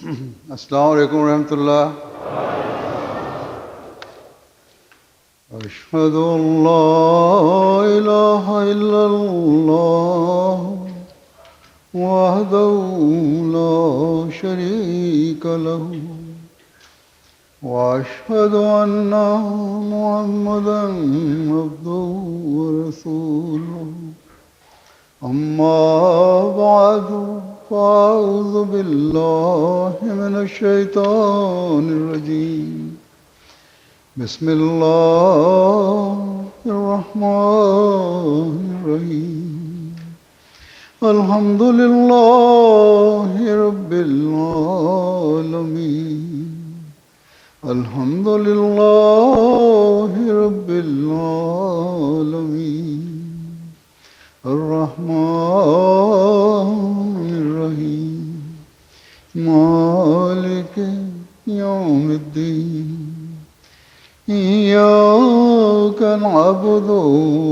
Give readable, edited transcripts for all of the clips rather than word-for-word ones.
अस्सलाम वालेकुम रहमतुल्लाह। अशहदु अल्ला इलाहा इल्लल्लाह वहदहु ला शरीका लहु व अशहदु अन्ना मुहम्मदन अब्दुहु व रसूलुहु। अम्मा बअदु फ़अऊज़ु बिल्लाहि मिनश शैतानिर रजीम। बिस्मिल्लाहिर रहमानिर रहीम। अल्हम्दुलिल्लाहि रब्बिल आलमीन। अल्हम्दुलिल्लाहि रब्बिल आलमीन। अर्रहमानिर रहीम। मालिकि यौमिद्दीन। इय्याका नअबुदु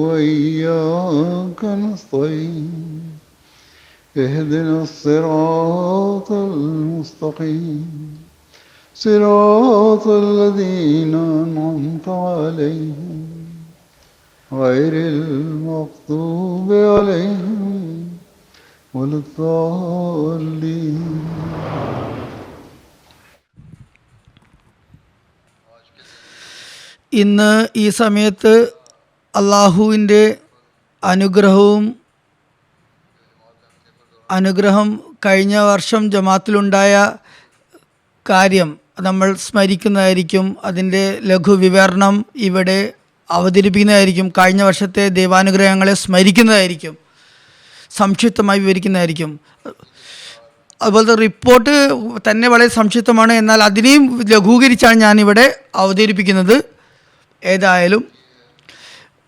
व इय्याका नस्तईन। इहदिनस सिरातल मुस्तक़ीम। सिरातल लज़ीना अनअमता अलैहिम गैरिल मग़्दूबि अलैहिम वलद्दाल्लीन। ഇന്ന് ഈ സമയത്ത് അള്ളാഹുവിൻ്റെ അനുഗ്രഹം കഴിഞ്ഞ വർഷം ജമാത്തിലുണ്ടായ കാര്യം നമ്മൾ സ്മരിക്കുന്നതായിരിക്കും. അതിൻ്റെ ലഘുവിവരണം ഇവിടെ അവതരിപ്പിക്കുന്നതായിരിക്കും. കഴിഞ്ഞ വർഷത്തെ ദൈവാനുഗ്രഹങ്ങളെ സ്മരിക്കുന്നതായിരിക്കും, സംക്ഷിപ്തമായി വിവരിക്കുന്നതായിരിക്കും. അതുപോലത്തെ റിപ്പോർട്ട് തന്നെ വളരെ സംക്ഷിപ്തമാണ്, എന്നാൽ അതിനെയും ലഘൂകരിച്ചാണ് ഞാനിവിടെ അവതരിപ്പിക്കുന്നത്. ഏതായാലും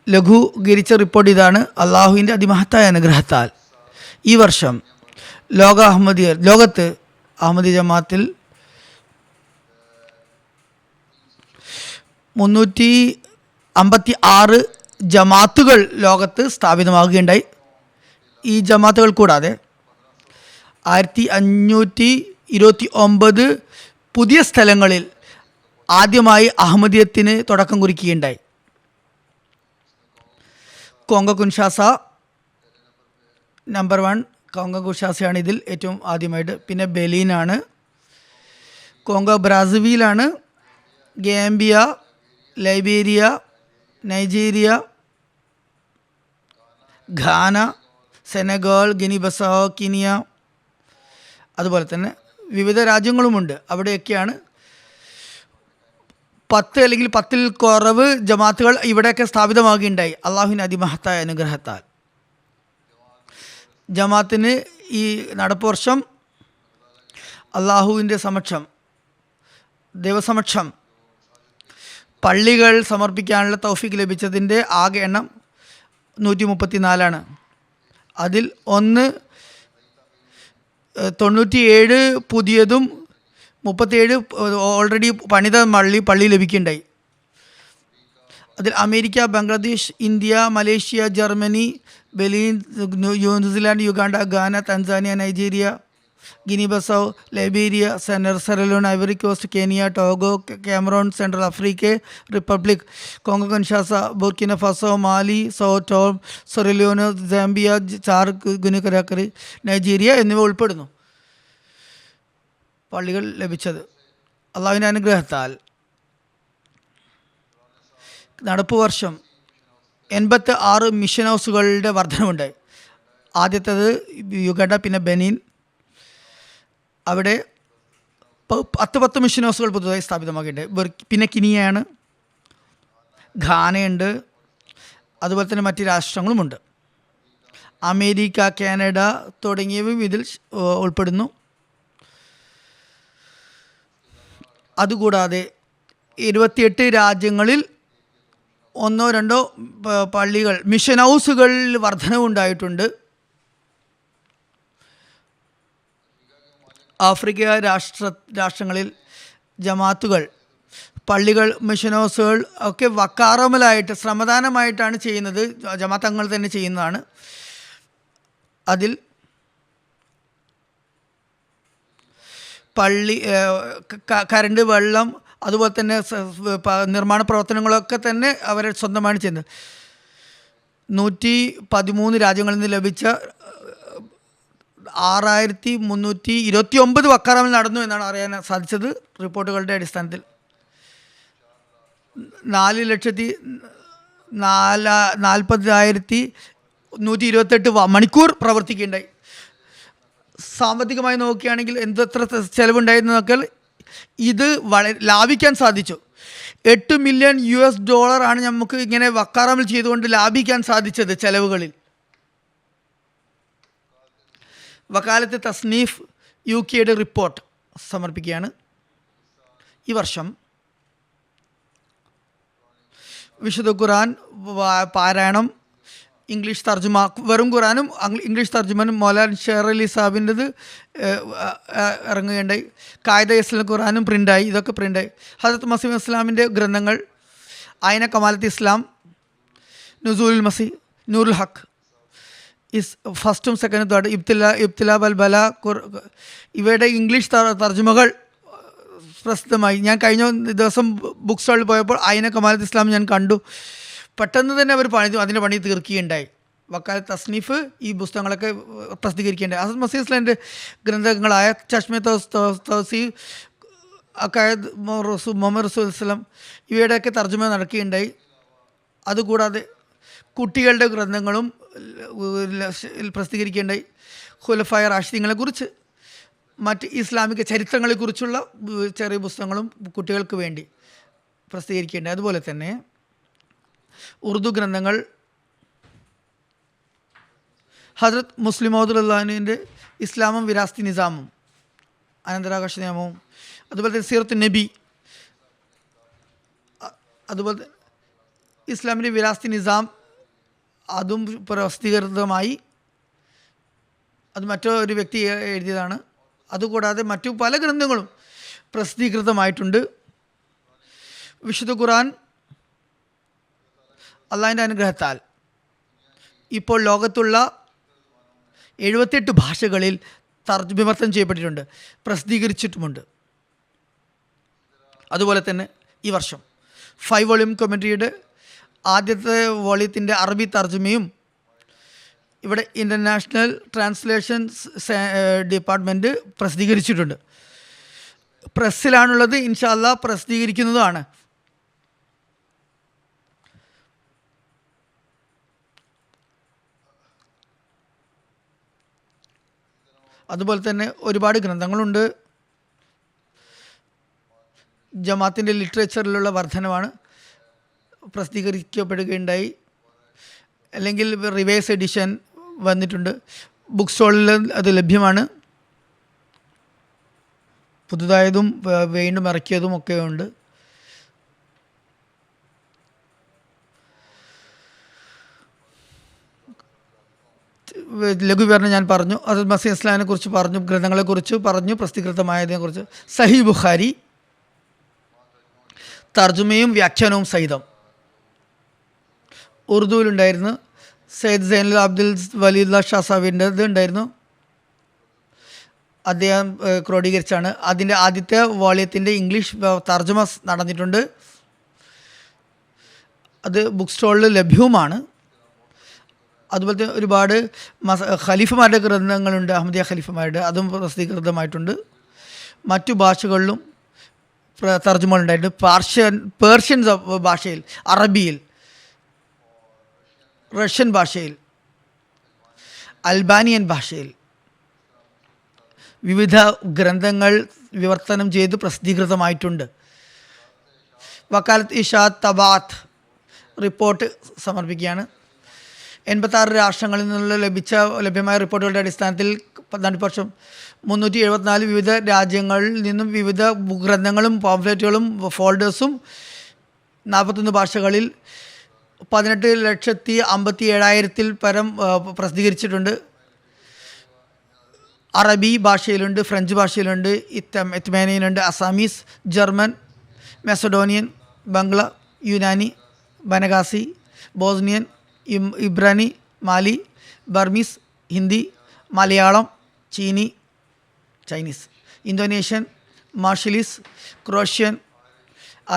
ലഘൂകരിച്ച റിപ്പോർട്ട് ഇതാണ്. അള്ളാഹുവിൻ്റെ അതിമഹത്തായ അനുഗ്രഹത്താൽ ഈ വർഷം ലോകത്ത് അഹമ്മദി ജമാത്തിൽ 356 ജമാത്തുകൾ ലോകത്ത് സ്ഥാപിതമാകുകയുണ്ടായി. ഈ ജമാത്തുകൾ കൂടാതെ 1529 പുതിയ സ്ഥലങ്ങളിൽ ആദ്യമായി അഹമ്മദിയത്തിന് തുടക്കം കുറിക്കുകയുണ്ടായി. കോങ്കോ കിൻഷാസ നമ്പർ 1, കോങ്കോ കിൻഷാസയാണ് ഇതിൽ ഏറ്റവും ആദ്യമായിട്ട്. പിന്നെ ബെലീനാണ്, കോങ്കോ ബ്രാസീലാണ്, Gambia, Liberia, Nigeria, Ghana, Senegal, Guinea Bissau, Kenya, അതുപോലെ തന്നെ വിവിധ രാജ്യങ്ങളുമുണ്ട്. അവിടെയൊക്കെയാണ് 10 അല്ലെങ്കിൽ 10-ൽ കുറവ് ജമാത്തുകൾ ഇവിടെയൊക്കെ സ്ഥാപിതമാകുകയുണ്ടായി അള്ളാഹുവിൻ്റെ അതിമഹത്തായ അനുഗ്രഹത്താൽ. ജമാത്തിന് ഈ നടപ്പ് വർഷം അള്ളാഹുവിൻ്റെ ദൈവസമക്ഷം പള്ളികൾ സമർപ്പിക്കാനുള്ള തൗഫീക്ക് ലഭിച്ചതിൻ്റെ ആകെ എണ്ണം 134. അതിൽ 97 പുതിയതും 37 ഓൾറെഡി പണിത പള്ളി ലഭിക്കുകയുണ്ടായി. അതിൽ America, Bangladesh, India, Malaysia, Germany, Benin, New Zealand, Uganda, Ghana, Tanzania, Nigeria, Guinea Bissau, Liberia, Sierra Leone, Ivory Coast, Kenya, Togo, Cameroon, Central Africa Republic, Congo Kinshasa, Burkina Faso, Mali, Sao Tome, Sierra Leone, Zambia, Chad, ഗുനികരാക്കറി, Nigeria എന്നിവ ഉൾപ്പെടുന്നു. പള്ളികൾ ലഭിച്ചത് അള്ളാഹുവിൻ്റെ അനുഗ്രഹത്താൽ. നടപ്പ് വർഷം 86 mission ഹൗസുകളുടെ വർധനവുണ്ടായി. ആദ്യത്തേത് യുഗണ്ട, പിന്നെ ബെനീൻ. അവിടെ 10 മിഷൻ ഹൗസുകൾ പുതുതായി സ്ഥാപിതമാക്കിയിട്ടുണ്ട്. പിന്നെ കിനിയാണ്, ഘാനയുണ്ട്, അതുപോലെ തന്നെ മറ്റ് രാഷ്ട്രങ്ങളുമുണ്ട്. അമേരിക്ക, കാനഡ തുടങ്ങിയവയും ഇതിൽ ഉൾപ്പെടുന്നു. അതുകൂടാതെ 28 രാജ്യങ്ങളിൽ 1-2 പള്ളികൾ, മിഷൻ ഹൗസുകളിൽ വർധനവുണ്ടായിട്ടുണ്ട്. ആഫ്രിക്ക രാഷ്ട്രങ്ങളിൽ ജമാത്തുകൾ, പള്ളികൾ, മിഷൻ ഹൗസുകൾ ഒക്കെ വക്കാറമലായിട്ട് ശ്രമദാനമായിട്ടാണ് ചെയ്യുന്നത്. ജമാഅത്തങ്ങൾ തന്നെ ചെയ്യുന്നതാണ്. അതിൽ പള്ളി, കരണ്ട്, വെള്ളം, അതുപോലെ തന്നെ നിർമ്മാണ പ്രവർത്തനങ്ങളൊക്കെ തന്നെ അവർ സ്വന്തമാണ് ചെയ്യുന്നത്. 113 രാജ്യങ്ങളിൽ നിന്ന് ലഭിച്ച 6329 വക്കാറാമൽ നടന്നു എന്നാണ് അറിയാൻ സാധിച്ചത് റിപ്പോർട്ടുകളുടെ അടിസ്ഥാനത്തിൽ. 4,40,128 മണിക്കൂർ പ്രവർത്തിക്കുകയുണ്ടായി. സാമ്പത്തികമായി നോക്കുകയാണെങ്കിൽ എന്തത്ര ചിലവുണ്ടായിരുന്നതൊക്കെ ഇത് വളരെ ലാഭിക്കാൻ സാധിച്ചു. $8 മില്യൺ ആണ് നമുക്ക് ഇങ്ങനെ വക്കാറാമൽ ചെയ്തുകൊണ്ട് ലാഭിക്കാൻ സാധിച്ചത് ചെലവുകളിൽ. വക്കാലത്ത് തസ്നീഫ് UK റിപ്പോർട്ട് സമർപ്പിക്കുകയാണ്. ഈ വർഷം വിശുദ്ധ ഖുർആൻ പാരായണം, ഇംഗ്ലീഷ് തർജ്ജമ, വെറും ഖുർആനും ഇംഗ്ലീഷ് തർജ്ജമനും മൗലാന ഷെയർ അലി സാഹിബിൻ്റെത് ഇറങ്ങുകയുണ്ടായി. കായിദ ഇസ്ലാം ഖുർആനും പ്രിൻ്റായി. ഇതൊക്കെ പ്രിൻ്റായി. ഹസരത്ത് മസീഹ് ഇസ്ലാമിൻ്റെ ഗ്രന്ഥങ്ങൾ ഐന കമാലത്ത് ഇസ്ലാം, നുസൂലുൽ മസീഹ്, നൂറുൽ ഹക്ക്, ഫസ്റ്റും സെക്കൻഡും തേർഡ്, ഇബ്തിലാ ബൽ ബല, ഇവയുടെ ഇംഗ്ലീഷ് തർജ്ജമകൾ പ്രസിദ്ധമായി. ഞാൻ കഴിഞ്ഞ ദിവസം ബുക്ക് സ്റ്റാളിൽ പോയപ്പോൾ ഐന കമാലത്ത് ഇസ്ലാം ഞാൻ കണ്ടു. പെട്ടെന്ന് തന്നെ അവർ അതിൻ്റെ പണി തീർക്കുകയുണ്ടായി. വക്കാലത്ത് തസ്നീഫ് ഈ പുസ്തകങ്ങളൊക്കെ പ്രസിദ്ധീകരിക്കേണ്ടത്. ഹസരത്ത് മസീഹ് ഇസ്ലാമിൻ്റെ ഗ്രന്ഥങ്ങളായ ചഷ്മെ തൗസീഫ്, അക്കായത് മുഹമ്മദ് റസൂൽ വസ്ലം, ഇവയുടെയൊക്കെ തർജ്ജമ നടക്കുകയുണ്ടായി. അതുകൂടാതെ കുട്ടികളുടെ ഗ്രന്ഥങ്ങളും പ്രസിദ്ധീകരിക്കേണ്ടായി. ഖുലഫായ റാഷിദീങ്ങളെക്കുറിച്ച്, മറ്റ് ഇസ്ലാമിക ചരിത്രങ്ങളെക്കുറിച്ചുള്ള ചെറിയ പുസ്തകങ്ങളും കുട്ടികൾക്ക് വേണ്ടി പ്രസിദ്ധീകരിക്കേണ്ടത്. അതുപോലെ തന്നെ ഉറുദു ഗ്രന്ഥങ്ങൾ ഹസ്രത്ത് മുസ്ലിം മൗദുല്ലാഹിൻ്റെ ഇസ്ലാമും വിരാസ്തി നിസാമും, അനന്തരാകാശ നിയമവും, അതുപോലെ തന്നെ സീറത്ത് നബി, അതുപോലെ ഇസ്ലാമിൻ്റെ വിരാസ്തി നിസാം, അതും പ്രസിദ്ധീകൃതമായി. അത് മറ്റൊരു വ്യക്തി എഴുതിയതാണ്. അതുകൂടാതെ മറ്റു പല ഗ്രന്ഥങ്ങളും പ്രസിദ്ധീകൃതമായിട്ടുണ്ട്. വിശുദ്ധ ഖുർആൻ അള്ളാഹിൻ്റെ അനുഗ്രഹത്താൽ ഇപ്പോൾ ലോകത്തുള്ള 78 ഭാഷകളിൽ വിവർത്തനം ചെയ്യപ്പെട്ടിട്ടുണ്ട്, പ്രസിദ്ധീകരിച്ചിട്ടുമുണ്ട്. അതുപോലെ തന്നെ ഈ വർഷം 5 വോള്യൂം കമൻട്രിയുടെ ആദ്യത്തെ വോള്യത്തിൻ്റെ അറബി തർജ്ജമയും ഇവിടെ ഇൻ്റർനാഷണൽ ട്രാൻസ്ലേഷൻസ് ഡിപ്പാർട്ട്മെൻറ്റ് പ്രസിദ്ധീകരിച്ചിട്ടുണ്ട്. പ്രസ്സിലാണുള്ളത്. ഇൻഷാ അല്ലാഹ് പ്രസിദ്ധീകരിക്കുന്നതുമാണ്. അതുപോലെ തന്നെ ഒരുപാട് ഗ്രന്ഥങ്ങളുണ്ട്. ജമാഅത്തിൻ്റെ ലിറ്ററേച്ചറിലുള്ള വർധനവാണ് പ്രസിദ്ധീകരിക്കപ്പെടുകയുണ്ടായി. അല്ലെങ്കിൽ റിവൈസ് എഡിഷൻ വന്നിട്ടുണ്ട്. ബുക്ക് സ്റ്റോളിൽ അത് ലഭ്യമാണ്. പുതുതായതും വീണ്ടും ഇറക്കിയതും ഒക്കെ ഉണ്ട്. ലഘുവിവരണം ഞാൻ പറഞ്ഞു. അത് മസീഹ് ഇസ്ലാമിനെ കുറിച്ച് പറഞ്ഞു, ഗ്രന്ഥങ്ങളെക്കുറിച്ച് പറഞ്ഞു, പ്രസിദ്ധീകൃതമായതിനെക്കുറിച്ച്. സഹീഹ് ബുഖാരി തർജ്ജമയും വ്യാഖ്യാനവും സഹിതം ഉറുദുവിലുണ്ടായിരുന്നു. സയ്യിദ് സൈനുൽ അബ്ദുൽ വലിയുള്ള ഷാ സാഹിബിൻ്റെ ഇത് ഉണ്ടായിരുന്നു. അദ്ദേഹം ക്രോഡീകരിച്ചാണ്. അതിൻ്റെ ആദ്യത്തെ വോള്യത്തിൻ്റെ ഇംഗ്ലീഷ് തർജ്ജമ നടന്നിട്ടുണ്ട്. അത് ബുക്ക് സ്റ്റോളിൽ ലഭ്യവുമാണ്. അതുപോലെ തന്നെ ഒരുപാട് ഖലീഫമാരുടെ ഗ്രന്ഥങ്ങളുണ്ട്, അഹമ്മദിയ ഖലീഫമാരുടെ, അതും പ്രസിദ്ധീകൃതമായിട്ടുണ്ട്. മറ്റു ഭാഷകളിലും തർജ്ജമകളുണ്ടായിട്ടുണ്ട്. പേർഷ്യൻ ഭാഷയിൽ, അറബിയിൽ, റഷ്യൻ ഭാഷയിൽ, അൽബാനിയൻ ഭാഷയിൽ വിവിധ ഗ്രന്ഥങ്ങൾ വിവർത്തനം ചെയ്ത് പ്രസിദ്ധീകൃതമായിട്ടുണ്ട്. വക്കാലത്ത് ഇഷാദ് തബാത്ത് റിപ്പോർട്ട് സമർപ്പിക്കുകയാണ്. 86 രാഷ്ട്രങ്ങളിൽ നിന്നുള്ള ലഭ്യമായ റിപ്പോർട്ടുകളുടെ അടിസ്ഥാനത്തിൽ നടപ്പക്ഷം 374 വിവിധ രാജ്യങ്ങളിൽ നിന്നും വിവിധ ഗ്രന്ഥങ്ങളും പാംഫ്ലെറ്റുകളും ഫോൾഡേഴ്സും 41 ഭാഷകളിൽ 18,57,000 പരം പ്രസിദ്ധീകരിച്ചിട്ടുണ്ട്. അറബി ഭാഷയിലുണ്ട്, ഫ്രഞ്ച് ഭാഷയിലുണ്ട്, ഇത്മാനിയനുണ്ട്, അസാമീസ്, ജർമ്മൻ, മെസഡോണിയൻ, ബംഗ്ല, യുനാനി, ബനഗാസി, ബോസ്നിയൻ, ഇബ്രാനി, മാലി, Burmese, Hindi, Malayalam, Chinese Indonesian, Marshallese, Croatian,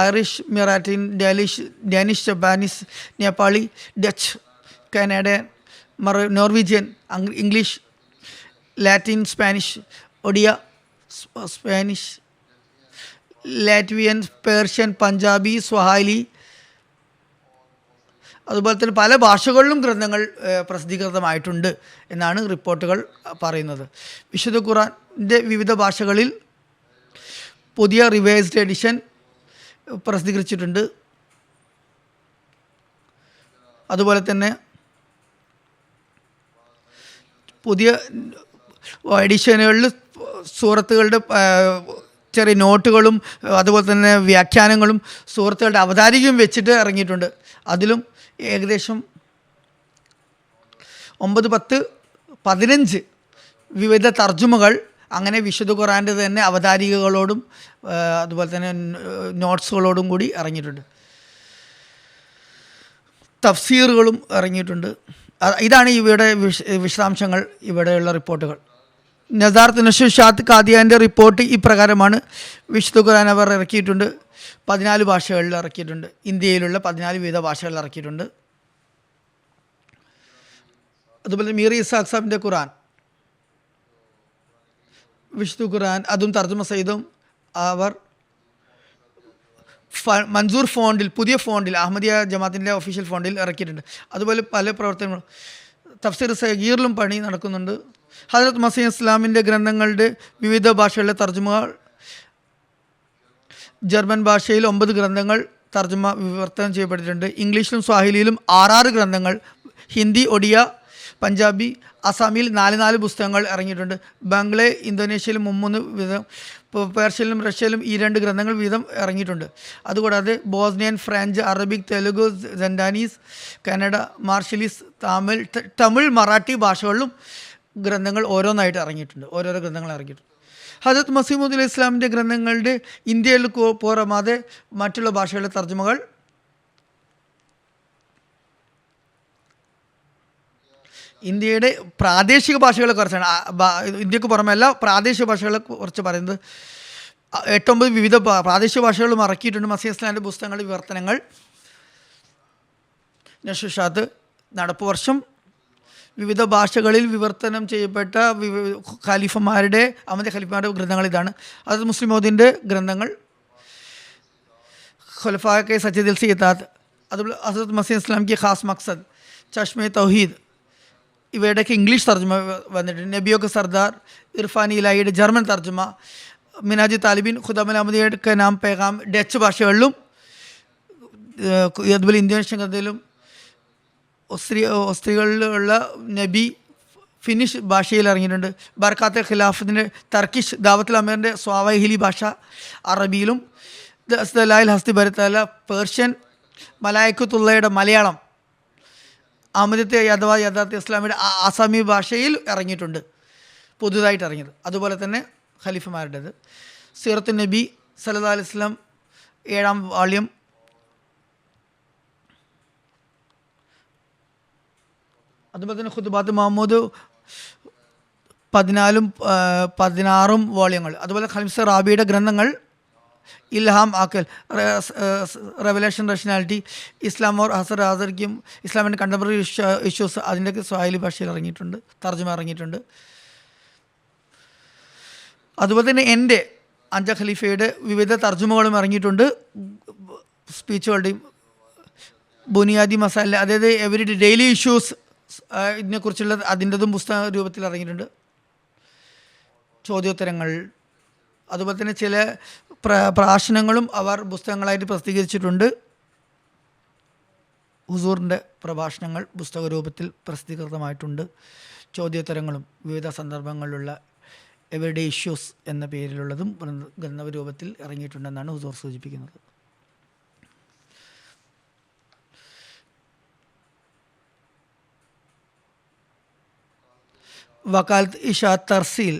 Irish, മിറാറ്റിൻ, ഡാനിഷ്, ജപ്പാനീസ്, നേപ്പാളി, ഡച്ച്, കാനഡൻ, Norwegian, English, Latin, Spanish, Odia, Spanish, Latvian, Persian, Punjabi, Swahili, അതുപോലെ തന്നെ പല ഭാഷകളിലും ഗ്രന്ഥങ്ങൾ പ്രസിദ്ധീകൃതമായിട്ടുണ്ട് എന്നാണ് റിപ്പോർട്ടുകൾ പറയുന്നത്. വിശുദ്ധ ഖുർആൻ്റെ വിവിധ ഭാഷകളിൽ പുതിയ റിവൈസ്ഡ് എഡിഷൻ പ്രസിദ്ധീകരിച്ചിട്ടുണ്ട്. അതുപോലെ തന്നെ പുതിയ എഡിഷനുകളിൽ സൂറത്തുകളുടെ ചെറിയ നോട്ടുകളും അതുപോലെ തന്നെ വ്യാഖ്യാനങ്ങളും സൂറത്തുകളുടെ അവതാരികയും വെച്ചിട്ട് ഇറങ്ങിയിട്ടുണ്ട്. അതിലും ഏകദേശം 9, 10, 15 വിവിധ തർജുമകൾ അങ്ങനെ വിശുദ്ധ ഖുർആൻ്റെ തന്നെ അവതാരികകളോടും അതുപോലെ തന്നെ നോട്ട്സുകളോടും കൂടി ഇറങ്ങിയിട്ടുണ്ട്. തഫ്സീറുകളും ഇറങ്ങിയിട്ടുണ്ട്. ഇതാണ് ഇവയുടെ വിശദാംശങ്ങൾ, ഇവിടെയുള്ള റിപ്പോർട്ടുകൾ. നസാർത്ത് നഷുഷാത്ത് ഖാദിയാൻ്റെ റിപ്പോർട്ട് ഇപ്രകാരമാണ്. വിശുദ്ധ ഖുർആൻ അവർ ഇറക്കിയിട്ടുണ്ട്, 14 ഭാഷകളിൽ ഇറക്കിയിട്ടുണ്ട്. ഇന്ത്യയിലുള്ള 14 വിവിധ ഭാഷകളിൽ ഇറക്കിയിട്ടുണ്ട്. അതുപോലെ മീർ ഇസാഖ് സാഹിബിൻ്റെ ഖുർആൻ, വിശുദ്ധ ഖുർആൻ അതും തർജ്ജമ സഹിതം അവർ മൻസൂർ ഫോണ്ടിൽ, പുതിയ ഫോണ്ടിൽ, അഹമ്മദിയ ജമാഅത്തിൻ്റെ ഒഫീഷ്യൽ ഫോണ്ടിൽ ഇറക്കിയിട്ടുണ്ട്. അതുപോലെ പല പ്രവർത്തനങ്ങളും തഫ്സീർ സഗീറിലും പണി നടക്കുന്നുണ്ട്. ഹദ്റത്ത് മസീഹ് ഇസ്ലാമിൻ്റെ ഗ്രന്ഥങ്ങളുടെ വിവിധ ഭാഷകളിലെ തർജ്ജമകൾ, ജർമ്മൻ ഭാഷയിൽ 9 ഗ്രന്ഥങ്ങൾ തർജ്ജമ വിവർത്തനം ചെയ്യപ്പെട്ടിട്ടുണ്ട്. ഇംഗ്ലീഷിലും സ്വാഹിലിയിലും 6 ഗ്രന്ഥങ്ങൾ, ഹിന്ദി, ഒഡിയ, പഞ്ചാബി, അസാമിൽ 4 പുസ്തകങ്ങൾ ഇറങ്ങിയിട്ടുണ്ട്. ബംഗ്ലേ, ഇന്തോനേഷ്യയിലും 3 വീതം, പേർഷ്യയിലും റഷ്യയിലും ഈ 2 ഗ്രന്ഥങ്ങൾ വീതം ഇറങ്ങിയിട്ടുണ്ട്. അതുകൂടാതെ Bosnian, French, Arabic, Telugu, Sundanese, Kannada, Marshallese, Tamil, Marathi ഭാഷകളിലും ഗ്രന്ഥങ്ങൾ ഓരോന്നായിട്ട് ഇറങ്ങിയിട്ടുണ്ട്. ഓരോരോ ഗ്രന്ഥങ്ങൾ ഇറങ്ങിയിട്ടുണ്ട്. ഹദരത്ത് മസീഹ് മൗഊദ് അലൈഹി ഇസ്ലാമിൻ്റെ ഗ്രന്ഥങ്ങളുടെ ഇന്ത്യയിൽ പുറമാതെ മറ്റുള്ള ഭാഷകളിലെ തർജ്ജമകൾ ഇന്ത്യയുടെ പ്രാദേശിക ഭാഷകളെ കുറിച്ചാണ്. ഇന്ത്യക്ക് പുറമല്ല പ്രാദേശിക ഭാഷകളെ കുറിച്ച് പറയുന്നത്. 8-9 വിവിധ പ്രാദേശിക ഭാഷകളും ഇറക്കിയിട്ടുണ്ട്. മസീഹ് ഇസ്ലാമിൻ്റെ പുസ്തകങ്ങളുടെ വിവർത്തനങ്ങൾ. നഷുഷാത്ത് നടപ്പ് വർഷം വിവിധ ഭാഷകളിൽ വിവർത്തനം ചെയ്യപ്പെട്ട ഖലീഫമാരുടെ, അഹമ്മദ് ഖലീഫമാരുടെ ഗ്രന്ഥങ്ങൾ ഇതാണ്. അത് മുസ്ലിം മൗദിൻ്റെ ഗ്രന്ഥങ്ങൾ, ഖുലഫാ കെ സജ്ജദിൽ സി ഇത്താത്ത്, അതുപോലെ ഹസ്രത്ത് മസീഹ് ഇസ്ലാം കി ഖാസ് മക്സദ്, ചഷ്മെ തൗഹീദ്, ഇവയുടെയൊക്കെ ഇംഗ്ലീഷ് തർജ്ജമ വന്നിട്ടുണ്ട്. നബിയൊക്കെ സർദാർ, ഇർഫാനി ഇലാഹിയുടെ ജർമ്മൻ തർജ്ജമ, മിനാജി താലിബിൻ, ഖുദാമൽ അഹമ്മദിയുടെ നാം പേഗാം ഡച്ച് ഭാഷകളിലും, അതുപോലെ ഇന്തോനേഷ്യൻ ഗ്രന്ഥത്തിലും, ഓസ്ട്രിയകളിലുള്ള നബി ഫിനിഷ് ഭാഷയിൽ ഇറങ്ങിയിട്ടുണ്ട്. ബർക്കാത്തെ ഖിലാഫത്തിൻ്റെ ടർക്കിഷ്, ദാവത്തുൽ അമീറിൻ്റെ സ്വാഹിലി ഭാഷ അറബിയിലും, ദലായിൽ ഹസ്തി ബരത്തല പേർഷ്യൻ, മലായിക്കത്തുള്ളയുടെ മലയാളം, അഹമ്മദത്തെ അഥവാ യഥാർത്ഥ ഇസ്ലാമിയുടെ ആസാമി ഭാഷയിൽ ഇറങ്ങിയിട്ടുണ്ട്, പുതുതായിട്ട് ഇറങ്ങിയത്. അതുപോലെ തന്നെ ഖലീഫമാരുടേത് സീറത്തു നബി സല്ലല്ലാഹു അലൈഹി വസല്ലം 7-ാം വാള്യം, അതുപോലെ തന്നെ ഖുതുബാത്ത് മഹ്മൂദ് 14-16 വോള്യങ്ങൾ. അതുപോലെ ഖലീഫ റാബിയുടെ ഗ്രന്ഥങ്ങൾ ഇൽഹാം ആക്കൽ, റെവലേഷൻ, റേഷനാലിറ്റി, ഇസ്ലാം ഓർ ഹസർ ഹാസർക്കും ഇസ്ലാമിൻ്റെ കണ്ടംപററി ഇഷ്യൂസ്, അതിൻ്റെയൊക്കെ സ്വാഹിലി ഭാഷയിൽ ഇറങ്ങിയിട്ടുണ്ട്, തർജ്ജമ ഇറങ്ങിയിട്ടുണ്ട്. അതുപോലെ തന്നെ എൻ്റെ അഞ്ച ഖലീഫയുടെ വിവിധ തർജ്ജമകളും ഇറങ്ങിയിട്ടുണ്ട്. സ്പീച്ചുകളുടെയും ബുനിയാദി മസാല, അതായത് എവരിഡേ ഡെയിലി ഇഷ്യൂസ് ഇതിനെക്കുറിച്ചുള്ള അതിൻ്റെതും പുസ്തക രൂപത്തിൽ ഇറങ്ങിയിട്ടുണ്ട്. ചോദ്യോത്തരങ്ങൾ, അതുപോലെ തന്നെ ചില പ്രഭാഷണങ്ങളും അവർ പുസ്തകങ്ങളായിട്ട് പ്രസിദ്ധീകരിച്ചിട്ടുണ്ട്. ഹുസൂറിൻ്റെ പ്രഭാഷണങ്ങൾ പുസ്തക രൂപത്തിൽ പ്രസിദ്ധീകൃതമായിട്ടുണ്ട്. ചോദ്യോത്തരങ്ങളും വിവിധ സന്ദർഭങ്ങളിലുള്ള എവരിഡേ ഇഷ്യൂസ് എന്ന പേരിലുള്ളതും ഗ്രന്ഥ രൂപത്തിൽ ഇറങ്ങിയിട്ടുണ്ടെന്നാണ് ഹുസൂർ സൂചിപ്പിക്കുന്നത്. വക്കാലത്ത് ഇഷാ തർസീൽ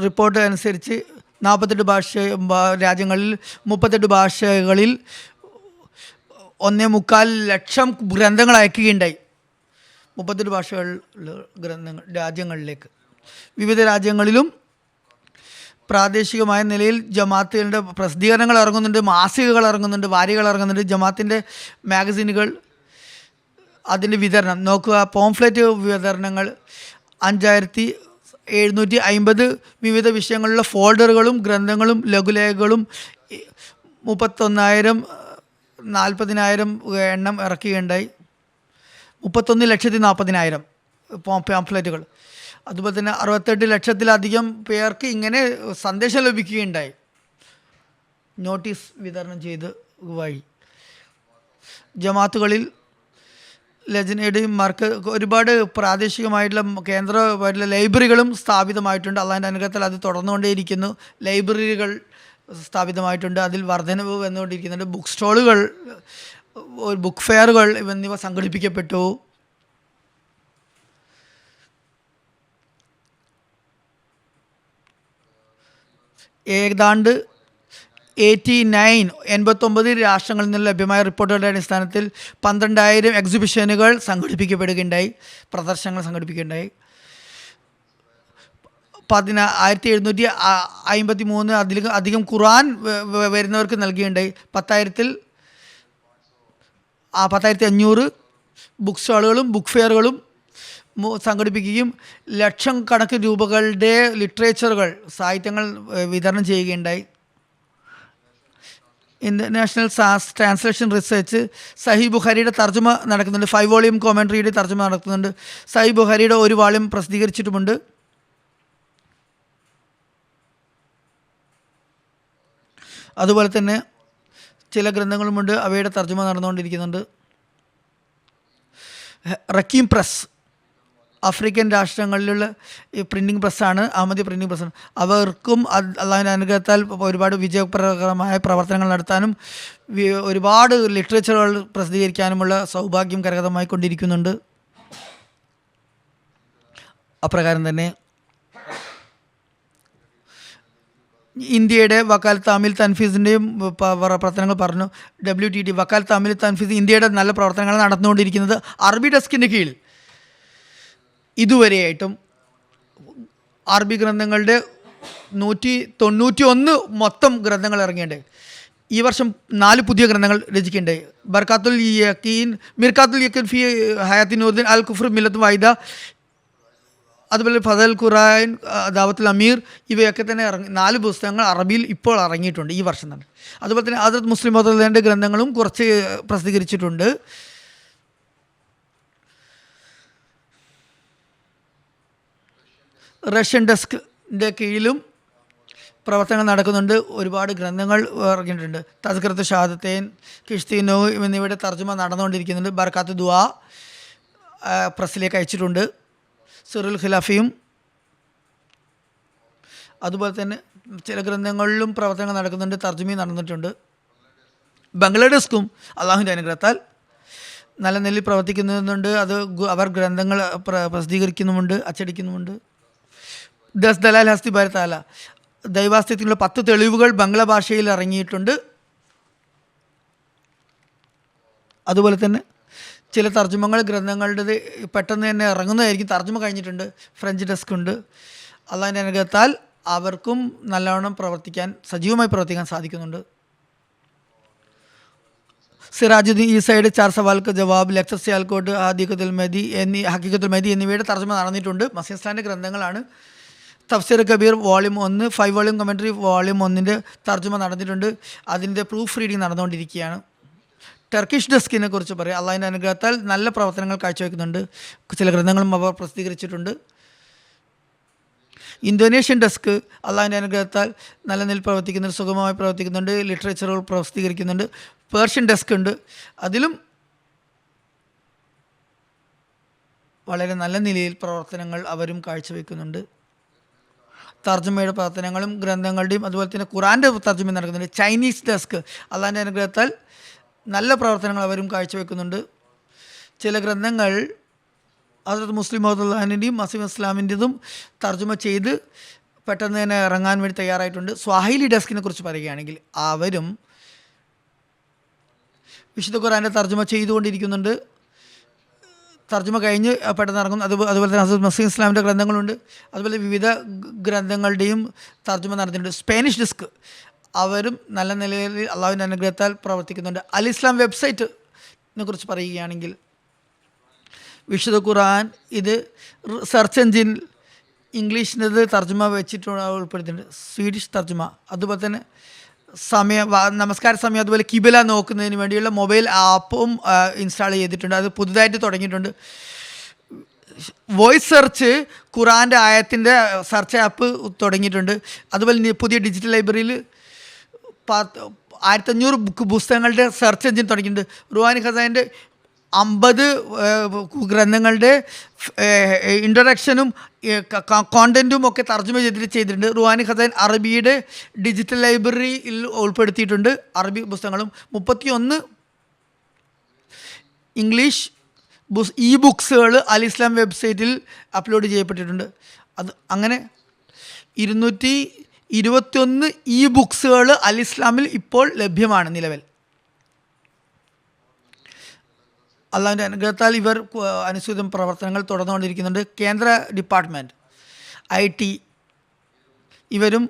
റിപ്പോർട്ട് അനുസരിച്ച് 48 രാജ്യങ്ങളിൽ 38 ഭാഷകളിൽ 1.25 ലക്ഷം ഗ്രന്ഥങ്ങൾ അയക്കുകയുണ്ടായി. 38 ഭാഷകളിൽ ഗ്രന്ഥങ്ങൾ രാജ്യങ്ങളിലേക്ക്. വിവിധ രാജ്യങ്ങളിലും പ്രാദേശികമായ നിലയിൽ ജമാഅത്തുകളുടെ പ്രസിദ്ധീകരണങ്ങൾ ഇറങ്ങുന്നുണ്ട്, മാസികകൾ ഇറങ്ങുന്നുണ്ട്, വാരികൾ ഇറങ്ങുന്നുണ്ട്, ജമാഅത്തിൻ്റെ മാഗസീനുകൾ, അതിൻ്റെ വിതരണം നോക്കുക. പോംഫ്ലെറ്റ് വിതരണങ്ങൾ 5750 വിവിധ വിഷയങ്ങളിലുള്ള ഫോൾഡറുകളും ഗ്രന്ഥങ്ങളും ലഘുലേഖകളും 31,000 40,000 എണ്ണം ഇറക്കുകയുണ്ടായി. 31,40,000 പാംഫ്ലെറ്റുകൾ. അതുപോലെ തന്നെ 68 ലക്ഷത്തിലധികം പേർക്ക് ഇങ്ങനെ സന്ദേശം ലഭിക്കുകയുണ്ടായി നോട്ടീസ് വിതരണം ചെയ്ത് വഴി. ജമാഅത്തുകളിൽ ലജ്നയുടെയും ഒരുപാട് പ്രാദേശികമായിട്ടുള്ള കേന്ദ്രമായിട്ടുള്ള ലൈബ്രറികളും സ്ഥാപിതമായിട്ടുണ്ട്. അള്ളാഹിൻ്റെ അനുഗ്രഹത്തിൽ അത് തുടർന്നുകൊണ്ടേയിരിക്കുന്നു. ലൈബ്രറികൾ സ്ഥാപിതമായിട്ടുണ്ട്, അതിൽ വർധനവ് വന്നുകൊണ്ടിരിക്കുന്നുണ്ട്. ബുക്ക് സ്റ്റോളുകൾ, ബുക്ക് ഫെയറുകൾ എന്നിവ സംഘടിപ്പിക്കപ്പെട്ടു. ഏതാണ്ട് 89 രാഷ്ട്രങ്ങളിൽ നിന്ന് ലഭ്യമായ റിപ്പോർട്ടുകളുടെ അടിസ്ഥാനത്തിൽ 12,000 എക്സിബിഷനുകൾ സംഘടിപ്പിക്കപ്പെടുകയുണ്ടായി, പ്രദർശനങ്ങൾ സംഘടിപ്പിക്കുകയുണ്ടായി. 1753 അധികം ഖുർആൻ വരുന്നവർക്ക് നൽകുകയുണ്ടായി. 10,500 ബുക്ക് സ്റ്റാളുകളും ബുക്ക് ഫെയറുകളും സംഘടിപ്പിക്കുകയും ലക്ഷക്കണക്കിന് രൂപകളുടെ ലിറ്ററേച്ചറുകൾ, സാഹിത്യങ്ങൾ വിതരണം ചെയ്യുകയുണ്ടായി. ഇന്റർനാഷണൽ ട്രാൻസ്ലേഷൻ റിസർച്ച് സഹീഹ് ബുഖാരിയുടെ തർജ്ജമ നടക്കുന്നുണ്ട്. 5 വോളിയം കോമൻട്രിയുടെ തർജ്ജമ നടക്കുന്നുണ്ട്. സഹീഹ് ബുഖാരിയുടെ ഒരു വോളിയം പ്രസിദ്ധീകരിച്ചിട്ടുമുണ്ട്. അതുപോലെ തന്നെ ചില ഗ്രന്ഥങ്ങളുമുണ്ട്, അവയുടെ തർജ്ജമ നടന്നുകൊണ്ടിരിക്കുന്നുണ്ട്. റക്കീം പ്രസ് ആഫ്രിക്കൻ രാഷ്ട്രങ്ങളിലുള്ള ഈ പ്രിൻറ്റിംഗ് പ്രസ്സാണ്, അഹമ്മദി പ്രിൻറ്റിംഗ് പ്രസ്സാണ്. അവർക്കും അള്ളാഹുവിൻ്റെ അനുഗ്രഹത്താൽ ഒരുപാട് വിജയപ്രദമായ പ്രവർത്തനങ്ങൾ നടത്താനും ഒരുപാട് ലിറ്ററേച്ചറുകൾ പ്രസിദ്ധീകരിക്കാനുമുള്ള സൗഭാഗ്യം കരഗതമായി കൊണ്ടിരിക്കുന്നുണ്ട്. അപ്രകാരം തന്നെ ഇന്ത്യയുടെ വക്കാലത്ത് അമീൽ തൻഫീസിൻ്റെയും പ്രവർത്തനങ്ങൾ പറഞ്ഞു. WTT വക്കാലത്ത് അമീൽ തൻഫീസ് ഇന്ത്യയുടെ നല്ല പ്രവർത്തനങ്ങൾ നടന്നുകൊണ്ടിരിക്കുന്നത്. അറബി ഡെസ്കിൻ്റെ കീഴിൽ ഇതുവരെയായിട്ടും അറബി ഗ്രന്ഥങ്ങളുടെ 191 മൊത്തം ഗ്രന്ഥങ്ങൾ ഇറങ്ങിയിട്ടുണ്ട്. ഈ വർഷം 4 പുതിയ ഗ്രന്ഥങ്ങൾ രചിക്കേണ്ടായി. ബർക്കാത്തുൽ യക്കീൻ, മിർക്കാത്തുൽ യക്കീൻ ഫി ഹയാത്തി നൂറുദ്ദീൻ, അൽ കുഫ്ർ മില്ലത്ത് വാഹിദ, അതുപോലെ ഫസൽ ഖുറാൻ, ദാവത്തുൽ അമീർ, ഇവയൊക്കെ തന്നെ 4 പുസ്തകങ്ങൾ അറബിയിൽ ഇപ്പോൾ ഇറങ്ങിയിട്ടുണ്ട് ഈ വർഷം തന്നെ. അതുപോലെ തന്നെ ഹദ്റത്ത് മുസ്ലിം മൗദൂദിൻ്റെ ഗ്രന്ഥങ്ങളും കുറച്ച് പ്രസിദ്ധീകരിച്ചിട്ടുണ്ട്. റഷ്യൻ ഡെസ്കിൻ്റെ കീഴിലും പ്രവർത്തനങ്ങൾ നടക്കുന്നുണ്ട്. ഒരുപാട് ഗ്രന്ഥങ്ങൾ ഇറങ്ങിയിട്ടുണ്ട്. തസ്കിറത്ത് ഷഹാദത്തൈൻ, കിഷ്തീനോ എന്നിവയുടെ തർജ്ജമ നടന്നുകൊണ്ടിരിക്കുന്നുണ്ട്. ബർക്കാത്ത് ദുആ പ്രസ്സിലേക്ക് അയച്ചിട്ടുണ്ട്. സിറുൽ ഖിലാഫയും അതുപോലെ തന്നെ ചില ഗ്രന്ഥങ്ങളിലും പ്രവർത്തനങ്ങൾ നടക്കുന്നുണ്ട്, തർജ്ജമയും നടന്നിട്ടുണ്ട്. ബംഗ്ലാദേശും അള്ളാഹുവിൻ്റെ അനുഗ്രഹത്താൽ നല്ല നിലയിൽ പ്രവർത്തിക്കുന്നുണ്ട്. അവർ ഗ്രന്ഥങ്ങൾ പ്രസിദ്ധീകരിക്കുന്നുമുണ്ട്, അച്ചടിക്കുന്നുമുണ്ട്. ദസ് ദലാൽ ഹസ്തി ഭാരതാല, ദൈവാസ്തിത്വത്തിനുള്ള 10 തെളിവുകൾ ബംഗ്ലാ ഭാഷയിൽ ഇറങ്ങിയിട്ടുണ്ട്. അതുപോലെ തന്നെ ചില തർജ്ജമകൾ ഗ്രന്ഥങ്ങളുടേത് പെട്ടെന്ന് തന്നെ ഇറങ്ങുന്നതായിരിക്കും. തർജ്ജമ കഴിഞ്ഞിട്ടുണ്ട്. ഫ്രഞ്ച് ഡെസ്ക് ഉണ്ട്. അള്ളാഹിൻ്റെ അനുഗ്രഹത്താൽ അവർക്കും നല്ലവണ്ണം സജീവമായി പ്രവർത്തിക്കാൻ സാധിക്കുന്നുണ്ട്. സിറാജുദ്ദീൻ ഈ സൈഡ് 4 സവാൽക്ക് ജവാബ്, ലക്ചർ സിയാൽക്കോട്ട്, ഹക്കീഖത്തുൽ മെഹദി എന്നിവയുടെ തർജ്ജമ നടന്നിട്ടുണ്ട്. മസീഹ് ഇസ്ലാമിൻ്റെ ഗ്രന്ഥങ്ങളാണ്. Tafseer Kabir volume 1, 5 volume commentary volume 1 തർജ്ജമ നടന്നിട്ടുണ്ട്. അതിൻ്റെ പ്രൂഫ് റീഡിങ് നടന്നുകൊണ്ടിരിക്കുകയാണ്. ടർക്കിഷ് ഡെസ്കിനെ കുറിച്ച് പറയാം. അള്ളാഹിൻ്റെ അനുഗ്രഹത്താൽ നല്ല പ്രവർത്തനങ്ങൾ കാഴ്ചവെക്കുന്നുണ്ട്. ചില ഗ്രന്ഥങ്ങളും അവർ പ്രസിദ്ധീകരിച്ചിട്ടുണ്ട്. ഇന്തോനേഷ്യൻ ഡെസ്ക് അള്ളാഹിൻ്റെ അനുഗ്രഹത്താൽ നല്ല നിലയിൽ പ്രവർത്തിക്കുന്നുണ്ട്, സുഗമമായി പ്രവർത്തിക്കുന്നുണ്ട്, ലിറ്ററേച്ചറുകൾ പ്രസിദ്ധീകരിക്കുന്നുണ്ട്. പേർഷ്യൻ ഡെസ്ക് ഉണ്ട്, അതിലും വളരെ നല്ല നിലയിൽ പ്രവർത്തനങ്ങൾ അവരും കാഴ്ചവെക്കുന്നുണ്ട്. തർജ്ജമയുടെ പ്രവർത്തനങ്ങളും ഗ്രന്ഥങ്ങളുടെയും അതുപോലെ തന്നെ ഖുറാൻ്റെ തർജ്ജമയും നടക്കുന്നുണ്ട്. ചൈനീസ് ഡെസ്ക് അള്ളാഹിൻ്റെ അനുഗ്രഹത്താൽ നല്ല പ്രവർത്തനങ്ങൾ അവരും കാഴ്ചവെക്കുന്നുണ്ട്. ചില ഗ്രന്ഥങ്ങൾ ഹദ്റത്ത് മുസ്ലിം മൗദൂദിൻ്റെയും മസീഹ് ഇസ്ലാമിൻ്റെതും തർജ്ജമ ചെയ്ത് പെട്ടെന്ന് തന്നെ ഇറങ്ങാൻ വേണ്ടി തയ്യാറായിട്ടുണ്ട്. സ്വാഹിലി ഡെസ്കിനെ കുറിച്ച് പറയുകയാണെങ്കിൽ അവരും വിശുദ്ധ ഖുർആൻ്റെ തർജ്ജമ ചെയ്തുകൊണ്ടിരിക്കുന്നുണ്ട്. തർജ്ജമ കഴിഞ്ഞ് പെട്ടെന്ന് ഇറങ്ങും. അതുപോലെ തന്നെ ഹസ്രത്ത് മസീഹ് ഇസ്ലാമിൻ്റെ ഗ്രന്ഥങ്ങളുണ്ട്. അതുപോലെ വിവിധ ഗ്രന്ഥങ്ങളുടെയും തർജ്ജമ നടത്തിയിട്ടുണ്ട്. സ്പാനിഷ് ഡിസ്ക് അവരും നല്ല നിലയിൽ അള്ളാഹുവിൻ്റെ അനുഗ്രഹത്താൽ പ്രവർത്തിക്കുന്നുണ്ട്. അൽ ഇസ്ലാം വെബ്സൈറ്റിനെ കുറിച്ച് പറയുകയാണെങ്കിൽ വിശുദ്ധ ഖുർആൻ ഇത് സെർച്ച് എഞ്ചിൻ ഇംഗ്ലീഷിൻ്റെത് തർജ്ജമ വെച്ചിട്ട് ഉൾപ്പെടുത്തിയിട്ടുണ്ട്, സ്വീഡിഷ് തർജ്ജമ. അതുപോലെ തന്നെ നമസ്കാര സമയം അതുപോലെ കിബില നോക്കുന്നതിന് വേണ്ടിയുള്ള മൊബൈൽ ആപ്പും ഇൻസ്റ്റാൾ ചെയ്തിട്ടുണ്ട്. അത് പുതുതായിട്ട് തുടങ്ങിയിട്ടുണ്ട്. വോയിസ് സെർച്ച് ഖുറാൻ്റെ ആയത്തിൻ്റെ സെർച്ച് ആപ്പ് തുടങ്ങിയിട്ടുണ്ട്. അതുപോലെ പുതിയ ഡിജിറ്റൽ ലൈബ്രറിയിൽ 1500 പുസ്തകങ്ങളുടെ സെർച്ച് എഞ്ചിൻ തുടങ്ങിയിട്ടുണ്ട്. റുഹാനി ഖസാൻ്റെ 50 ഗ്രന്ഥങ്ങളുടെ ഇൻട്രൊഡക്ഷനും കോണ്ടൻറ്റും ഒക്കെ തർജ്ജമ ചെയ്തിട്ടുണ്ട്. റുഹാനി ഖസാൻ അറബിയുടെ ഡിജിറ്റൽ ലൈബ്രറിയിൽ ഉൾപ്പെടുത്തിയിട്ടുണ്ട്. അറബി പുസ്തകങ്ങളും 31 ഇംഗ്ലീഷ് ഇ ബുക്സുകൾ അൽ ഇസ്ലാം വെബ്സൈറ്റിൽ അപ്ലോഡ് ചെയ്യപ്പെട്ടിട്ടുണ്ട്. അത് അങ്ങനെ 221 ഇ ബുക്സുകൾ അൽ ഇസ്ലാമിൽ ഇപ്പോൾ ലഭ്യമാണ് നിലവിൽ. അള്ളാഹുവിൻ്റെ അനുഗ്രഹത്താൽ ഇവർ അനുസൃതം പ്രവർത്തനങ്ങൾ തുടർന്നുകൊണ്ടിരിക്കുന്നുണ്ട്. കേന്ദ്ര ഡിപ്പാർട്ട്മെൻറ്റ് IT ഇവരും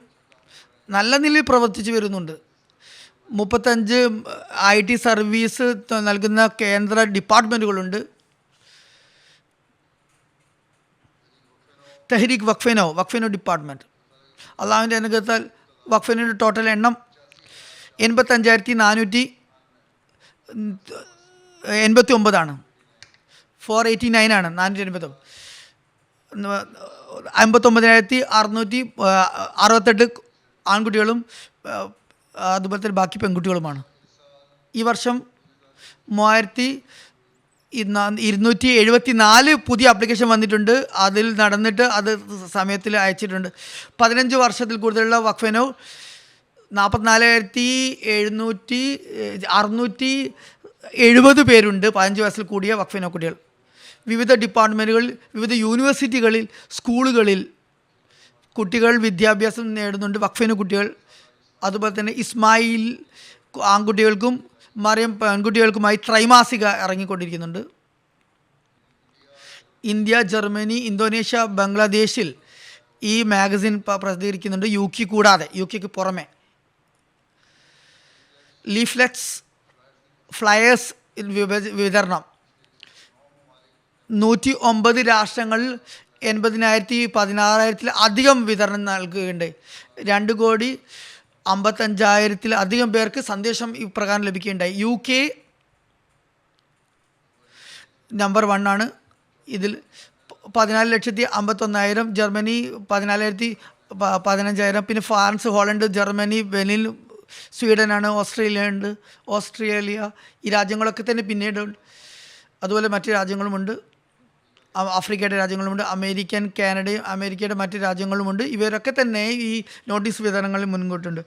നല്ല നിലയിൽ പ്രവർത്തിച്ചു വരുന്നുണ്ട്. 35 IT സർവീസ് നൽകുന്ന കേന്ദ്ര ഡിപ്പാർട്ട്മെൻറ്റുകളുണ്ട്. തെഹ്രീക്ക് വഖഫിനോ ഡിപ്പാർട്ട്മെൻറ്റ്. അള്ളാഹുവിൻ്റെ അനുഗ്രഹത്താൽ വഖഫിനോയുടെ ടോട്ടൽ എണ്ണം 85,489 489 ആണ്. 489 59,668 ആൺകുട്ടികളും അതുപോലെ തന്നെ ബാക്കി പെൺകുട്ടികളുമാണ്. ഈ വർഷം 3274 പുതിയ ആപ്ലിക്കേഷൻ വന്നിട്ടുണ്ട്. അതിൽ നടന്നിട്ട് അത് സമയത്തിൽ അയച്ചിട്ടുണ്ട്. 15 വർഷത്തിൽ കൂടുതലുള്ള വഖഫിനോ 44,670 പേരുണ്ട്. 15 വയസ്സിൽ കൂടിയ വഖഫിനോ കുട്ടികൾ. വിവിധ ഡിപ്പാർട്ട്മെൻറ്റുകളിൽ, വിവിധ യൂണിവേഴ്സിറ്റികളിൽ, സ്കൂളുകളിൽ കുട്ടികൾ വിദ്യാഭ്യാസം നേടുന്നുണ്ട്. വഖഫിനോ കുട്ടികൾ. അതുപോലെ തന്നെ ഇസ്മായിൽ ആൺകുട്ടികൾക്കും മറിയം പെൺകുട്ടികൾക്കുമായി ത്രൈമാസിക ഇറങ്ങിക്കൊണ്ടിരിക്കുന്നുണ്ട്. ഇന്ത്യ, ജർമ്മനി, ഇന്തോനേഷ്യ, ബംഗ്ലാദേശിൽ ഈ മാഗസിൻ പ്രസിദ്ധീകരിക്കുന്നുണ്ട്. UK കൂടാതെ, UKക്ക് പുറമെ ലീഫ്ലെറ്റ്സ്, ഫ്ലയേഴ്സ് വിതരണം 109 രാഷ്ട്രങ്ങളിൽ 80,000-16,000 അധികം വിതരണം നൽകുകയുണ്ട്. 2,55,000 പേർക്ക് സന്ദേശം ഇപ്രകാരം ലഭിക്കുകയുണ്ടായി. UK നമ്പർ 1 ആണ്. ഇതിൽ 14,51,000, ജർമ്മനി 14,15,000, പിന്നെ ഫ്രാൻസ്, ഹോളണ്ട്, ജർമ്മനി, ബെനിൻ, സ്വീഡനാണ്, ഓസ്ട്രേലിയ ഈ രാജ്യങ്ങളൊക്കെ തന്നെ പിന്നീട്. അതുപോലെ മറ്റ് രാജ്യങ്ങളുമുണ്ട്, ആഫ്രിക്കയുടെ രാജ്യങ്ങളുമുണ്ട്, കാനഡയും അമേരിക്കയുടെ മറ്റ് രാജ്യങ്ങളുമുണ്ട്. ഇവരൊക്കെ തന്നെ ഈ നോട്ടീസ് വിതരണങ്ങളിൽ മുൻകൂട്ടുണ്ട്.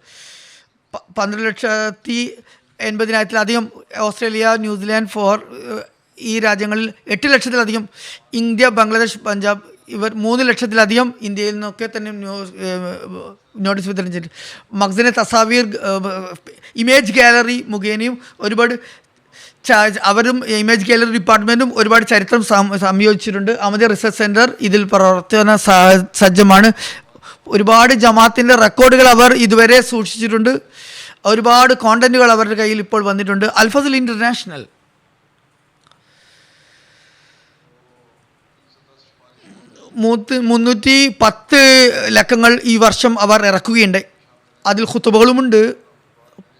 12,80,000 ഓസ്ട്രേലിയ, ന്യൂസിലാൻഡ്, ഈ രാജ്യങ്ങളിൽ 8 ലക്ഷത്തിലധികം. ഇന്ത്യ, ബംഗ്ലാദേശ്, പഞ്ചാബ് ഇവർ 3 ലക്ഷത്തിലധികം ഇന്ത്യയിൽ നിന്നൊക്കെ തന്നെ നോട്ടീസ് വിതരണം ചെയ്തിട്ടുണ്ട്. മഖ്സനെ തസാവീർ ഇമേജ് ഗാലറി മുഖേനയും ഒരുപാട് അവരും ഇമേജ് ഗാലറി ഡിപ്പാർട്ട്മെൻറ്റും ഒരുപാട് ചരിത്രം സംയോജിച്ചിട്ടുണ്ട്. അഹമ്മദിയ റിസർച്ച് സെൻറ്റർ ഇതിൽ പ്രവർത്തന സജ്ജമാണ്. ഒരുപാട് ജമാഅത്തിൻ്റെ റെക്കോർഡുകൾ അവർ ഇതുവരെ സൂക്ഷിച്ചിട്ടുണ്ട്. ഒരുപാട് കോണ്ടൻറ്റുകൾ അവരുടെ കയ്യിൽ ഇപ്പോൾ വന്നിട്ടുണ്ട്. അൽഫസൽ ഇൻ്റർനാഷണൽ 310 ലക്കങ്ങൾ ഈ വർഷം അവർ ഇറക്കുകയുണ്ട്. അതിൽ ഖുതുബകളുമുണ്ട്.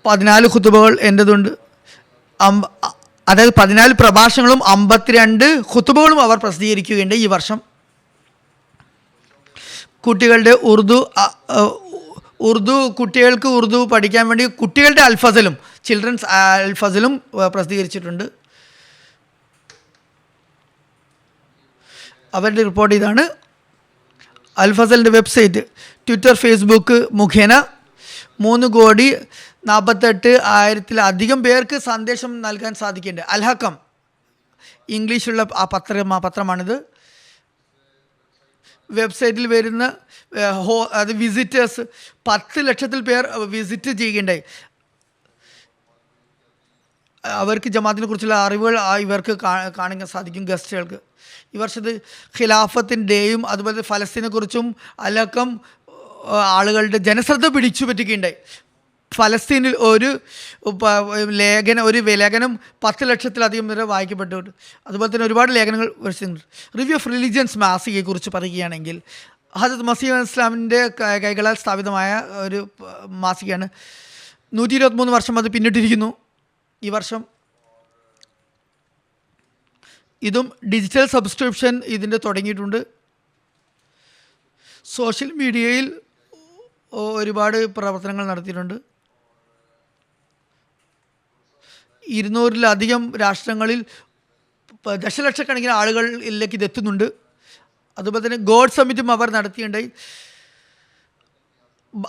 14 ഖുതുബകൾ എൻ്റെതുണ്ട്. അതായത് 14 പ്രഭാഷണങ്ങളും 52 ഖുതുബകളും അവർ പ്രസിദ്ധീകരിക്കുകയുണ്ട് ഈ വർഷം. കുട്ടികളുടെ ഉറുദു കുട്ടികൾക്ക് ഉറുദു പഠിക്കാൻ വേണ്ടി കുട്ടികളുടെ അൽഫസലും ചിൽഡ്രൻസ് അൽഫസലും പ്രസിദ്ധീകരിച്ചിട്ടുണ്ട്. അവരുടെ റിപ്പോർട്ട് ഇതാണ്. അൽഫസലിൻ്റെ വെബ്സൈറ്റ്, ട്വിറ്റർ, ഫേസ്ബുക്ക് മുഖേന 3,48,000 പേർക്ക് സന്ദേശം നൽകാൻ സാധിക്കുന്നുണ്ട്. അൽഹക്കം ഇംഗ്ലീഷുള്ള പത്രമാണിത്. വെബ്സൈറ്റിൽ വരുന്ന അത് വിസിറ്റേഴ്സ് 10 ലക്ഷത്തിൽ പേർ വിസിറ്റ് ചെയ്യുകയുണ്ടായി. അവർക്ക് ജമാഅത്തിനെ കുറിച്ചുള്ള അറിവുകൾ ഇവർക്ക് കാണാൻ സാധിക്കും ഗസ്റ്റുകൾക്ക്. ഈ വർഷത്ത് ഖിലാഫത്തിൻ്റെയും അതുപോലെ ഫലസ്തീനെ കുറിച്ചും അലക്കം ആളുകളുടെ ജനശ്രദ്ധ പിടിച്ചു പറ്റുകയുണ്ടായി. ഫലസ്തീനിൽ ഒരു ലേഖനം 10 ലക്ഷത്തിലധികം വരെ വായിക്കപ്പെട്ടിട്ടുണ്ട്. അതുപോലെ തന്നെ ഒരുപാട് ലേഖനങ്ങൾ വരുത്തുന്നുണ്ട്. റിവ്യൂ ഓഫ് റിലീജിയൻസ് മാസികയെക്കുറിച്ച് പറയുകയാണെങ്കിൽ ഹദരത്ത് മസീഹ് ഇസ്ലാമിൻ്റെ കൈകളാൽ സ്ഥാപിതമായ ഒരു മാസികയാണ്. 123 വർഷം അത് പിന്നിട്ടിരിക്കുന്നു. ഈ വർഷം ഇതും ഡിജിറ്റൽ സബ്സ്ക്രിപ്ഷൻ ഇതിൻ്റെ തുടങ്ങിയിട്ടുണ്ട്. സോഷ്യൽ മീഡിയയിൽ ഒരുപാട് പ്രവർത്തനങ്ങൾ നടത്തിയിട്ടുണ്ട്. 200-ലധികം രാഷ്ട്രങ്ങളിൽ ദശലക്ഷക്കണക്കിന് ആളുകളിലേക്ക് ഇതെത്തുന്നുണ്ട്. അതുപോലെ തന്നെ ഗോഡ് സമ്മിറ്റും അവർ നടത്തിയിട്ടുണ്ടായി.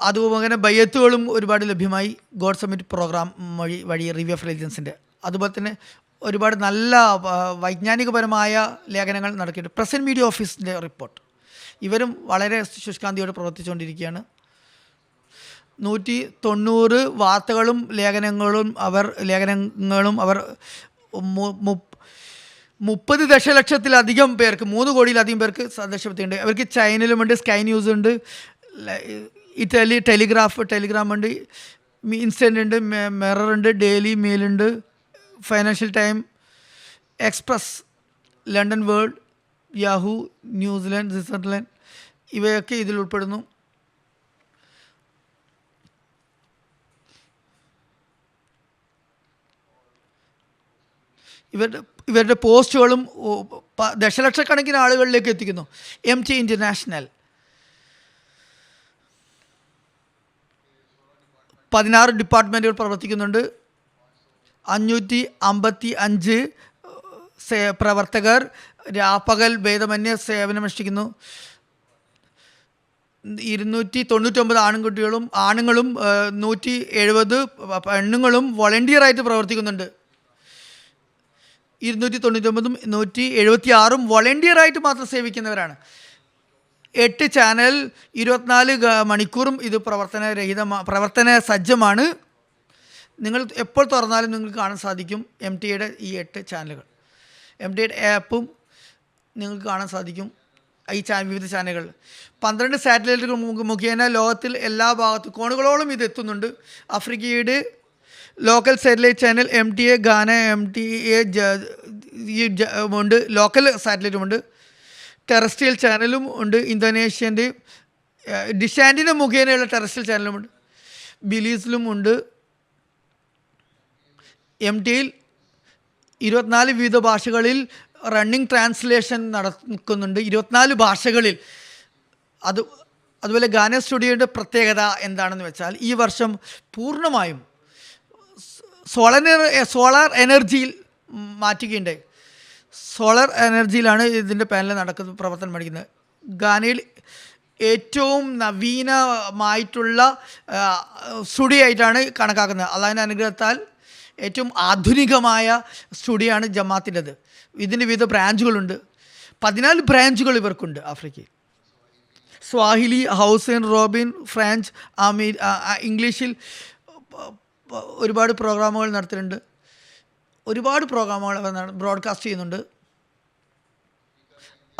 അതുപോലെ തന്നെ ബയ്യത്തുകളും ഒരുപാട് ലഭ്യമായി ഗോഡ് സമ്മിറ്റ് പ്രോഗ്രാം വഴി റിവ്യൂ ഓഫ് റിലീജിയൻസിൻ്റെ. അതുപോലെ തന്നെ ഒരുപാട് നല്ല വൈജ്ഞാനികപരമായ ലേഖനങ്ങൾ നടത്തിയിട്ടുണ്ട്. പ്രസൻറ്റ് മീഡിയ ഓഫീസിൻ്റെ റിപ്പോർട്ട് ഇവരും വളരെ ശുഷ്കാന്തിയോടെ പ്രവർത്തിച്ചുകൊണ്ടിരിക്കുകയാണ്. 190 വാർത്തകളും ലേഖനങ്ങളും അവർ 30 ദശലക്ഷത്തിലധികം പേർക്ക് 3 കോടിയിലധികം പേർക്ക് സന്ദേശപ്പെടുത്തിയിട്ടുണ്ട്. അവർക്ക് ചൈനയിലുമുണ്ട്, സ്കൈ ന്യൂസ് ഉണ്ട്, ഇറ്റലി ടെലിഗ്രാം ഉണ്ട്, ഇൻസ്റ്റൻ്റ് ഉണ്ട്, മിറർ ഉണ്ട്, ഡെയിലി മെയിൽ ഉണ്ട്, financial time, express, London world, Yahoo, New Zealand, Switzerland ഇവയൊക്കെ ഇതിൽ ഉൾപ്പെടുന്നു. ഇവരുടെ പോസ്റ്റുകളും ദശലക്ഷക്കണക്കിന് ആളുകളിലേക്ക് എത്തിക്കുന്നു. MT ഇൻ്റർനാഷണൽ 16 ഡിപ്പാർട്ട്മെൻറ്റുകൾ പ്രവർത്തിക്കുന്നുണ്ട്. 555 പ്രവർത്തകർ രാപ്പകൽ ഭേദമന്യേ സേവനമനുഷ്ഠിക്കുന്നു. 299 ആണുങ്ങളും 170 പെണ്ണുങ്ങളും വോളണ്ടിയറായിട്ട് പ്രവർത്തിക്കുന്നുണ്ട്. 299-ഉം 176-ഉം വോളണ്ടിയറായിട്ട് മാത്രം സേവിക്കുന്നവരാണ്. 8 ചാനൽ 24 മണിക്കൂറും ഇത് പ്രവർത്തന സജ്ജമാണ്. നിങ്ങൾ എപ്പോൾ തുറന്നാലും നിങ്ങൾക്ക് കാണാൻ സാധിക്കും MTയുടെ ഈ 8 ചാനലുകൾ. MTയുടെ ആപ്പും നിങ്ങൾക്ക് കാണാൻ സാധിക്കും. ഈ വിവിധ ചാനലുകൾ 12 സാറ്റലൈറ്റുകൾ മുഖേന ലോകത്തിൽ എല്ലാ ഭാഗത്തും കോണുകളോളം ഇത് എത്തുന്നുണ്ട്. ആഫ്രിക്കയുടെ ലോക്കൽ സാറ്റലൈറ്റ് ചാനൽ MTA ഗാന, MTA ഉണ്ട്, ലോക്കൽ സാറ്റലൈറ്റുമുണ്ട്, ടെറസ്ട്രിയൽ ചാനലും ഉണ്ട്. ഇന്തോനേഷ്യൻ്റെ ഡിഷാൻറ്റിന മുഖേനയുള്ള ടെറസ്ട്രിയൽ ചാനലുമുണ്ട്. ബിലീസിലും ഉണ്ട്. MTയിൽ 24 വിവിധ ഭാഷകളിൽ റണ്ണിങ് ട്രാൻസ്ലേഷൻ നടക്കുന്നുണ്ട്. 24 ഭാഷകളിൽ. അതുപോലെ ഗാന സ്റ്റുഡിയോയുടെ പ്രത്യേകത എന്താണെന്ന് വെച്ചാൽ ഈ വർഷം പൂർണ്ണമായും സോളാർ എനർജിയിൽ മാറ്റുകയുണ്ടായി. സോളാർ എനർജിയിലാണ് ഇതിൻ്റെ പാനൽ പ്രവർത്തനം പഠിക്കുന്നത്. ഗാനയിൽ ഏറ്റവും നവീനമായിട്ടുള്ള സ്റ്റുഡിയോ ആയിട്ടാണ് കണക്കാക്കുന്നത്. അള്ളാഹുവിൻ്റെ അനുഗ്രഹത്താൽ ഏറ്റവും ആധുനികമായ സ്റ്റുഡിയോ ആണ് ജമാഅത്തിൻ്റെത്. ഇതിൻ്റെ വിവിധ ബ്രാഞ്ചുകളുണ്ട്. 14 ബ്രാഞ്ചുകൾ ഇവർക്കുണ്ട് ആഫ്രിക്കയിൽ. സ്വാഹിലി, ഹൗസൻ, റോബിൻ, ഫ്രഞ്ച്, ഇംഗ്ലീഷിൽ ഒരുപാട് പ്രോഗ്രാമുകൾ നടത്തുന്നുണ്ട്. ഒരുപാട് പ്രോഗ്രാമുകൾ അവർ ബ്രോഡ്കാസ്റ്റ് ചെയ്യുന്നുണ്ട്.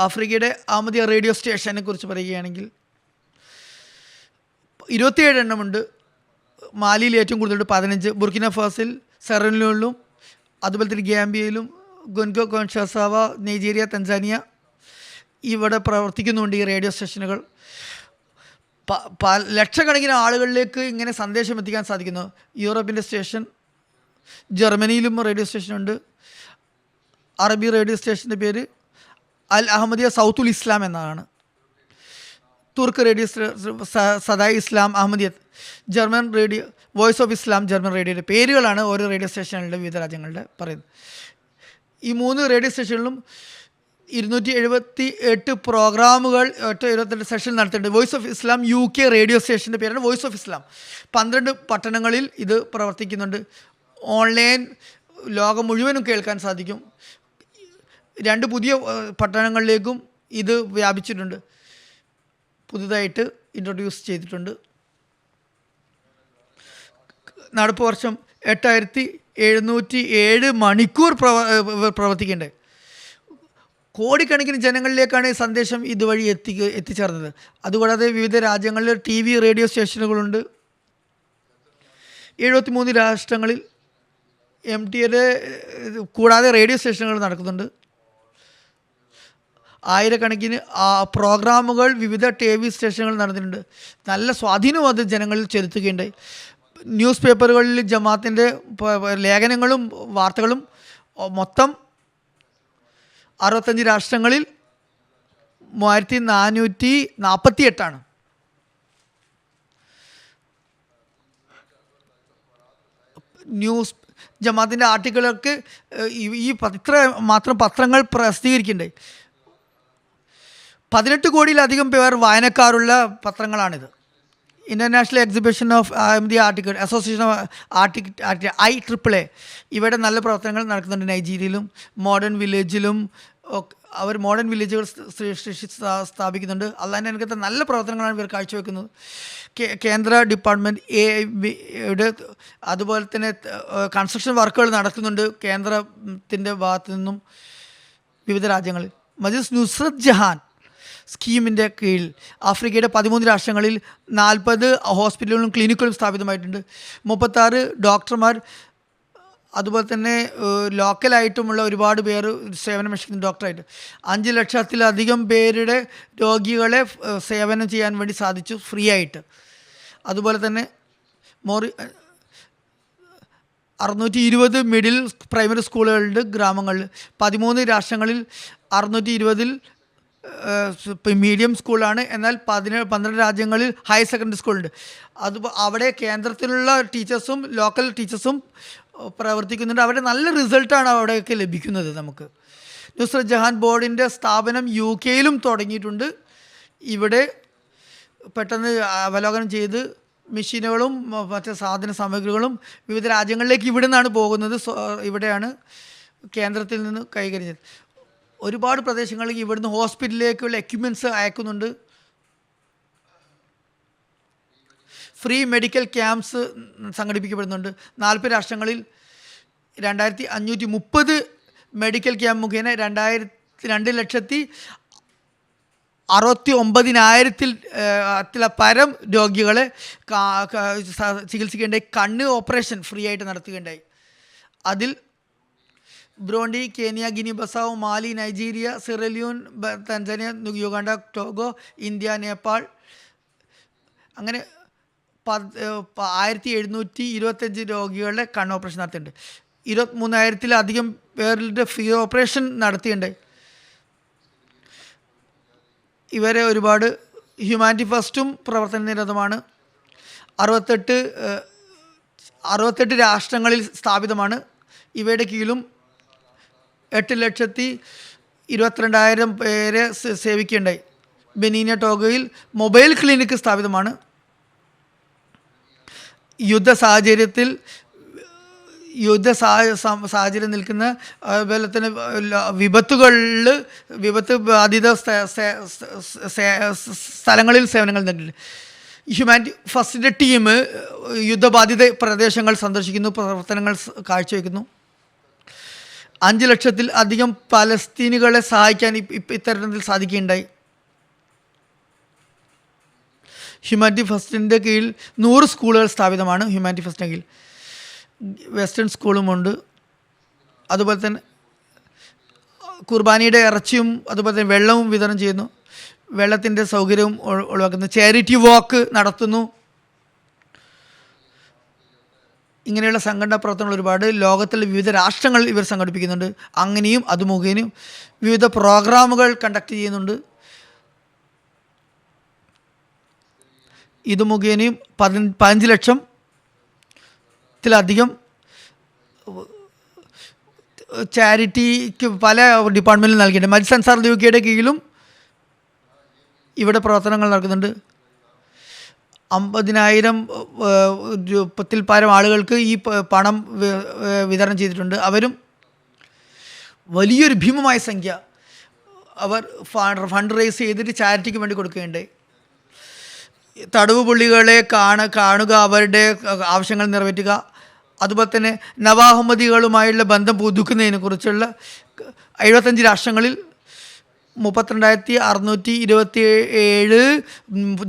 ആഫ്രിക്കയുടെ അഹമ്മദിയ റേഡിയോ സ്റ്റേഷനെ കുറിച്ച് പറയുകയാണെങ്കിൽ 27 എണ്ണമുണ്ട്. മാലിയിൽ ഏറ്റവും കൂടുതലുണ്ട് 15, ബുർക്കിന ഫാസിൽ, സെറലിയോണിലും, അതുപോലെ തന്നെ ഗാംബിയയിലും, ഗൊൻഗോ, കോൺഷാസാവ, നൈജീരിയ, തൻസാനിയ ഇവിടെ പ്രവർത്തിക്കുന്നുണ്ട് ഈ റേഡിയോ സ്റ്റേഷനുകൾ. ലക്ഷക്കണക്കിന് ആളുകളിലേക്ക് ഇങ്ങനെ സന്ദേശം എത്തിക്കാൻ സാധിക്കുന്നു. യൂറോപ്പിൻ്റെ സ്റ്റേഷൻ, ജർമ്മനിയിലും റേഡിയോ സ്റ്റേഷനുണ്ട്. അറബി റേഡിയോ സ്റ്റേഷൻ്റെ പേര് അൽ അഹമ്മദിയ സൗത്തുൽ ഇസ്ലാം എന്നാണ്. തുർക്ക് റേഡിയോ സദായ് ഇസ്ലാം അഹമ്മദിയത്ത്, German radio voice of Islam, German റേഡിയോയുടെ പേരുകളാണ് ഓരോ റേഡിയോ സ്റ്റേഷനുകളുടെ വിവിധ രാജ്യങ്ങളുടെ പറയുന്നത്. ഈ 3 റേഡിയോ സ്റ്റേഷനിലും 278 പ്രോഗ്രാമുകൾ 28 സെഷൻ നടത്തിയിട്ടുണ്ട്. Voice of Islam UK radio സ്റ്റേഷൻ്റെ പേരാണ് വോയിസ് ഓഫ് ഇസ്ലാം. 12 പട്ടണങ്ങളിൽ ഇത് പ്രവർത്തിക്കുന്നുണ്ട്. ഓൺലൈൻ ലോകം മുഴുവനും കേൾക്കാൻ സാധിക്കും. 2 പുതിയ പട്ടണങ്ങളിലേക്കും ഇത് വ്യാപിച്ചിട്ടുണ്ട്, പുതുതായിട്ട് ഇൻട്രൊഡ്യൂസ് ചെയ്തിട്ടുണ്ട്. നടപ്പ് വർഷം 707 മണിക്കൂർ പ്രവർത്തിക്കേണ്ടത്. കോടിക്കണക്കിന് ജനങ്ങളിലേക്കാണ് ഈ സന്ദേശം ഇതുവഴി എത്തിച്ചേർന്നത്. അതുകൂടാതെ വിവിധ രാജ്യങ്ങളിൽ TV റേഡിയോ സ്റ്റേഷനുകളുണ്ട്. 73 രാഷ്ട്രങ്ങളിൽ MTA കൂടാതെ റേഡിയോ സ്റ്റേഷനുകൾ നടക്കുന്നുണ്ട്. ആയിരക്കണക്കിന് പ്രോഗ്രാമുകൾ വിവിധ TV സ്റ്റേഷനുകൾ നടന്നിട്ടുണ്ട്. നല്ല സ്വാധീനം അത് ജനങ്ങളിൽ ചെലുത്തുകയുണ്ടായി. ന്യൂസ് പേപ്പറുകളിൽ ജമാഅത്തിൻ്റെ ലേഖനങ്ങളും വാർത്തകളും മൊത്തം 65 രാഷ്ട്രങ്ങളിൽ 3448. ന്യൂസ് ജമാഅത്തിൻ്റെ ആർട്ടിക്കിളൊക്കെ ഇത്ര മാത്രം പത്രങ്ങൾ പ്രസിദ്ധീകരിക്കുന്നുണ്ടായി. 18 കോടിയിലധികം പേർ വായനക്കാരുള്ള പത്രങ്ങളാണിത്. International exhibition of Ahmadi article association of IAAA ഇവിടെ നല്ല പ്രവർത്തനങ്ങൾ നടക്കുന്നുണ്ട്. നൈജീരിയയിലും മോഡേൺ വില്ലേജിലും അവർ മോഡേൺ വില്ലേജുകൾ സ്ഥാപിക്കുന്നുണ്ട്. അള്ളാഹിൻ്റെ അനുഗ്രഹത്തെ നല്ല പ്രവർത്തനങ്ങളാണ് ഇവർ കാഴ്ചവെക്കുന്നത്. കേന്ദ്ര ഡിപ്പാർട്ട്മെൻറ്റ് യുടെ അതുപോലെ തന്നെ കൺസ്ട്രക്ഷൻ വർക്കുകൾ നടക്കുന്നുണ്ട് കേന്ദ്രത്തിൻ്റെ ഭാഗത്തു നിന്നും വിവിധ രാജ്യങ്ങളിൽ. മജ്ലിസ് നുസ്രത്ത് ജഹാൻ സ്കീമിൻ്റെ കീഴിൽ ആഫ്രിക്കയുടെ 13 രാഷ്ട്രങ്ങളിൽ 40 ഹോസ്പിറ്റലുകളും ക്ലിനിക്കുകളും സ്ഥാപിതമായിട്ടുണ്ട്. 36 ഡോക്ടർമാർ അതുപോലെ തന്നെ ലോക്കലായിട്ടുമുള്ള ഒരുപാട് പേർ സേവനമനുഷ്ഠിക്കുന്ന ഡോക്ടറായിട്ട് 5 ലക്ഷത്തിലധികം പേരുടെ രോഗികളെ സേവനം ചെയ്യാൻ വേണ്ടി സാധിച്ചു ഫ്രീ ആയിട്ട്. അതുപോലെ തന്നെ 620 മിഡിൽ പ്രൈമറി സ്കൂളുകളുണ്ട് ഗ്രാമങ്ങളിൽ. 13 രാഷ്ട്രങ്ങളിൽ 620 മീഡിയം സ്കൂളാണ്. എന്നാൽ 12 രാജ്യങ്ങളിൽ ഹയർ സെക്കൻഡറി സ്കൂളുണ്ട്. അവിടെ കേന്ദ്രത്തിലുള്ള ടീച്ചേഴ്സും ലോക്കൽ ടീച്ചേഴ്സും പ്രവർത്തിക്കുന്നുണ്ട്. അവിടെ നല്ല റിസൾട്ടാണ് അവിടെയൊക്കെ ലഭിക്കുന്നത് നമുക്ക്. നുസ്രത്ത് ജഹാൻ ബോർഡിൻ്റെ സ്ഥാപനം UK തുടങ്ങിയിട്ടുണ്ട്. ഇവിടെ പെട്ടെന്ന് അവലോകനം ചെയ്ത് മെഷീനുകളും മറ്റ് സാധന സാമഗ്രികളും വിവിധ രാജ്യങ്ങളിലേക്ക് ഇവിടെ നിന്നാണ് പോകുന്നത്. ഇവിടെയാണ് കേന്ദ്രത്തിൽ നിന്ന് കൈകാര്യം ചെയ്തത്. ഒരുപാട് പ്രദേശങ്ങളിൽ ഇവിടുന്ന് ഹോസ്പിറ്റലിലേക്കുള്ള എക്യുപ്മെൻറ്റ്സ് അയക്കുന്നുണ്ട്. ഫ്രീ മെഡിക്കൽ ക്യാമ്പ്സ് സംഘടിപ്പിക്കപ്പെടുന്നുണ്ട്. 40 രാഷ്ട്രങ്ങളിൽ 2530 മെഡിക്കൽ ക്യാമ്പ് മുഖേന 2,69,000 പരം രോഗികളെ ചികിത്സിക്കേണ്ടായി. കണ്ണ് ഓപ്പറേഷൻ ഫ്രീ ആയിട്ട് നടത്തുകയുണ്ടായി. അതിൽ Burundi, Kenya, Guinea Bissau, Mali, Nigeria, Sierra Leone, Tanzania, Uganda, Togo, India, Nepal അങ്ങനെ 1725 രോഗികളുടെ കണ്ണ് ഓപ്പറേഷൻ നടത്തിയിട്ടുണ്ട്. 23,000-ലധികം പേരുടെ ഫ്രീ ഓപ്പറേഷൻ നടത്തിയിട്ടുണ്ടായി. ഇവരെ ഒരുപാട് ഹ്യൂമാനിറ്റി ഫസ്റ്റും പ്രവർത്തന നിരതമാണ്. 68 രാഷ്ട്രങ്ങളിൽ സ്ഥാപിതമാണ്. ഇവയുടെ കീഴിലും 8,22,000 പേരെ സേവിക്കുകയുണ്ടായി. ബെനീന ടോഗോയിൽ മൊബൈൽ ക്ലിനിക്ക് സ്ഥാപിതമാണ്. യുദ്ധ സാഹചര്യം നിൽക്കുന്ന അതുപോലെ തന്നെ വിപത്ത് ബാധിത സ്ഥലങ്ങളിൽ സേവനങ്ങൾ നൽകിയിട്ടുണ്ട്. ഹ്യൂമാനിറ്റി ഫസ്റ്റിൻ്റെ ടീം യുദ്ധബാധിത പ്രദേശങ്ങൾ സന്ദർശിക്കുന്നു, പ്രവർത്തനങ്ങൾ കാഴ്ചവെക്കുന്നു. 5 ലക്ഷത്തിലധികം പലസ്തീനുകളെ സഹായിക്കാൻ ഇത്തരത്തിൽ സാധിക്കുകയുണ്ടായി. ഹ്യൂമാനിറ്റി ഫസ്റ്റിൻ്റെ കീഴിൽ 100 സ്കൂളുകൾ സ്ഥാപിതമാണ്. ഹ്യൂമാനിറ്റി ഫസ്റ്റിൻ്റെ കീഴിൽ വെസ്റ്റേൺ സ്കൂളുമുണ്ട്. അതുപോലെ തന്നെ കുർബാനയുടെ ഇറച്ചിയും അതുപോലെ തന്നെ വെള്ളവും വിതരണം ചെയ്യുന്നു. വെള്ളത്തിൻ്റെ സൗകര്യവും ഒഴിവാക്കുന്നു. ചാരിറ്റി വാക്ക് നടത്തുന്നു. ഇങ്ങനെയുള്ള സംഘടനാ പ്രവർത്തനങ്ങൾ ഒരുപാട് ലോകത്തിലെ വിവിധ രാഷ്ട്രങ്ങൾ ഇവർ സംഘടിപ്പിക്കുന്നുണ്ട്. അങ്ങനെയും അത് മുഖേനയും വിവിധ പ്രോഗ്രാമുകൾ കണ്ടക്ട് ചെയ്യുന്നുണ്ട്. ഇത് മുഖേനയും 15 ലക്ഷത്തിലധികം ചാരിറ്റിക്ക് പല ഡിപ്പാർട്ട്മെൻറ്റിൽ നൽകിയിട്ടുണ്ട്. മജ്ലിസ് അൻസാർ UKയുടെ കീഴിലും ഇവിടെ പ്രവർത്തനങ്ങൾ നടക്കുന്നുണ്ട്. 50,000 രൂപത്തിൽ പരം ആളുകൾക്ക് ഈ പണം വിതരണം ചെയ്തിട്ടുണ്ട്. അവരും വലിയൊരു ഭീമമായ സംഖ്യ അവർ ഫണ്ട് റേസ് ചെയ്തിട്ട് ചാരിറ്റിക്ക് വേണ്ടി കൊടുക്കുകയുണ്ടായി. തടവ് പുള്ളികളെ കാണുക, അവരുടെ ആവശ്യങ്ങൾ നിറവേറ്റുക, അതുപോലെ തന്നെ നവാഹമ്മദികളുമായുള്ള ബന്ധം പുതുക്കുന്നതിനെ കുറിച്ചുള്ള 75 രാഷ്ട്രങ്ങളിൽ 32,627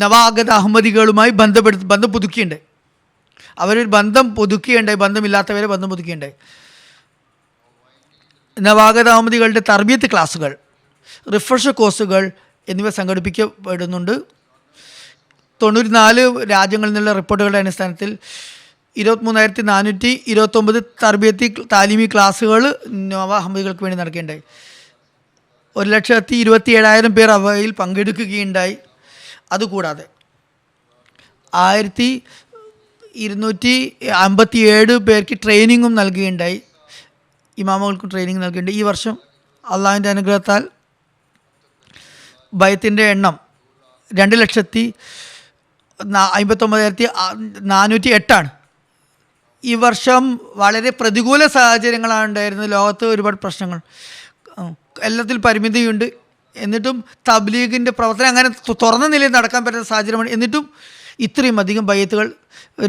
നവാഗത അഹമ്മദികളുമായി ബന്ധം പുതുക്കിയുണ്ടായി. അവരൊരു ബന്ധം പുതുക്കിയുണ്ടായി, ബന്ധമില്ലാത്തവരെ ബന്ധം പുതുക്കിയുണ്ടായി. നവാഗത അഹമ്മദികളുടെ തർബീയത്ത് ക്ലാസുകൾ, റിഫ്രഷർ കോഴ്സുകൾ എന്നിവ സംഘടിപ്പിക്കപ്പെടുന്നുണ്ട്. 94 രാജ്യങ്ങളിൽ നിന്നുള്ള റിപ്പോർട്ടുകളുടെ അടിസ്ഥാനത്തിൽ 23,429 തർബീയത്തി താലിമി ക്ലാസ്സുകൾ നവാഹമ്മദികൾക്ക് വേണ്ടി നടക്കുകയുണ്ടായി. 1,27,000 പേർ അവയിൽ പങ്കെടുക്കുകയുണ്ടായി. അതുകൂടാതെ 1,257 പേർക്ക് ട്രെയിനിങ്ങും നൽകുകയുണ്ടായി, ഇമാമുകൾക്കും ട്രെയിനിങ് നൽകുകയുണ്ടായി. ഈ വർഷം അള്ളാഹുവിൻ്റെ അനുഗ്രഹത്താൽ ബൈത്തിൻ്റെ എണ്ണം 2,59,408 ഈ വർഷം വളരെ പ്രതികൂല സാഹചര്യങ്ങളാണ് ഉണ്ടായിരുന്നത്. ലോകത്ത് ഒരുപാട് പ്രശ്നങ്ങൾ, എല്ലാത്തിൽ പരിമിതിയുണ്ട്. എന്നിട്ടും തബ്ലീഗിൻ്റെ പ്രവർത്തനം അങ്ങനെ തുറന്ന നിലയിൽ നടക്കാൻ പറ്റുന്ന സാഹചര്യമാണ്. എന്നിട്ടും ഇത്രയും അധികം ബയ്യത്തുകൾ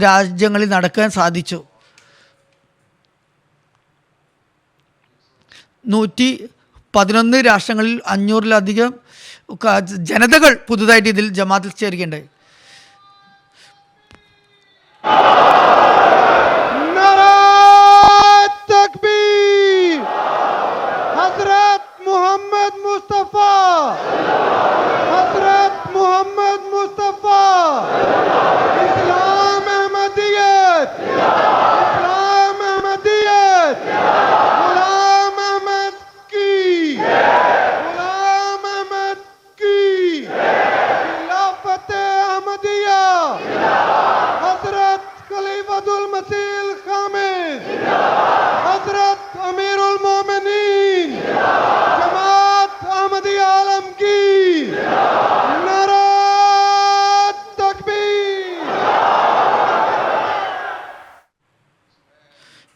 രാജ്യങ്ങളിൽ നടക്കാൻ സാധിച്ചു. 111 രാഷ്ട്രങ്ങളിൽ 500-ലധികം ജനതകൾ പുതുതായിട്ട് ഇതിൽ ജമാഅത്തിൽ ചേരുകയുണ്ടായി.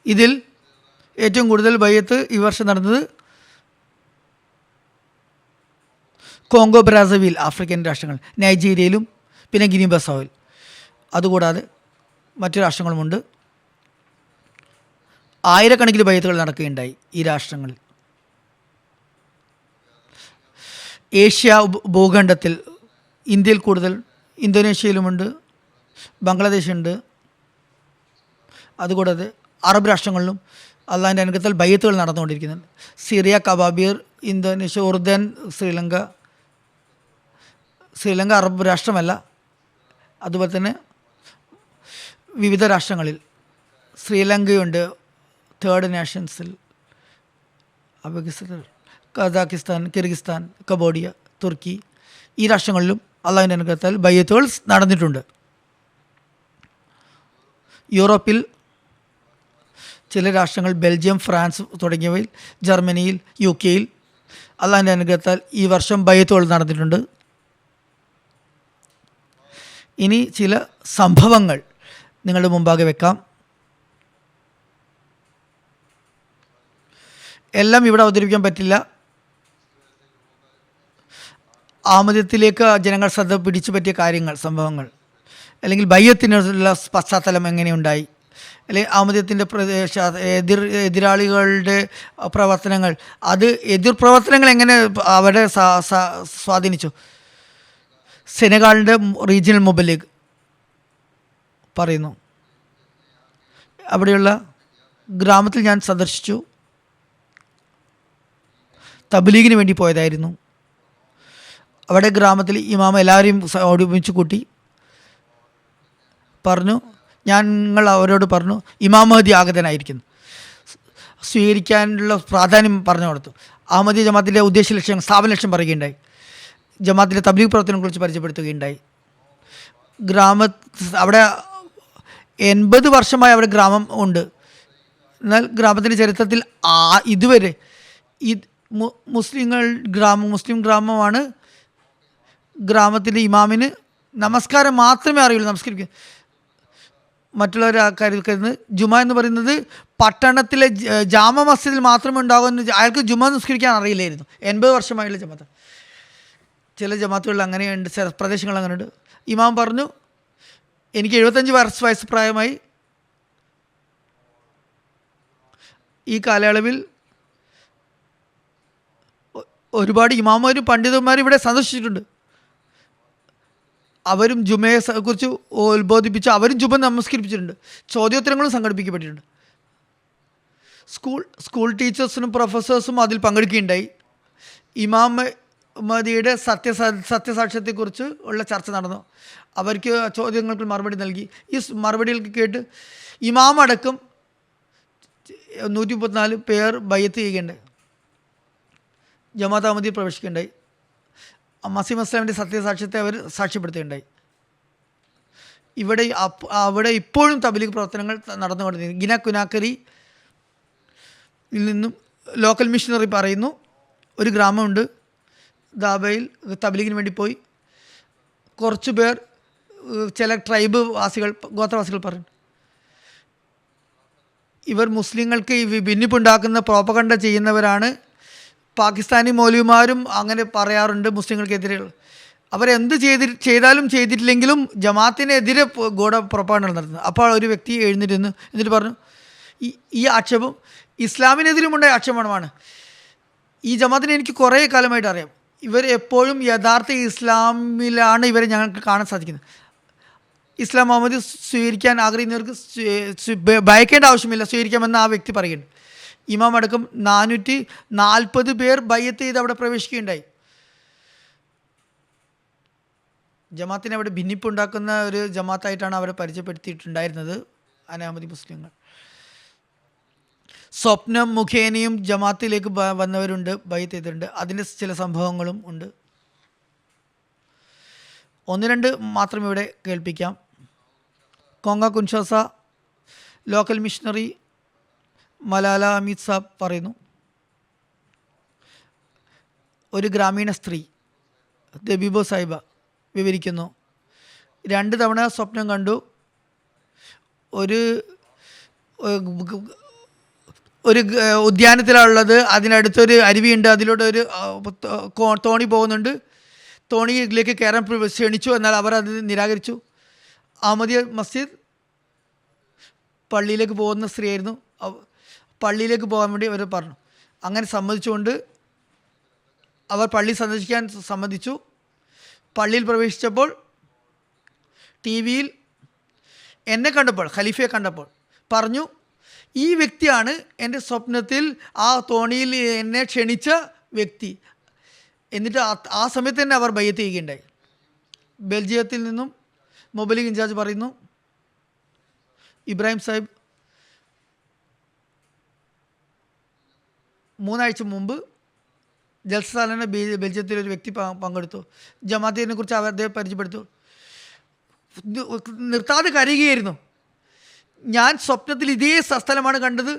ഇതിൽ ഏറ്റവും കൂടുതൽ ബയ്യത്ത് ഈ വർഷം നടന്നത് കോങ്കോ ബ്രാസവിൽ, ആഫ്രിക്കൻ രാഷ്ട്രങ്ങൾ, നൈജീരിയയിലും പിന്നെ ഗിനി ബസാവിൽ. അതുകൂടാതെ മറ്റു രാഷ്ട്രങ്ങളുമുണ്ട്. ആയിരക്കണക്കിന് ബയ്യത്തുകൾ നടക്കുകയുണ്ടായി ഈ രാഷ്ട്രങ്ങളിൽ. ഏഷ്യ ഭൂഖണ്ഡത്തിൽ ഇന്ത്യയിൽ കൂടുതൽ, ഇന്തോനേഷ്യയിലുമുണ്ട്, ബംഗ്ലാദേശുണ്ട്. അതുകൂടാതെ അറബ് രാഷ്ട്രങ്ങളിലും അള്ളാഹിൻ്റെ അനുഗ്രഹത്താൽ ബയ്യത്തുകൾ നടന്നുകൊണ്ടിരിക്കുന്നുണ്ട്. സിറിയ, കബാബീർ, ഇന്തോനേഷ്യ, ഉറുദൻ, ശ്രീലങ്ക അറബ് രാഷ്ട്രമല്ല. അതുപോലെ തന്നെ വിവിധ രാഷ്ട്രങ്ങളിൽ ശ്രീലങ്കയുണ്ട്, തേർഡ് നേഷൻസിൽ, കസാക്കിസ്ഥാൻ, കിർഗിസ്ഥാൻ, കംബോഡിയ, തുർക്കി, ഈ രാഷ്ട്രങ്ങളിലും അള്ളാഹിൻ്റെ അനുഗ്രഹത്താൽ ബയ്യത്തുകൾ നടന്നിട്ടുണ്ട്. യൂറോപ്പിൽ ചില രാഷ്ട്രങ്ങൾ, ബെൽജിയം, ഫ്രാൻസ് തുടങ്ങിയവയിൽ, ജർമ്മനിയിൽ, UK-യിൽ അള്ളാഹിൻ്റെ അനുഗ്രഹത്താൽ ഈ വർഷം ബയ്യത്തുകൾ നടന്നിട്ടുണ്ട്. ഇനി ചില സംഭവങ്ങൾ നിങ്ങളുടെ മുമ്പാകെ വെക്കാം. എല്ലാം ഇവിടെ അവതരിപ്പിക്കാൻ പറ്റില്ല. ആമദ്യത്തിലേക്ക് ജനങ്ങൾ ശ്രദ്ധ പിടിച്ചു പറ്റിയ കാര്യങ്ങൾ, സംഭവങ്ങൾ, അല്ലെങ്കിൽ ബയ്യത്തിനുള്ള പശ്ചാത്തലം എങ്ങനെയുണ്ടായി, അല്ലെങ്കിൽ ആമദ്യത്തിൻ്റെ എതിരാളികളുടെ പ്രവർത്തനങ്ങൾ, അത് എതിർ പ്രവർത്തനങ്ങൾ എങ്ങനെ അവരെ സ്വാധീനിച്ചു. സെനഗാളിൻ്റെ റീജിയണൽ മുബല്ലിഗ് പറയുന്നു, അവിടെയുള്ള ഗ്രാമത്തിൽ ഞാൻ സന്ദർശിച്ചു, തബ്ലീഗിന് വേണ്ടി പോയതായിരുന്നു. അവിടെ ഗ്രാമത്തിൽ ഇമാമ എല്ലാവരെയും ഒരുമിച്ച് കൂട്ടി പറഞ്ഞു, ഞങ്ങൾ അവരോട് പറഞ്ഞു, ഇമാം മഹദി ആഗതനായിരിക്കുന്നു, സ്വീകരിക്കാനുള്ള പ്രാധാന്യം പറഞ്ഞു കൊടുത്തു. അഹമ്മദി ജമാഅത്തിൻ്റെ ഉദ്ദേശ ലക്ഷ്യം, സ്ഥാപന ലക്ഷ്യം പറയുകയുണ്ടായി. ജമാഅത്തിൻ്റെ തബ്ലീഗ് പ്രവർത്തനങ്ങളെക്കുറിച്ച് പരിചയപ്പെടുത്തുകയുണ്ടായി. അവിടെ 80 വർഷമായി അവിടെ ഗ്രാമം ഉണ്ട്. എന്നാൽ ഗ്രാമത്തിൻ്റെ ചരിത്രത്തിൽ ഇതുവരെ മുസ്ലിം ഗ്രാമമാണ്. ഗ്രാമത്തിലെ ഇമാമിന് നമസ്കാരം മാത്രമേ അറിയുള്ളൂ, നമസ്കരിക്കുക. മറ്റുള്ളവർ കരുതുന്നത് ജുമ എന്ന് പറയുന്നത് പട്ടണത്തിലെ ജാമ മസ്ജിദിൽ മാത്രമേ ഉണ്ടാകുമെന്ന്. അയാൾക്ക് ജുമ നിസ്കരിക്കാൻ അറിയില്ലായിരുന്നു. 80 വർഷമായുള്ള ജമാഅത്ത്. ചില ജമാഅത്തുകളിൽ അങ്ങനെയുണ്ട്, ചില പ്രദേശങ്ങളിൽ അങ്ങനെയുണ്ട്. ഇമാം പറഞ്ഞു, എനിക്ക് 75 വയസ്സ് പ്രായമായി, ഈ കാലയളവിൽ ഒരുപാട് ഇമാമരും പണ്ഡിതന്മാരും ഇവിടെ സന്ദർശിച്ചിട്ടുണ്ട്. അവരും ജുമയെ കുറിച്ച് ഉത്ബോധിപ്പിച്ച് അവരും ജുമ നമസ്കരിപ്പിച്ചിട്ടുണ്ട്. ചോദ്യോത്തരങ്ങളും സംഘടിപ്പിക്കപ്പെട്ടിട്ടുണ്ട്. സ്കൂൾ ടീച്ചേഴ്സിനും പ്രൊഫസേഴ്സും അതിൽ പങ്കെടുക്കുകയുണ്ടായി. ഇമാം മഹദിയുടെ സത്യസാക്ഷ്യത്തെക്കുറിച്ച് ഉള്ള ചർച്ച നടന്നു. അവർക്ക് ചോദ്യങ്ങൾക്ക് മറുപടി നൽകി. ഈ മറുപടികൾക്ക് കേട്ട് ഇമാം അടക്കം 134 പേർ ബയ്യത്ത് ചെയ്യുകയുണ്ടായി. ജമാഅത്ത് അഹമ്മദിയിൽ പ്രവേശിക്കുകയുണ്ടായി. മസീഹ് ഇസ്ലാമിൻ്റെ സത്യസാക്ഷ്യത്തെ അവർ സാക്ഷ്യപ്പെടുത്തുകയുണ്ടായി. അവിടെ ഇപ്പോഴും തബ്ലീഗ് പ്രവർത്തനങ്ങൾ നടന്നുകൊണ്ടിരിക്കുന്നു. ഗിന കുനാക്കരിയിൽ നിന്നും ലോക്കൽ മിഷനറി പറയുന്നു, ഒരു ഗ്രാമമുണ്ട് ദാബയിൽ, തബ്ലീഗിന് വേണ്ടി പോയി. കുറച്ച് പേർ, ചില ട്രൈബ് വാസികൾ, ഗോത്രവാസികൾ പറഞ്ഞു, ഇവർ മുസ്ലിങ്ങൾക്ക് ഈ ഭിന്നിപ്പുണ്ടാക്കുന്ന പ്രോപ്പഗണ്ട ചെയ്യുന്നവരാണ്. പാകിസ്ഥാനി മൗലവിമാരും അങ്ങനെ പറയാറുണ്ട് മുസ്ലിങ്ങൾക്കെതിരെ. അവരെന്ത് ചെയ്താലും ചെയ്തിട്ടില്ലെങ്കിലും ജമാഅത്തിനെതിരെ പ്രോപ്പഗണ്ട നടത്തുന്നത്. അപ്പോൾ ഒരു വ്യക്തി എഴുന്നേറ്റ് എന്നിട്ട് പറഞ്ഞു, ഈ ആക്ഷേപം ഇസ്ലാമിനെതിരുമുണ്ടായ ആക്ഷേപമാണ്. ഈ ജമാഅത്തിനെ എനിക്ക് കുറേ കാലമായിട്ട് അറിയാം. ഇവർ എപ്പോഴും യഥാർത്ഥ ഇസ്ലാമിലാണ് ഇവരെ ഞങ്ങൾക്ക് കാണാൻ സാധിക്കുന്നത്. ഇസ്ലാം മുഹമ്മദ് സ്വീകരിക്കാൻ ആഗ്രഹിക്കുന്നവർക്ക് ഭയക്കേണ്ട ആവശ്യമില്ല, സ്വീകരിക്കാമെന്ന് ആ വ്യക്തി പറയുന്നുണ്ട്. ഇമാം അടക്കം 440 പേർ ബയ്യത്ത് ചെയ്ത് അവിടെ പ്രവേശിക്കുകയുണ്ടായി. ജമാഅത്തിനെ അവിടെ ഭിന്നിപ്പുണ്ടാക്കുന്ന ഒരു ജമാഅത്തായിട്ടാണ് അവരെ പരിചയപ്പെടുത്തിയിട്ടുണ്ടായിരുന്നത് അനഹമ്മദി മുസ്ലിങ്ങൾ. സ്വപ്നം മുഖേനയും ജമാഅത്തിലേക്ക് വന്നവരുണ്ട്, ബയ്യത്ത് ചെയ്തിട്ടുണ്ട്. അതിൻ്റെ ചില സംഭവങ്ങളും ഉണ്ട്. 1-2 മാത്രം ഇവിടെ കേൾപ്പിക്കാം. കോങ്ക കുൻഷാസ ലോക്കൽ മിഷണറി മലാല അമീത് സാബ് പറയുന്നു, ഒരു ഗ്രാമീണ സ്ത്രീ ദബീബോ സാഹിബ വിവരിക്കുന്നു, 2 തവണ സ്വപ്നം കണ്ടു. ഒരു ഉദ്യാനത്തിലുള്ളത്, അതിനടുത്തൊരു അരുവിയുണ്ട്, അതിലൂടെ ഒരു തോണി പോകുന്നുണ്ട്. തോണിയിലേക്ക് കയറാൻ ക്ഷണിച്ചു, എന്നാൽ അവർ അത് നിരാകരിച്ചു. അഹമ്മദിയ മസ്ജിദ് പള്ളിയിലേക്ക് പോകുന്ന സ്ത്രീയായിരുന്നു. പള്ളിയിലേക്ക് പോകാൻ വേണ്ടി അവർ പറഞ്ഞു. അങ്ങനെ സമ്മതിച്ചുകൊണ്ട് അവർ പള്ളി സന്ദർശിക്കാൻ സമ്മതിച്ചു. പള്ളിയിൽ പ്രവേശിച്ചപ്പോൾ TV-യിൽ എന്നെ കണ്ടപ്പോൾ, ഖലീഫയെ കണ്ടപ്പോൾ പറഞ്ഞു, ഈ വ്യക്തിയാണ് എൻ്റെ സ്വപ്നത്തിൽ ആ തോണിയിൽ എന്നെ ക്ഷണിച്ച വ്യക്തി. എന്നിട്ട് ആ സമയത്ത് തന്നെ അവർ ബയ്യത്ത് ചെയ്യുകയുണ്ടായി. ബെൽജിയത്തിൽ നിന്നും മൊബൈലിംഗ് ഇൻചാർജ് പറയുന്നു, ഇബ്രാഹിം സാഹിബ് 3 ആഴ്ച മുമ്പ് ജൽസാലന ബെൽജിയത്തിലൊരു വ്യക്തി പങ്കെടുത്തു. ജമാഅത്തിനെ കുറിച്ച് അദ്ദേഹം പരിചയപ്പെടുത്തു. നിർത്താതെ കരയുകയായിരുന്നു. ഞാൻ സ്വപ്നത്തിൽ ഇതേ സ്ഥലമാണ് കണ്ടത്.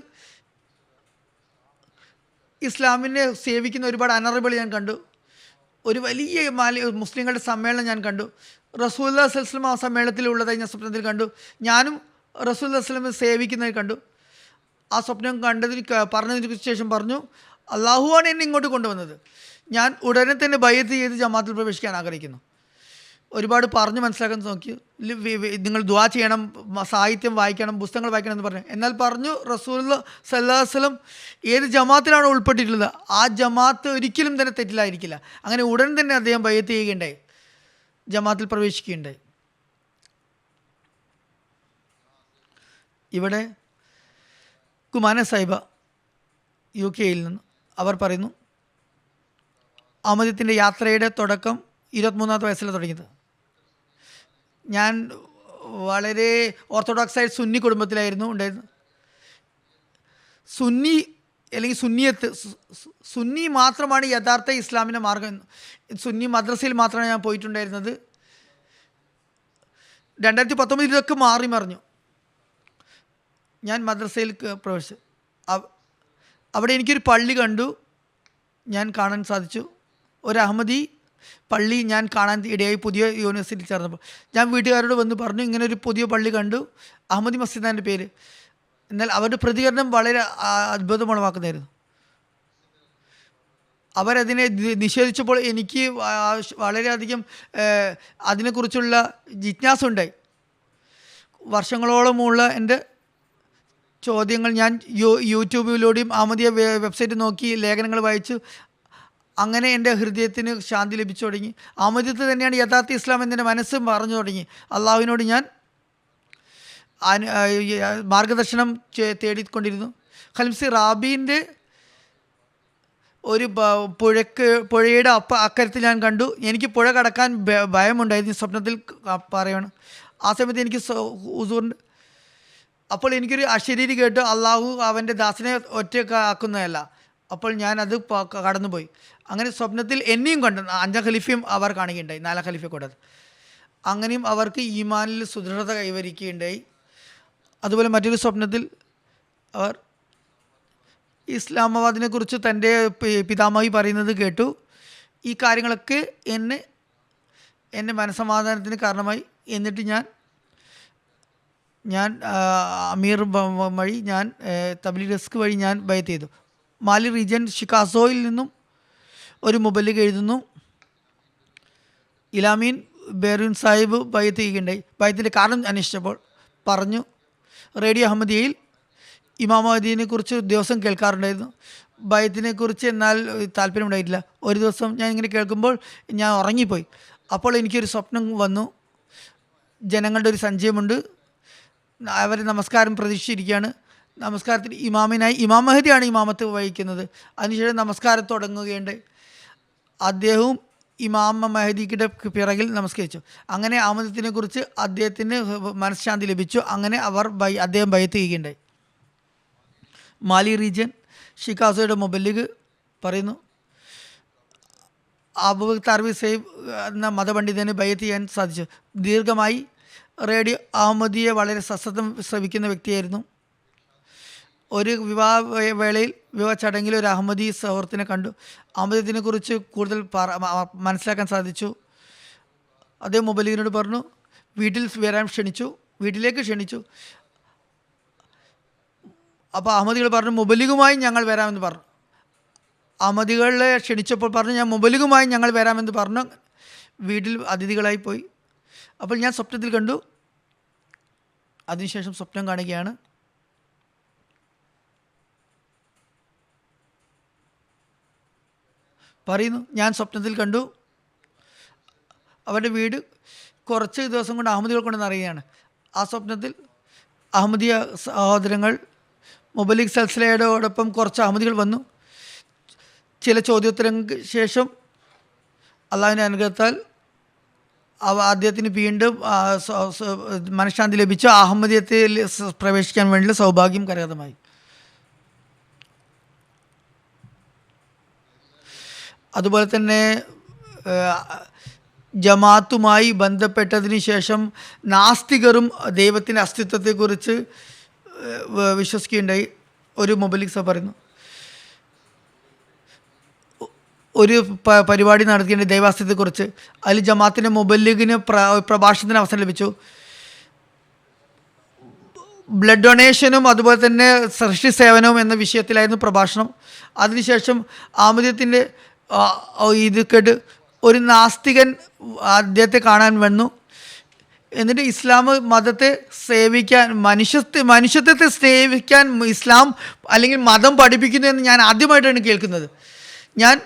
ഇസ്ലാമിനെ സേവിക്കുന്ന ഒരുപാട് അനറബിൾ ഞാൻ കണ്ടു. ഒരു വലിയ മുസ്ലിങ്ങളുടെ സമ്മേളനം ഞാൻ കണ്ടു. റസൂലുള്ളാഹി സ്വല്ലല്ലാഹു അലൈഹി വസല്ലം ആ സമ്മേളനത്തിലുള്ളതായി ഞാൻ സ്വപ്നത്തിൽ കണ്ടു. ഞാനും റസൂലുള്ളാഹി സ്വല്ലല്ലാഹു അലൈഹി വസല്ലം സേവിക്കുന്നതായി കണ്ടു. ആ സ്വപ്നം പറഞ്ഞതിന് ശേഷം പറഞ്ഞു, അള്ളാഹുവാണ് എന്നെ ഇങ്ങോട്ട് കൊണ്ടുവന്നത്. ഞാൻ ഉടനെ തന്നെ ബയ്യത്ത് ചെയ്ത് ജമാഅത്തിൽ പ്രവേശിക്കാൻ ആഗ്രഹിക്കുന്നു. ഒരുപാട് പറഞ്ഞ് മനസ്സിലാക്കാൻ നോക്കി. നിങ്ങൾ ദുആ ചെയ്യണം, സാഹിത്യം വായിക്കണം, പുസ്തകങ്ങൾ വായിക്കണം എന്ന് പറഞ്ഞു. എന്നാൽ പറഞ്ഞു, റസൂലുള്ളാഹി സ്വല്ലല്ലാഹു അലൈഹി വസല്ലം ഏത് ജമാഅത്തിലാണോ ഉൾപ്പെട്ടിട്ടുള്ളത് ആ ജമാഅത്ത് ഒരിക്കലും തന്നെ തെറ്റിലായിരിക്കില്ല. അങ്ങനെ ഉടൻ തന്നെ അദ്ദേഹം ബയ്യത്ത് ചെയ്യുകയുണ്ടായി, ജമാഅത്തിൽ പ്രവേശിക്കുകയുണ്ടായി. ഇവിടെ കുമാന സാഹിബ UK-യിൽ നിന്ന് അവർ പറയുന്നു, അഹമ്മദിയത്തിൻ്റെ യാത്രയുടെ തുടക്കം 23-ാമത്തെ വയസ്സിലാണ് തുടങ്ങിയത്. ഞാൻ വളരെ ഓർത്തഡോക്സായ സുന്നി കുടുംബത്തിലായിരുന്നു ഉണ്ടായിരുന്നത്. സുന്നി അല്ലെങ്കിൽ സുന്നിയത്ത്, സുന്നി മാത്രമാണ് യഥാർത്ഥ ഇസ്ലാമിൻ്റെ മാർഗം. സുന്നി മദ്രസയിൽ മാത്രമാണ് ഞാൻ പോയിട്ടുണ്ടായിരുന്നത്. 2019 ഇതൊക്കെ മാറി മറിഞ്ഞു. ഞാൻ മദ്രസയിൽ പ്രവേശിച്ചു. അവിടെ എനിക്കൊരു പള്ളി കാണാൻ സാധിച്ചു. ഒരു അഹമ്മദി പള്ളി ഞാൻ കാണാൻ ഇടയായി പുതിയ യൂണിവേഴ്സിറ്റി ചേർന്നപ്പോൾ. ഞാൻ വീട്ടുകാരോട് വന്ന് പറഞ്ഞു, ഇങ്ങനെ ഒരു പുതിയ പള്ളി കണ്ടു, അഹമ്മദി മസ്ജിദ് എൻ്റെ പേര്. എന്നാൽ അവരുടെ പ്രതികരണം വളരെ അത്ഭുതമുളവാക്കുന്നതായിരുന്നു. അവരതിനെ നിഷേധിച്ചപ്പോൾ എനിക്ക് വളരെയധികം അതിനെക്കുറിച്ചുള്ള ജിജ്ഞാസ ഉണ്ടായി. വർഷങ്ങളോളമുള്ള എൻ്റെ ചോദ്യങ്ങൾ ഞാൻ യൂട്യൂബിലൂടെയും അഹമ്മദിയ വെബ്സൈറ്റ് നോക്കി ലേഖനങ്ങൾ വായിച്ചു. അങ്ങനെ എൻ്റെ ഹൃദയത്തിന് ശാന്തി ലഭിച്ചു തുടങ്ങി. അഹമ്മദിയത്ത് തന്നെയാണ് യഥാർത്ഥ ഇസ്ലാം എന്നെ മനസ്സും പറഞ്ഞു തുടങ്ങി. അള്ളാഹുവിനോട് ഞാൻ മാർഗദർശനം തേടിക്കൊണ്ടിരുന്നു. ഖൽസി റാബീൻ്റെ ഒരു പുഴയുടെ അക്കരത്തിൽ ഞാൻ കണ്ടു. എനിക്ക് പുഴ കടക്കാൻ ഭയമുണ്ടായിരുന്നു. സ്വപ്നത്തിൽ പറയണം. ആ സമയത്ത് എനിക്ക് ഹുസൂറിൻ്റെ അപ്പോൾ എനിക്കൊരു അശരീരി കേട്ടു, അള്ളാഹു അവൻ്റെ ദാസനെ ഒറ്റക്കാക്കുന്നതല്ല. അപ്പോൾ ഞാനത് കടന്നുപോയി. അങ്ങനെ സ്വപ്നത്തിൽ എന്നെയും കണ്ടു. 5 ഖലീഫയും അവർ കാണുകയുണ്ടായി, 4 ഖലീഫയെ കൂടാതെ. അങ്ങനെയും അവർക്ക് ഈമാനിൽ സുദൃഢത കൈവരിക്കുകയുണ്ടായി. അതുപോലെ മറ്റൊരു സ്വപ്നത്തിൽ അവർ ഇസ്ലാമാബാദിനെ കുറിച്ച് തൻ്റെ പിതാമഹി പറയുന്നത് കേട്ടു. ഈ കാര്യങ്ങളൊക്കെ എൻ്റെ മനസ്സമാധാനത്തിന് കാരണമായി. എന്നിട്ട് ഞാൻ അമീർ വഴി ഞാൻ തബ്ലീഗ് ഡെസ്ക് വഴി ഞാൻ ബൈത്ത് ചെയ്തു. മാലി റീജിയൻ ഷിക്കാസോയിൽ നിന്നും ഒരു മുബല്ലിഗ് എഴുതുന്നു, ഇലാമീൻ ബെറൂൻ സാഹിബ് ബൈത്ത് ചെയ്യുകയുണ്ടായി. ബൈത്തിൻ്റെ കാരണം അന്വേഷിച്ചപ്പോൾ പറഞ്ഞു, റേഡിയോ അഹമ്മദിയയിൽ ഇമാം മഹദിയെ കുറിച്ച് ദിവസം കേൾക്കാറുണ്ടായിരുന്നു. ബൈത്തിനെ കുറിച്ച് എന്നാൽ താല്പര്യമുണ്ടായിട്ടില്ല. ഒരു ദിവസം ഞാൻ ഇങ്ങനെ കേൾക്കുമ്പോൾ ഞാൻ ഉറങ്ങിപ്പോയി. അപ്പോൾ എനിക്കൊരു സ്വപ്നം വന്നു. ജനങ്ങളുടെ ഒരു സഞ്ചയമുണ്ട്, അവർ നമസ്കാരം പ്രതീക്ഷിച്ചിരിക്കുകയാണ്. നമസ്കാരത്തിൽ ഇമാമിനായി ഇമാം മഹദിയാണ് ഇമാമത്ത് വഹിക്കുന്നത്. അതിനുശേഷം നമസ്കാരം തുടങ്ങുകയുണ്ടായി. അദ്ദേഹവും ഇമാം മഹദിയുടെ പിറകിൽ നമസ്കരിച്ചു. അങ്ങനെ അഹമ്മദത്തിനെ കുറിച്ച് അദ്ദേഹത്തിന് മനഃശാന്തി ലഭിച്ചു. അങ്ങനെ അദ്ദേഹം ബൈത്ത് ചെയ്യുകയുണ്ടായി. മാലി റീജിയൻ ഷിക്കാസോയുടെ മുബല്ലിഗ് പറയുന്നു, അബൂബക്കർ താർവി സൈബ് എന്ന മതപണ്ഡിതന് ബൈത്ത് ചെയ്യാൻ സാധിച്ചു. ദീർഘമായി റേഡിയോ അഹമ്മദിയെ വളരെ സശ്രദ്ധം ശ്രവിക്കുന്ന വ്യക്തിയായിരുന്നു. ഒരു വിവാഹ ചടങ്ങിൽ ഒരു അഹമ്മദി സുഹൃത്തിനെ കണ്ടു. അഹമ്മദിയത്തിനെ കുറിച്ച് കൂടുതൽ മനസ്സിലാക്കാൻ സാധിച്ചു. അദ്ദേഹം മുബല്ലിഗിനോട് പറഞ്ഞു, വീട്ടിലേക്ക് ക്ഷണിച്ചു. അപ്പോൾ അഹമ്മദികൾ പറഞ്ഞു, മുബല്ലിഗുമായി ഞങ്ങൾ വരാമെന്ന് പറഞ്ഞു. അഹമ്മദികളെ ക്ഷണിച്ചപ്പോൾ പറഞ്ഞു, ഞാൻ മുബല്ലിഗുമായി ഞങ്ങൾ വരാമെന്ന് പറഞ്ഞു. വീട്ടിൽ അതിഥികളായി പോയി. അപ്പോൾ ഞാൻ സ്വപ്നത്തിൽ കണ്ടു. അതിനുശേഷം സ്വപ്നം കാണുകയാണ്. പറയുന്നു, ഞാൻ സ്വപ്നത്തിൽ കണ്ടു അവരുടെ വീട് കുറച്ച് ദിവസം കൊണ്ട് അഹമ്മദികൾ കൊണ്ടെന്ന് അറിയുകയാണ്. ആ സ്വപ്നത്തിൽ അഹമ്മദിയ സഹോദരങ്ങൾ മുബല്ലിഗ് സിൽസിലയോടൊപ്പം കുറച്ച് അഹമ്മദികൾ വന്നു. ചില ചോദ്യോത്തരങ്ങൾക്ക് ശേഷം അള്ളാഹുവിൻ്റെ അനുഗ്രഹത്താൽ അദ്ദേഹത്തിന് വീണ്ടും മനഃശാന്തി ലഭിച്ചു. അഹമ്മദിയത്തിൽ പ്രവേശിക്കാൻ വേണ്ടിയുള്ള സൗഭാഗ്യം കരഗതമായി. അതുപോലെ തന്നെ ജമാഅത്തുമായി ബന്ധപ്പെട്ടതിന് ശേഷം നാസ്തികരും ദൈവത്തിൻ്റെ അസ്തിത്വത്തെക്കുറിച്ച് വിശ്വസിക്കുകയുണ്ടായി. ഒരു മുബല്ലിഗ് സഭ പറയുന്നു, ഒരു പരിപാടി നടത്തിയ ദൈവാസ്തിത്വത്തെക്കുറിച്ച്. അതിൽ ജമാഅത്തിൻ്റെ മുബല്ലിഗിന് പ്രഭാഷണത്തിന് അവസരം ലഭിച്ചു. ബ്ലഡ് ഡൊണേഷനും അതുപോലെ തന്നെ സൃഷ്ടി സേവനവും എന്ന വിഷയത്തിലായിരുന്നു പ്രഭാഷണം. അതിനുശേഷം അഹമ്മദിയത്തിൻ്റെ ഇത് കേട്ട് ഒരു നാസ്തികൻ അദ്ദേഹത്തെ കാണാൻ വന്നു. എന്നിട്ട് ഇസ്ലാം മതത്തെ സേവിക്കാൻ, മനുഷ്യത്വത്തെ സേവിക്കാൻ ഇസ്ലാം അല്ലെങ്കിൽ മതം പഠിപ്പിക്കുന്നു എന്ന് ഞാൻ ആദ്യമായിട്ടാണ് കേൾക്കുന്നത്. ഞാൻ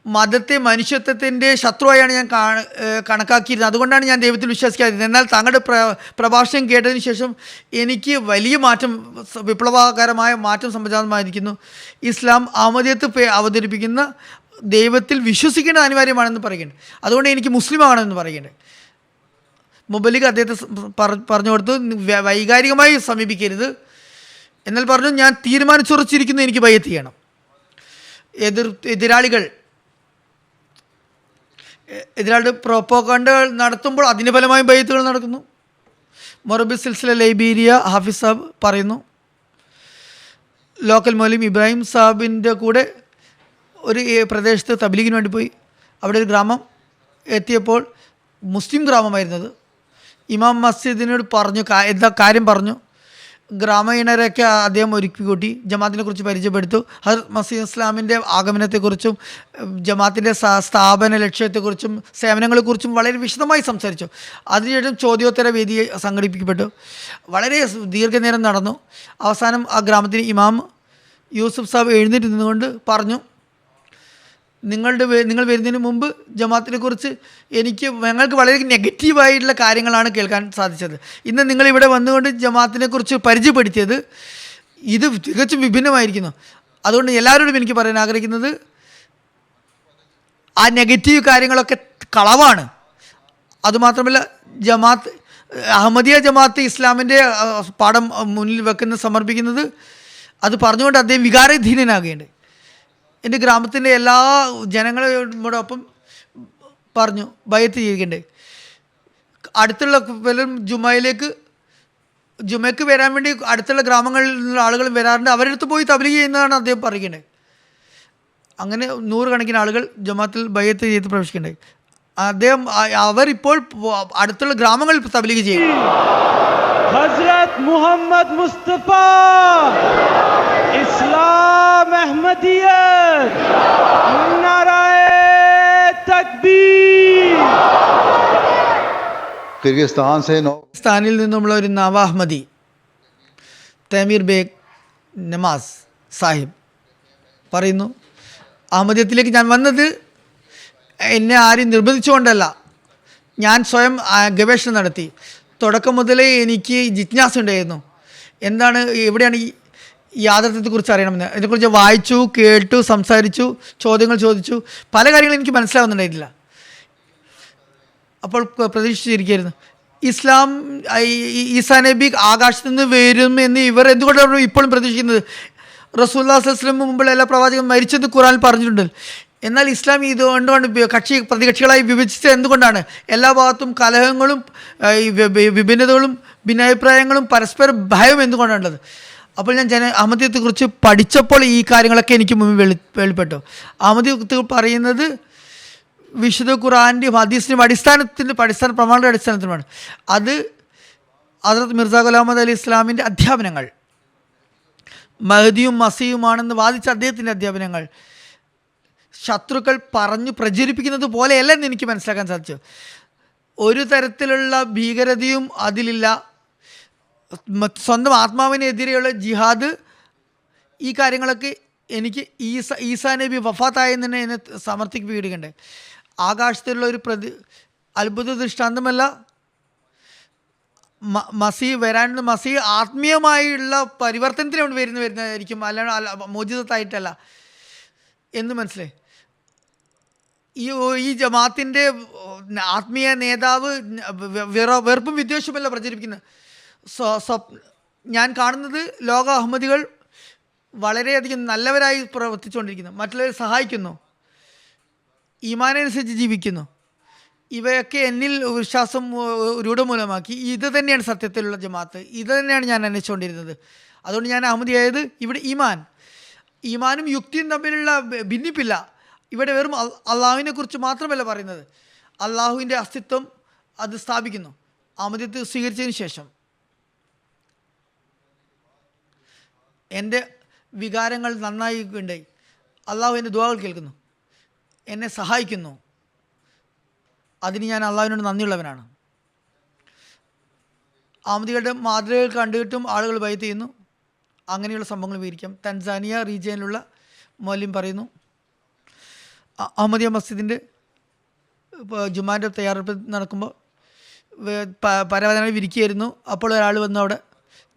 മതത്തെ മനുഷ്യത്വത്തിൻ്റെ ശത്രുവായാണ് ഞാൻ കണക്കാക്കിയിരുന്നത്. അതുകൊണ്ടാണ് ഞാൻ ദൈവത്തിൽ വിശ്വസിക്കാതിരുന്നത്. എന്നാൽ താങ്കളുടെ പ്രഭാഷണം കേട്ടതിന് ശേഷം എനിക്ക് വലിയ മാറ്റം, വിപ്ലവകരമായ മാറ്റം സംജാതമായിരിക്കുന്നു. ഇസ്ലാം അഹമ്മദിയത്ത് അവതരിപ്പിക്കുന്ന ദൈവത്തിൽ വിശ്വസിക്കേണ്ടത് അനിവാര്യമാണെന്ന് പറയുന്നുണ്ട്. അതുകൊണ്ട് എനിക്ക് മുസ്ലിം ആകണമെന്ന് പറയുന്നുണ്ട്. മുബല്ലിഗ് അദ്ദേഹത്തെ പറഞ്ഞു കൊടുത്തു, വൈകാരികമായി സമീപിക്കരുത്. എന്നാൽ പറഞ്ഞു, ഞാൻ തീരുമാനിച്ചുറച്ചിരിക്കുന്നു, എനിക്ക് ബൈഅത്ത് ചെയ്യണം. എതിരാളിയുടെ പ്രോപ്പഗാണ്ടകൾ നടത്തുമ്പോൾ അതിൻ്റെ ഫലമായി ബൈഅത്തുകൾ നടക്കുന്നു. മൊറബി സിൽസില ലൈബീരിയ ഹാഫിസ് സാബ് പറയുന്നു, ലോക്കൽ മൗലവി ഇബ്രാഹിം സാബിൻ്റെ കൂടെ ഒരു പ്രദേശത്ത് തബ്ലീഗിന് വേണ്ടി പോയി. അവിടെ ഒരു ഗ്രാമം എത്തിയപ്പോൾ മുസ്ലിം ഗ്രാമമായിരുന്നത്. ഇമാം മസ്ജിദിനോട് പറഞ്ഞു, എന്താ കാര്യം പറഞ്ഞു. ഗ്രാമീണരെയൊക്കെ അദ്ദേഹം ഒരുക്കി കൂട്ടി, ജമാത്തിനെ കുറിച്ച് പരിചയപ്പെടുത്തു. ഹസ്രത്ത് മസീഹ് ഇസ്ലാമിൻ്റെ ആഗമനത്തെക്കുറിച്ചും ജമാത്തിൻ്റെ സ്ഥാപന ലക്ഷ്യത്തെക്കുറിച്ചും സേവനങ്ങളെക്കുറിച്ചും വളരെ വിശദമായി സംസാരിച്ചു. അതിനുശേഷം ചോദ്യോത്തര വേദി സംഘടിപ്പിക്കപ്പെട്ടു. വളരെ ദീർഘനേരം നടന്നു. അവസാനം ആ ഗ്രാമത്തിന് ഇമാം യൂസുഫ് സാബ് എഴുന്നേറ്റ് നിന്നുകൊണ്ട് പറഞ്ഞു, നിങ്ങൾ വരുന്നതിന് മുമ്പ് ജമാത്തിനെ കുറിച്ച് ഞങ്ങൾക്ക് വളരെ നെഗറ്റീവായിട്ടുള്ള കാര്യങ്ങളാണ് കേൾക്കാൻ സാധിച്ചത്. ഇന്ന് നിങ്ങളിവിടെ വന്നുകൊണ്ട് ജമാത്തിനെ കുറിച്ച് പരിചയപ്പെടുത്തിയത് ഇത് തികച്ചും വിഭിന്നമായിരിക്കുന്നു. അതുകൊണ്ട് എല്ലാവരോടും എനിക്ക് പറയാൻ ആഗ്രഹിക്കുന്നത്, ആ നെഗറ്റീവ് കാര്യങ്ങളൊക്കെ കളവാണ്. അതുമാത്രമല്ല, അഹമ്മദിയ ജമാഅത്ത് ഇസ്ലാമിൻ്റെ പാഠം മുന്നിൽ സമർപ്പിക്കുന്നത്, അത് പറഞ്ഞുകൊണ്ട് അദ്ദേഹം വികാരധീനനാകുകയുണ്ട്. എൻ്റെ ഗ്രാമത്തിൻ്റെ എല്ലാ ജനങ്ങളോടൊപ്പം പറഞ്ഞു ബൈഅത്ത് ചെയ്യുകയുണ്ട്. അടുത്തുള്ള പലരും ജുമയ്ക്ക് വരാൻ വേണ്ടി അടുത്തുള്ള ഗ്രാമങ്ങളിൽ നിന്നുള്ള ആളുകൾ വരാറുണ്ട്. അവരുടെ അടുത്ത് പോയി തബ്ലീഗ് ചെയ്യുന്നതാണ് അദ്ദേഹം പറയുകയുണ്ടായി. അങ്ങനെ 100 കണക്കിന് ആളുകൾ ജമാഅത്തിൽ ബൈഅത്ത് ചെയ്ത് പ്രവേശിക്കുകയുണ്ടായി. അവരിപ്പോൾ അടുത്തുള്ള ഗ്രാമങ്ങളിൽ തബ്ലീഗ് ചെയ്യും. ഹസ്രത്ത് മുഹമ്മദ് മുസ്തഫ इस्लाम अहमदियत नाराए तकबीर. കിർഗിസ്ഥാനിൽ നിന്നുമുള്ള ഒരു നവ അഹമ്മദി തമീർ ബേഗ് നമാസ് സാഹിബ് പറയുന്നു, അഹമ്മദിയത്തിലേക്ക് ഞാൻ വന്നത് എന്നെ ആരും നിർബന്ധിച്ചുകൊണ്ടല്ല, ഞാൻ സ്വയം ഗവേഷണം നടത്തി. തുടക്കം മുതലേ എനിക്ക് ജിജ്ഞാസ ഉണ്ടായിരുന്നു, എന്താണ് എവിടെയാണ് ഈ യാഥാർത്ഥ്യത്തെക്കുറിച്ച് അറിയണമെന്ന്. ഇതിനെക്കുറിച്ച് വായിച്ചു, കേട്ടു, സംസാരിച്ചു, ചോദ്യങ്ങൾ ചോദിച്ചു. പല കാര്യങ്ങളും എനിക്ക് മനസ്സിലാവുന്നുണ്ടായിട്ടില്ല. അപ്പോൾ പ്രതീക്ഷിച്ചിരിക്കുകയായിരുന്നു, ഈസാ നബി ആകാശത്ത് നിന്ന് വരും എന്ന് ഇവർ എന്തുകൊണ്ടാണ് ഇപ്പോഴും പ്രതീക്ഷിക്കുന്നത്? റസൂലുള്ളാഹി സ്വല്ലല്ലാഹു അലൈഹി വസല്ലം മുമ്പുള്ള എല്ലാ പ്രവാചകരും മരിച്ചെന്ന് ഖുർആനിൽ പറഞ്ഞിട്ടുണ്ട്. എന്നാൽ ഇസ്ലാം ഇതുകൊണ്ടാണ് പ്രതികക്ഷികളായി വിഭജിച്ചത്. എന്തുകൊണ്ടാണ്? എല്ലാ ഭാഗത്തും കലഹങ്ങളും വിഭിന്നതകളും ഭിന്നാഭിപ്രായങ്ങളും പരസ്പര ഭയം എന്തുകൊണ്ടാണുള്ളത്? അപ്പോൾ ഞാൻ അഹമ്മദിയത്തെക്കുറിച്ച് പഠിച്ചപ്പോൾ ഈ കാര്യങ്ങളൊക്കെ എനിക്ക് മുമ്പിൽ വെളിപ്പെട്ടു. അഹമ്മദിയത്ത് പറയുന്നത് വിശുദ്ധ ഖുർആൻ്റെയും ഹദീസിൻ്റെയും അടിസ്ഥാന പ്രമാണങ്ങളുടെ അടിസ്ഥാനത്തിലുമാണ്. അത് ഹദ്റത്ത് മിർസ ഗുലാം അഹമ്മദ് അലി ഇസ്ലാമിൻ്റെ അധ്യാപനങ്ങൾ, മഹ്ദിയും മസീഹുമാണെന്ന് വാദിച്ച അദ്ദേഹത്തിൻ്റെ അധ്യാപനങ്ങൾ ശത്രുക്കൾ പറഞ്ഞു പ്രചരിപ്പിക്കുന്നത് പോലെയല്ലെന്ന് എനിക്ക് മനസ്സിലാക്കാൻ സാധിച്ചു. ഒരു തരത്തിലുള്ള ഭീകരതയും അതിലില്ല. സ്വന്തം ആത്മാവിനെതിരെയുള്ള ജിഹാദ്, ഈ കാര്യങ്ങളൊക്കെ എനിക്ക് ഈസാ നബി വഫാത്തായെന്ന് തന്നെ എന്നെ സമർത്ഥിപ്പിക്കുകയുണ്ട്. ആകാശത്തിലുള്ള ഒരു അത്ഭുത ദൃഷ്ടാന്തമല്ല, മസീഹ് ആത്മീയമായുള്ള പരിവർത്തനത്തിലാണ് വരുന്നതായിരിക്കും, അല്ലാണ്ട് മോചിതത്തായിട്ടല്ല എന്ന് മനസ്സിലായി. ഈ ജമാഅത്തിൻ്റെ ആത്മീയ നേതാവ് വെറുപ്പും വിദ്വേഷമല്ല പ്രചരിപ്പിക്കുന്നത്. ഞാൻ കാണുന്നത് ലോക അഹമ്മദികൾ വളരെയധികം നല്ലവരായി പ്രവർത്തിച്ചുകൊണ്ടിരിക്കുന്നു, മറ്റുള്ളവരെ സഹായിക്കുന്നു, ഈമാനനുസരിച്ച് ജീവിക്കുന്നു. ഇവയൊക്കെ എന്നിൽ വിശ്വാസം രൂഢമൂലമാക്കി. ഇത് തന്നെയാണ് സത്യത്തിലുള്ള ജമാഅത്ത്, ഇത് തന്നെയാണ് ഞാൻ അന്വേഷിച്ചുകൊണ്ടിരുന്നത്. അതുകൊണ്ട് ഞാൻ അഹമ്മദിയായത്. ഇവിടെ ഈമാനും യുക്തിയും തമ്മിലുള്ള ഭിന്നിപ്പില്ല. ഇവിടെ വെറും അള്ളാഹുവിനെ കുറിച്ച് മാത്രമല്ല പറയുന്നത്, അള്ളാഹുവിൻ്റെ അസ്തിത്വം അത് സ്ഥാപിക്കുന്നു. അഹമ്മദിയത്ത് സ്വീകരിച്ചതിന് ശേഷം എൻ്റെ വികാരങ്ങൾ നന്നായി ഉണ്ടായി. അള്ളാഹു എൻ്റെ ദുആകൾ കേൾക്കുന്നു, എന്നെ സഹായിക്കുന്നു. അതിന് ഞാൻ അള്ളാഹുവിനോട് നന്ദിയുള്ളവനാണ്. അഹമ്മദികളുടെ മാതൃകകൾ കണ്ടിട്ടും ആളുകൾ ബൈഅത്ത് ചെയ്യുന്നു. അങ്ങനെയുള്ള സംഭവങ്ങൾ വിവരിക്കാം. തൻസാനിയ റീജിയനിലുള്ള മൗലവി പറയുന്നു, അഹമ്മദിയ മസ്ജിദിൻ്റെ ജുമാൻ്റെ തയ്യാറെടുപ്പ് നടക്കുമ്പോൾ പരവതന വിരിക്കുകയായിരുന്നു. അപ്പോൾ ഒരാൾ വന്ന് അവിടെ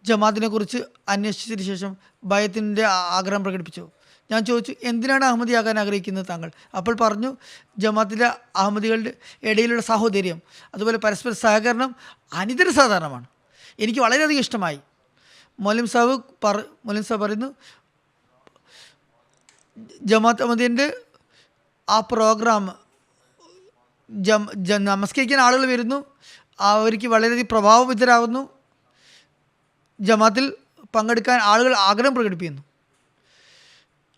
ജമാഅത്തിനെ കുറിച്ച് അന്വേഷിച്ചതിന് ശേഷം ബൈഅത്തിൻ്റെ ആഗ്രഹം പ്രകടിപ്പിച്ചു. ഞാൻ ചോദിച്ചു, എന്തിനാണ് അഹമ്മദിയാകാൻ ആഗ്രഹിക്കുന്നത് താങ്കൾ? അപ്പോൾ പറഞ്ഞു, ജമാഅത്തിലെ അഹമ്മദികളുടെ ഇടയിലുള്ള സാഹോദര്യം, അതുപോലെ പരസ്പര സഹകരണം അനിതര സാധാരണമാണ്. എനിക്ക് വളരെയധികം ഇഷ്ടമായി. മൗലവി സാഹിബ് പറയുന്നു, ജമാഅത്ത് അഹമ്മദിൻ്റെ ആ പ്രോഗ്രാം നമസ്കരിക്കാൻ ആളുകൾ വരുന്നു, അവർക്ക് വളരെയധികം പ്രഭാവവിധരാകുന്നു. ജമാഅത്തിൽ പങ്കെടുക്കാൻ ആളുകൾ ആഗ്രഹം പ്രകടിപ്പിക്കുന്നു.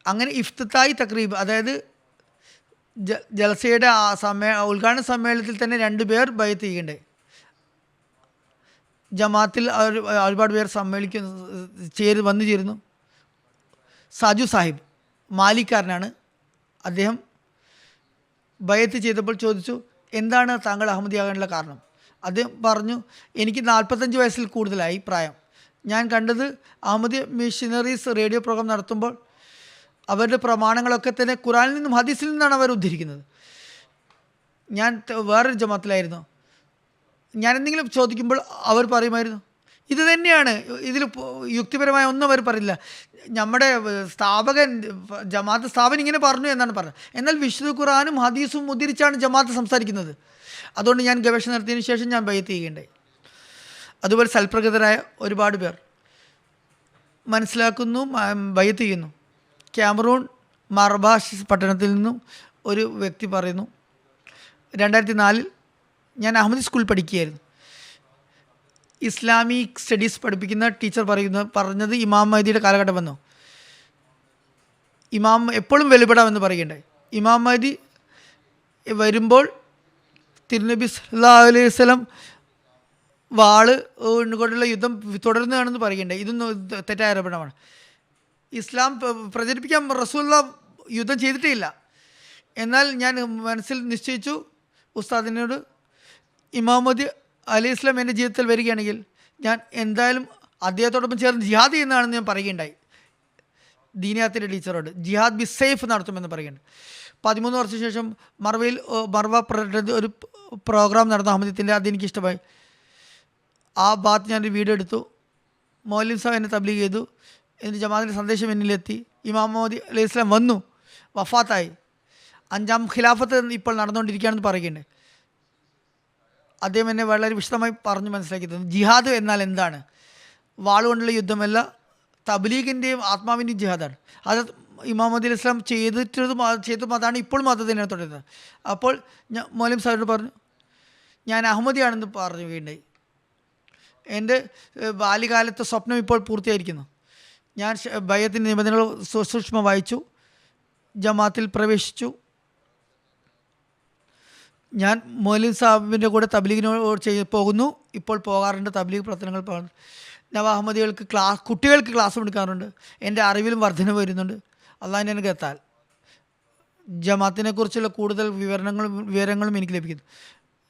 അങ്ങനെ ഇഫ്തിതായി തക്രീബ്, അതായത് ജലസയുടെ ഉദ്ഘാടന സമ്മേളനത്തിൽ തന്നെ 2 പേർ ബൈഅത്ത് ചെയ്യണ്ടേ. ജമാത്തിൽ ഒരുപാട് പേർ വന്നു ചേരുന്നു. സാജു സാഹിബ് മാലിക്കാരനാണ്. അദ്ദേഹം ബയത്ത് ചെയ്തപ്പോൾ ചോദിച്ചു, എന്താണ് താങ്കൾ അഹമ്മദിയാകാനുള്ള കാരണം? അദ്ദേഹം പറഞ്ഞു, എനിക്ക് 45 വയസ്സിൽ കൂടുതലായി പ്രായം. ഞാൻ കണ്ടത് അഹമ്മദി മിഷനറീസ് റേഡിയോ പ്രോഗ്രാം നടത്തുമ്പോൾ അവരുടെ പ്രമാണങ്ങളൊക്കെ തന്നെ ഖുറാനിൽ നിന്നും ഹദീസിൽ നിന്നാണ് അവർ ഉദ്ധരിക്കുന്നത്. ഞാൻ വേറൊരു ജമാത്തിലായിരുന്നു. ഞാൻ എന്തെങ്കിലും ചോദിക്കുമ്പോൾ അവർ പറയുമായിരുന്നു ഇത് തന്നെയാണ്, ഇതിൽ യുക്തിപരമായ ഒന്നും അവർ പറയില്ല. നമ്മുടെ സ്ഥാപകൻ ജമാഅത്ത് സ്ഥാപനം ഇങ്ങനെ പറഞ്ഞു എന്നാണ് പറഞ്ഞത്. എന്നാൽ വിശുദ്ധ ഖുർആനും ഹദീസും ഉദ്ധരിച്ചാണ് ജമാഅത്ത് സംസാരിക്കുന്നത്. അതുകൊണ്ട് ഞാൻ ഗവേഷണം നടത്തിയതിന് ശേഷം ഞാൻ ബൈഅത്ത് ചെയ്യുകയുണ്ടായി. അതുപോലെ സൽപ്രകൃതരായ ഒരുപാട് പേർ മനസ്സിലാക്കുന്നു, ബൈഅത്ത് ചെയ്യുന്നു. ക്യാമറൂൺ മർബാഷ് പട്ടണത്തിൽ നിന്നും ഒരു വ്യക്തി പറയുന്നു, 2004 ഞാൻ അഹമ്മദി സ്കൂളിൽ പഠിക്കുകയായിരുന്നു. ഇസ്ലാമിക് സ്റ്റഡീസ് പഠിപ്പിക്കുന്ന ടീച്ചർ പറഞ്ഞത് ഇമാം മഹദിയുടെ കാലഘട്ടം വന്നു. ഇമാം എപ്പോഴും വെളിപ്പെടാമെന്ന് പറയുകയുണ്ടായി. ഇമാം മഹദി വരുമ്പോൾ തിരുനബി സല്ലല്ലാഹു അലൈഹി വസല്ലം വാള് കൊണ്ടുള്ള യുദ്ധം തുടരുന്നതാണെന്ന് പറയുകയുണ്ടായി. ഇതൊന്നും തെറ്റായ ആരോപണമാണ്. ഇസ്ലാം പ്രചരിപ്പിക്കാൻ റസൂലുള്ളാഹ് യുദ്ധം ചെയ്തിട്ടേ ഇല്ല. എന്നാൽ ഞാൻ മനസ്സിൽ നിശ്ചയിച്ചു, ഉസ്താദിനോട് ഇമാം മഹദി അലൈഹി ഇസ്ലാം എൻ്റെ ജീവിതത്തിൽ വരികയാണെങ്കിൽ ഞാൻ എന്തായാലും അദ്ദേഹത്തോടൊപ്പം ചേർന്ന് ജിഹാദ് ചെയ്യുന്നതാണെന്ന് ഞാൻ പറയുകയുണ്ടായി. ദീനിയാത്തിൻ്റെ ടീച്ചറോട് ജിഹാദ് ബി സേഫ് നടത്തുമെന്ന് പറയുന്നുണ്ട്. 13 വർഷത്തിന് ശേഷം മർവ ഒരു പ്രോഗ്രാം നടന്നു അഹമ്മദിയത്തിൻ്റെ. അതെനിക്കിഷ്ടമായി. ആ ഭാഗത്ത് ഞാനൊരു വീഡിയോ എടുത്തു. മൗലവി സാഹിബ് എന്നെ തബ്ലീഗ് ചെയ്തു. എന്നിട്ട് ജമാഅത്തിൻ്റെ സന്ദേശം എന്നിലെത്തി. ഇമാം മഹദി അലൈഹി ഇസ്ലാം വന്നു, വഫാത്തായി. 5ാം ഖിലാഫത്ത് ഇപ്പോൾ നടന്നുകൊണ്ടിരിക്കുകയാണെന്ന് പറയുന്നുണ്ട്. അദ്ദേഹം എന്നെ വളരെ വിശദമായി പറഞ്ഞു മനസ്സിലാക്കി തന്നു. ജിഹാദ് എന്നാൽ എന്താണ്? വാളുകൊണ്ടുള്ള യുദ്ധമല്ല, തബ്ലീഗിൻ്റെയും ആത്മാവിൻ്റെയും ജിഹാദാണ്. അത് ഇമാം മഹദി അലൈഹി ഇസ്ലാം ചെയ്തതും അതാണ് ഇപ്പോഴും അത് തന്നെയാണ് തുടരുന്നത്. അപ്പോൾ ഞാൻ മൗലവി സാഹിബിനോട് പറഞ്ഞു, ഞാൻ അഹമ്മദിയാണെന്ന് പറയുകയുണ്ടായി. എൻ്റെ ബാല്യകാലത്തെ സ്വപ്നം ഇപ്പോൾ പൂർത്തിയായിരിക്കുന്നു. ഞാൻ ബൈഅത്തിൻ്റെ നിബന്ധനകൾ സൂക്ഷ്മം വായിച്ചു, ജമാഅത്തിൽ പ്രവേശിച്ചു. ഞാൻ മൗലവി സാഹിബിൻ്റെ കൂടെ തബ്ലീഗിനോട് പോകുന്നു. ഇപ്പോൾ പോകാറുണ്ട്, തബ്ലീഗ് പ്രവർത്തനങ്ങൾ പോകുന്നു. നവ അഹമ്മദികൾക്ക് കുട്ടികൾക്ക് ക്ലാസ് എടുക്കാറുണ്ട്. എൻ്റെ അറിവിലും വർധന വരുന്നുണ്ട്. അള്ളാഹുവിൻ്റെ അനുഗ്രഹത്താൽ ജമാഅത്തിനെക്കുറിച്ചുള്ള കൂടുതൽ വിവരങ്ങളും എനിക്ക് ലഭിക്കുന്നു.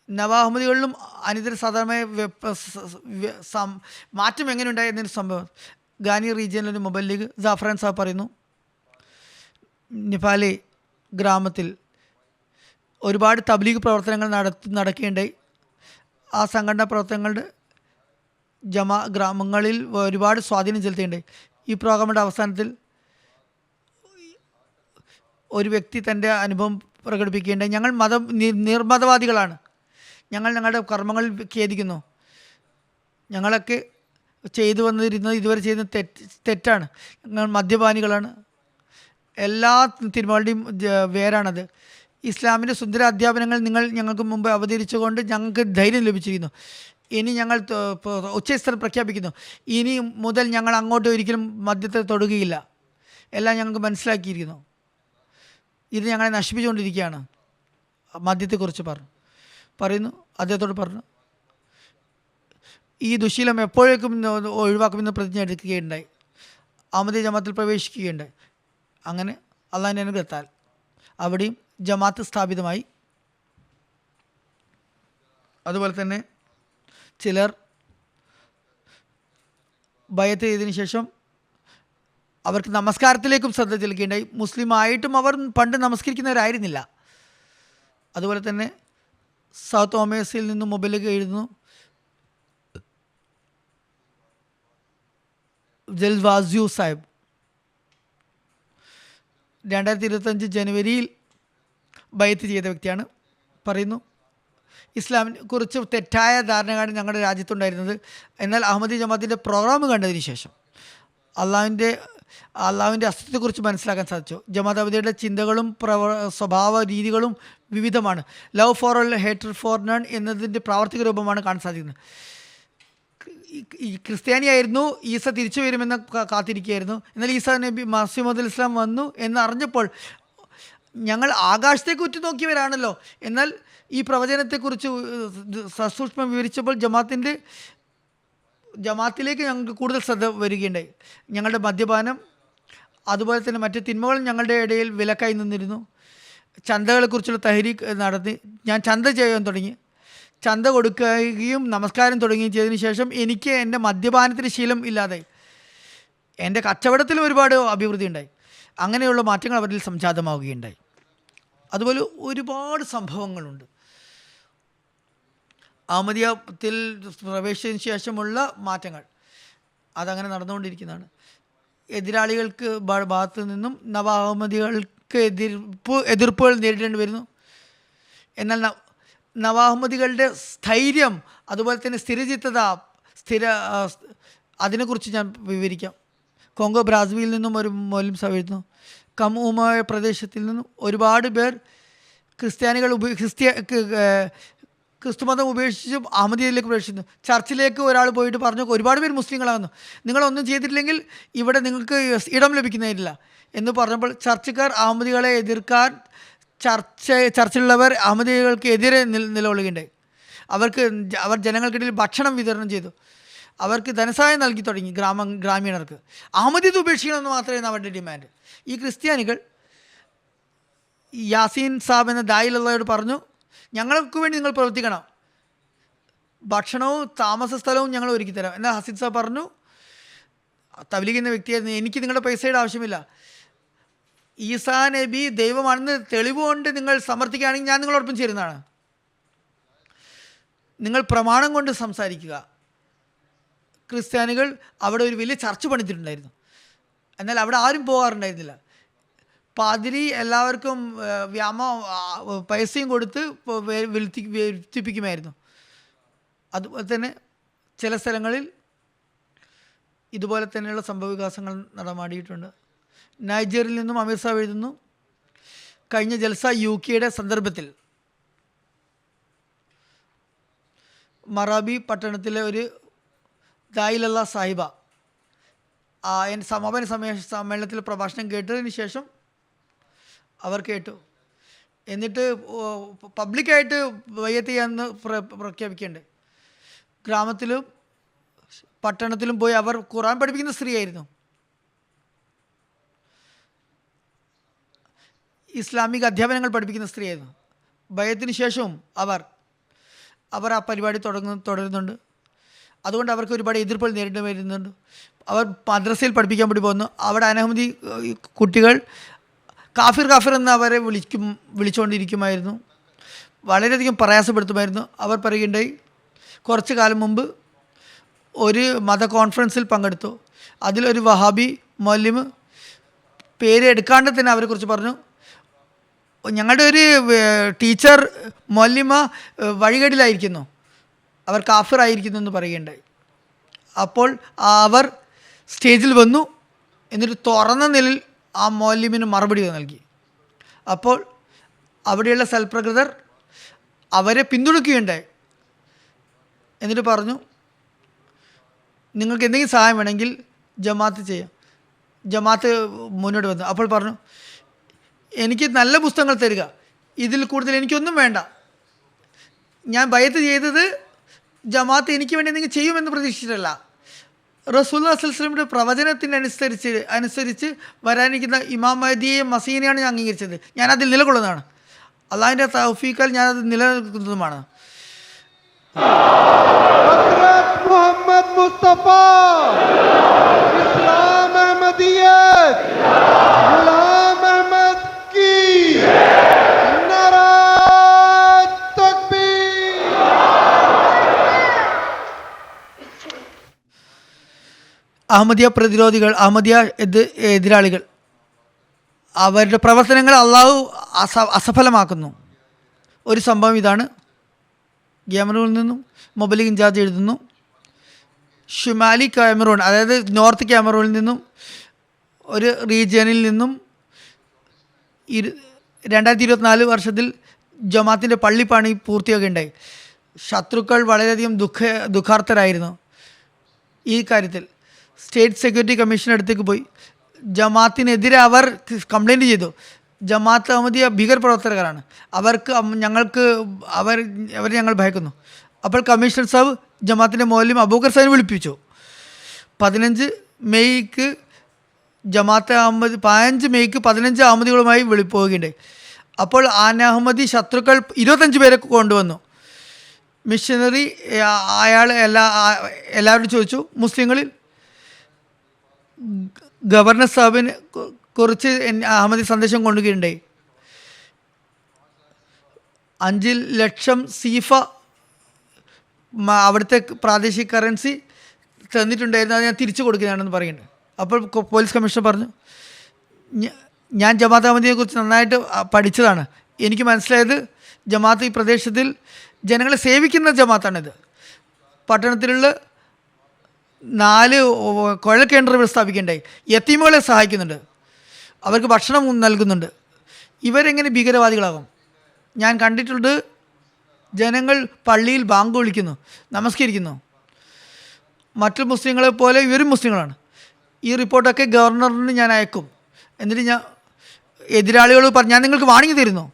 നവ അഹമ്മദികളിലും അനിതര സാധാരണമായ മാറ്റം എങ്ങനെ ഉണ്ടായി എന്നൊരു സംഭവം ഗാനി റീജിയനിലൊരു മൊബൈൽ ലീഗ് ജാഫ്രാൻ സാഹബ് പറയുന്നു, നിഫാലെ ഗ്രാമത്തിൽ ഒരുപാട് തബ്ലീഗ് പ്രവർത്തനങ്ങൾ നടക്കുകയുണ്ടായി. ആ സംഘടനാ പ്രവർത്തനങ്ങളുടെ ഗ്രാമങ്ങളിൽ ഒരുപാട് സ്വാധീനം ചെലുത്തുകയുണ്ടായി. ഈ പ്രോഗ്രാമിൻ്റെ അവസാനത്തിൽ ഒരു വ്യക്തി തൻ്റെ അനുഭവം പ്രകടിപ്പിക്കുകയുണ്ടായി. ഞങ്ങൾ നിർമതവാദികളാണ്. ഞങ്ങൾ ഞങ്ങളുടെ കർമ്മങ്ങളിൽ ഖേദിക്കുന്നു. ഞങ്ങളൊക്കെ ചെയ്തു വന്നിരുന്നത് ഇതുവരെ ചെയ്യുന്ന തെറ്റാണ്. ഞങ്ങൾ മദ്യപാനികളാണ്. എല്ലാ തിരുമകളുടെയും വേരാണത്. ഇസ്ലാമിൻ്റെ സുന്ദര അധ്യാപനങ്ങൾ ഞങ്ങൾക്ക് മുമ്പ് അവതരിച്ചുകൊണ്ട് ഞങ്ങൾക്ക് ധൈര്യം ലഭിച്ചിരിക്കുന്നു. ഇനി ഞങ്ങൾ ഉച്ചസ്ഥലം പ്രഖ്യാപിക്കുന്നു, ഇനി മുതൽ ഞങ്ങൾ അങ്ങോട്ട് ഒരിക്കലും മദ്യത്തെ തൊടുകയില്ല. എല്ലാം ഞങ്ങൾക്ക് മനസ്സിലാക്കിയിരിക്കുന്നു. ഇത് ഞങ്ങളെ നശിപ്പിച്ചുകൊണ്ടിരിക്കുകയാണ്. മദ്യത്തെക്കുറിച്ച് പറയുന്നു. അദ്ദേഹത്തോട് പറഞ്ഞു, ഈ ദുശീലം എപ്പോഴേക്കും ഒഴിവാക്കുമെന്ന് പ്രതിജ്ഞ എടുക്കുകയുണ്ടായി. അഹമ്മദി ജമാഅത്തിൽ പ്രവേശിക്കുകയുണ്ടായി. അങ്ങനെ അള്ളാഹുവിൻ്റെ അനുഗ്രഹത്താൽ അവിടെയും ജമാഅത്ത് സ്ഥാപിതമായി. അതുപോലെ തന്നെ ചിലർ ബൈഅത്ത് ചെയ്തതിന് ശേഷം അവർക്ക് നമസ്കാരത്തിലേക്കും ശ്രദ്ധ ചെലുത്തുകയുണ്ടായി. മുസ്ലിം ആയിട്ടും അവർ പണ്ട് നമസ്കരിക്കുന്നവരായിരുന്നില്ല. അതുപോലെ തന്നെ സൗത്ത് ഒമേസിൽ നിന്നും മൊബൈലിലേക്ക് എഴുതുന്നു, ജൽവാസിയു സാഹിബ് 2025 ജനുവരിയിൽ ബൈഅത്ത് ചെയ്ത വ്യക്തിയാണ്. പറയുന്നു, ഇസ്ലാമിനെ കുറിച്ച് തെറ്റായ ധാരണയാണ് ഞങ്ങളുടെ രാജ്യത്തുണ്ടായിരുന്നത്. എന്നാൽ അഹമ്മദി ജമാഅത്തിൻ്റെ പ്രോഗ്രാം കണ്ടതിന് ശേഷം അള്ളാഹുവിൻ്റെ അസ്തിത്വത്തെക്കുറിച്ച് മനസ്സിലാക്കാൻ സാധിച്ചു. ജമാഅത്ത് അഹമ്മദിയുടെ ചിന്തകളും സ്വഭാവ രീതികളും വിവിധമാണ്. Love for all, hater for none എന്നതിൻ്റെ പ്രാവർത്തിക രൂപമാണ് കാണാൻ സാധിക്കുന്നത്. ഈ ക്രിസ്ത്യാനിയായിരുന്നു, ഈസ തിരിച്ചു വരുമെന്ന് കാത്തിരിക്കുകയായിരുന്നു. എന്നാൽ ഈസ നബി മസീഹ് ഇസ്ലാം വന്നു എന്ന് അറിഞ്ഞപ്പോൾ ഞങ്ങൾ ആകാശത്തേക്ക് ഉറ്റുനോക്കിയവരാണല്ലോ. എന്നാൽ ഈ പ്രവചനത്തെക്കുറിച്ച് സസൂക്ഷ്മം വിവരിച്ചപ്പോൾ ജമാഅത്തിൻ്റെ ജമാഅത്തിലേക്ക് ഞങ്ങൾക്ക് കൂടുതൽ ശ്രദ്ധ വരികയുണ്ടായി. ഞങ്ങളുടെ മദ്യപാനം അതുപോലെ തന്നെ മറ്റ് തിന്മകളും ഞങ്ങളുടെ ഇടയിൽ വിലക്കായി നിന്നിരുന്നു. ചന്തകളെക്കുറിച്ചുള്ള തഹരീക്ക് നടത്തി ഞാൻ ചന്ത ചെയ്യാൻ തുടങ്ങി. ചന്ത കൊടുക്കുകയും നമസ്കാരം തുടങ്ങുകയും ചെയ്തതിന് ശേഷം എനിക്ക് എൻ്റെ മദ്യപാനത്തിന് ശീലം ഇല്ലാതായി. എൻ്റെ കച്ചവടത്തിലും ഒരുപാട് അഭിവൃദ്ധി ഉണ്ടായി. അങ്ങനെയുള്ള മാറ്റങ്ങൾ അവരിൽ സംജാതമാവുകയുണ്ടായി. അതുപോലെ ഒരുപാട് സംഭവങ്ങളുണ്ട്. അഹമ്മദിയത്തിൽ പ്രവേശിച്ചതിന് ശേഷമുള്ള മാറ്റങ്ങൾ അതങ്ങനെ നടന്നുകൊണ്ടിരിക്കുന്നതാണ്. എതിരാളികൾക്ക് ഭാഗത്തു നിന്നും നവ അഹമ്മദികൾക്ക് എതിർപ്പുകൾ നേരിടേണ്ടി വരുന്നു. എന്നാൽ നവാഹമ്മദികളുടെ സ്ഥൈര്യം അതുപോലെ തന്നെ സ്ഥിരചിത്തത അതിനെക്കുറിച്ച് ഞാൻ വിവരിക്കാം. കോങ്കോ ബ്രാസീലിൽ നിന്നും ഒരു മൗലവി സാഹിബ് എഴുതുന്നു, കമൂമായ പ്രദേശത്തിൽ നിന്നും ഒരുപാട് പേർ ക്രിസ്തുമതം ഉപേക്ഷിച്ചും അഹമ്മദിയയിലേക്ക് പ്രവേശിക്കുന്നു. ചർച്ചിലേക്ക് ഒരാൾ പോയിട്ട് പറഞ്ഞു, ഒരുപാട് പേര് മുസ്ലിങ്ങളാകുന്നു, നിങ്ങളൊന്നും ചെയ്തിട്ടില്ലെങ്കിൽ ഇവിടെ നിങ്ങൾക്ക് ഇടം ലഭിക്കുന്നതില്ല എന്ന് പറഞ്ഞപ്പോൾ ചർച്ചക്കാർ അഹമ്മദികളെ എതിർക്കാൻ ചർച്ചിലുള്ളവർ അഹമ്മദികൾക്ക് എതിരെ നിലകൊള്ളുകയുണ്ടായി. അവർ ജനങ്ങൾക്കിടയിൽ ഭക്ഷണം വിതരണം ചെയ്തു. അവർക്ക് ധനസഹായം നൽകി തുടങ്ങി. ഗ്രാമീണർക്ക് അഹമ്മദിയത ഉപേക്ഷിക്കണമെന്ന് മാത്രമായിരുന്നു അവരുടെ ഡിമാൻഡ്. ഈ ക്രിസ്ത്യാനികൾ യാസീൻ സാബ് എന്ന ദായിലുള്ളവരോട് പറഞ്ഞു, ഞങ്ങൾക്ക് വേണ്ടി നിങ്ങൾ പ്രവർത്തിക്കണം, ഭക്ഷണവും താമസ സ്ഥലവും ഞങ്ങൾ ഒരുക്കിത്തരാം. എന്നാൽ ഹസീദ് സാബ് പറഞ്ഞു, തബ്ലീഗ് എന്ന വ്യക്തിയായിരുന്നു, എനിക്ക് നിങ്ങളുടെ പൈസയുടെ ആവശ്യമില്ല, ഈസാ നബി ദൈവമാണെന്ന് തെളിവുകൊണ്ട് നിങ്ങൾ സമർത്ഥിക്കുകയാണെങ്കിൽ ഞാൻ നിങ്ങളോടൊപ്പം ചേരുന്നതാണ്, നിങ്ങൾ പ്രമാണം കൊണ്ട് സംസാരിക്കുക. ക്രിസ്ത്യാനികൾ അവിടെ ഒരു വലിയ ചർച്ച പണിതിട്ടുണ്ടായിരുന്നു. എന്നാൽ അവിടെ ആരും പോകാറുണ്ടായിരുന്നില്ല. പാതിരി എല്ലാവർക്കും പൈസയും കൊടുത്ത് വരുത്തിപ്പിക്കുമായിരുന്നു. അതുപോലെ തന്നെ ചില സ്ഥലങ്ങളിൽ ഇതുപോലെ തന്നെയുള്ള സംഭവവികാസങ്ങൾ നടമാടിയിട്ടുണ്ട്. നൈജറിൽ നിന്നും അമീർ സാഹിബ് എഴുതുന്നു, കഴിഞ്ഞ ജൽസ UK സന്ദർഭത്തിൽ മറാബി പട്ടണത്തിലെ ഒരു ദായിലല്ല സാഹിബ എൻ്റെ സമാപന സമ്മേളനത്തിൽ പ്രഭാഷണം കേട്ടതിന് ശേഷം അവർ കേട്ടു. എന്നിട്ട് പബ്ലിക്കായിട്ട് ബയ്യത്ത് ചെയ്യാമെന്ന് പ്രഖ്യാപിക്കേണ്ടത്. ഗ്രാമത്തിലും പട്ടണത്തിലും പോയി അവർ ഖുർആൻ പഠിപ്പിക്കുന്ന സ്ത്രീയായിരുന്നു. ഇസ്ലാമിക അധ്യാപനങ്ങൾ പഠിപ്പിക്കുന്ന സ്ത്രീയായിരുന്നു. ബയ്യത്തിന് ശേഷവും അവർ ആ പരിപാടി തുടരുന്നുണ്ട്. അതുകൊണ്ട് അവർക്ക് ഒരുപാട് എതിർപ്പുകൾ നേരിട്ട് വരുന്നുണ്ട്. അവർ മദ്രസയിൽ പഠിപ്പിക്കാൻ വേണ്ടി പോകുന്നു. അവിടെ അനഹമ്മദി കുട്ടികൾ കാഫിർ എന്ന് അവരെ വിളിച്ചുകൊണ്ടിരിക്കുമായിരുന്നു. വളരെയധികം പ്രയാസപ്പെടുത്തുമായിരുന്നു. അവർ പറയുകയുണ്ടായി, കുറച്ച് കാലം മുമ്പ് ഒരു മത കോൺഫറൻസിൽ പങ്കെടുത്തു. അതിലൊരു വഹാബി മൗലവി പേര് എടുക്കാണ്ട് തന്നെ അവരെക്കുറിച്ച് പറഞ്ഞു, ഞങ്ങളുടെ ഒരു ടീച്ചർ മൗലമ വഴികേടിലായിരിക്കുന്നു, അവർ കാഫിറായിരിക്കുന്നു എന്ന് പറയുകയുണ്ടായി. അപ്പോൾ അവർ സ്റ്റേജിൽ വന്നു. എന്നിട്ട് തുറന്ന നിലയിൽ ആ മൗലവിന് മറുപടി നൽകി. അപ്പോൾ അവിടെയുള്ള സൽപ്രകൃതർ അവരെ പിന്തുണയ്ക്കുകയുണ്ടായി. എന്നിട്ട് പറഞ്ഞു, നിങ്ങൾക്ക് എന്തെങ്കിലും സഹായം വേണമെങ്കിൽ ജമാഅത്ത് ചെയ്യാം. ജമാഅത്ത് മുന്നോട്ട് വന്നു. അപ്പോൾ പറഞ്ഞു, എനിക്ക് നല്ല പുസ്തകങ്ങൾ തരിക, ഇതിൽ കൂടുതൽ എനിക്കൊന്നും വേണ്ട. ഞാൻ ബയ്യത്ത് ചെയ്തത് ജമാഅത്ത് എനിക്ക് വേണ്ടി എന്തെങ്കിലും ചെയ്യുമെന്ന് പ്രതീക്ഷിച്ചിട്ടല്ല. റസൂലുള്ളാഹി സ്വല്ലല്ലാഹു അലൈഹി വസല്ലമയുടെ പ്രവചനത്തിനനുസരിച്ച് വരാനിരിക്കുന്ന ഇമാം മഹ്ദിയെയും മസീനെയാണ് ഞാൻ അംഗീകരിച്ചത്. ഞാനതിൽ നിലകൊള്ളുന്നതാണ്. അള്ളാഹിൻ്റെ തൗഫീഖാൽ ഞാനത് നിലനിൽക്കുന്നതുമാണ്. മുഹമ്മദ് മുസ്തഫ ഇസ്ലാം അഹമ്മദിയത്ത് ഗുലാം അഹമ്മദ് की नारा तकबीर. അഹമ്മദിയ പ്രതിരോധികൾ, അഹമ്മദിയ എതിരാളികൾ, അവരുടെ പ്രവർത്തനങ്ങൾ അള്ളാഹു അസഫലമാക്കുന്നു. ഒരു സംഭവം ഇതാണ്. ക്യാമറൂണിൽ നിന്നും മൊബൈൽ ഇൻചാർജ് എഴുതുന്നു, ഷുമാലി ക്യാമറൂൺ, അതായത് നോർത്ത് ക്യാമറൂണിൽ നിന്നും ഒരു റീജിയനിൽ നിന്നും 2024 വർഷത്തിൽ ജമാഅത്തിൻ്റെ പള്ളിപ്പണി പൂർത്തിയാക്കുകയുണ്ടായി. ശത്രുക്കൾ വളരെയധികം ദുഃഖാർത്ഥരായിരുന്നു. ഈ കാര്യത്തിൽ സ്റ്റേറ്റ് സെക്യൂരിറ്റി കമ്മീഷൻ അടുത്തേക്ക് പോയി. ജമാഅത്തിനെതിരെ അവർ കംപ്ലൈൻറ്റ് ചെയ്തു. ജമാഅത്ത് അഹമ്മദിയ ഭീകരപ്രവർത്തകരാണ്, അവരെ ഞങ്ങൾ ഭയക്കുന്നു. അപ്പോൾ കമ്മീഷണർ സാഹിബ് ജമാഅത്തിൻ്റെ മൗലവി അബൂബക്കർ സാഹിബിനെ വിളിപ്പിച്ചു. 15 മെയ്ക്ക് ജമാഅത്തെ അഹമ്മദി 15 മെയ്ക്ക് 15 അഹമ്മദികളുമായി പോവുകയുണ്ടായി. അപ്പോൾ അഹമ്മദി ശത്രുക്കൾ 25 പേരെ കൊണ്ടുവന്നു. മിഷനറി അയാൾ എല്ലാവരോടും ചോദിച്ചു, മുസ്ലിങ്ങളിൽ ഗവർണർ സാഹിബിനെ കുറിച്ച് അഹമ്മദി സന്ദേശം കൊണ്ടുവരികയുണ്ടായി. 5 ലക്ഷം സീഫ അവിടുത്തെ പ്രാദേശിക കറൻസി തന്നിട്ടുണ്ടായിരുന്നു, അത് ഞാൻ തിരിച്ചു കൊടുക്കുകയാണെന്ന് പറയുന്നുണ്ട്. അപ്പോൾ പോലീസ് കമ്മീഷണർ പറഞ്ഞു, ഞാൻ ജമാഅത്ത് അഹമ്മദിയെ കുറിച്ച് നന്നായിട്ട് പഠിച്ചതാണ്. എനിക്ക് മനസ്സിലായത് ജമാഅത്ത് ഈ പ്രദേശത്തിൽ ജനങ്ങളെ സേവിക്കുന്ന ജമാഅത്താണിത്. പട്ടണത്തിലുള്ള 4 കുഴൽ കേന്ദ്രങ്ങൾ സ്ഥാപിക്കേണ്ടായി. യത്തീമുകളെ സഹായിക്കുന്നുണ്ട്, അവർക്ക് ഭക്ഷണം നൽകുന്നുണ്ട്. ഇവരെങ്ങനെ ഭീകരവാദികളാകും? ഞാൻ കണ്ടിട്ടുണ്ട്, ജനങ്ങൾ പള്ളിയിൽ ബാങ്ക് വിളിക്കുന്നു, നമസ്കരിക്കുന്നു. മറ്റു മുസ്ലിങ്ങളെ പോലെ ഇവരും മുസ്ലിങ്ങളാണ്. ഈ റിപ്പോർട്ടൊക്കെ ഗവർണറിന് ഞാൻ അയക്കും. എന്നിട്ട് ഞാൻ എതിരാളികളോട് പറഞ്ഞു, ഞാൻ നിങ്ങൾക്ക് വാണിംഗ് തരുന്നു,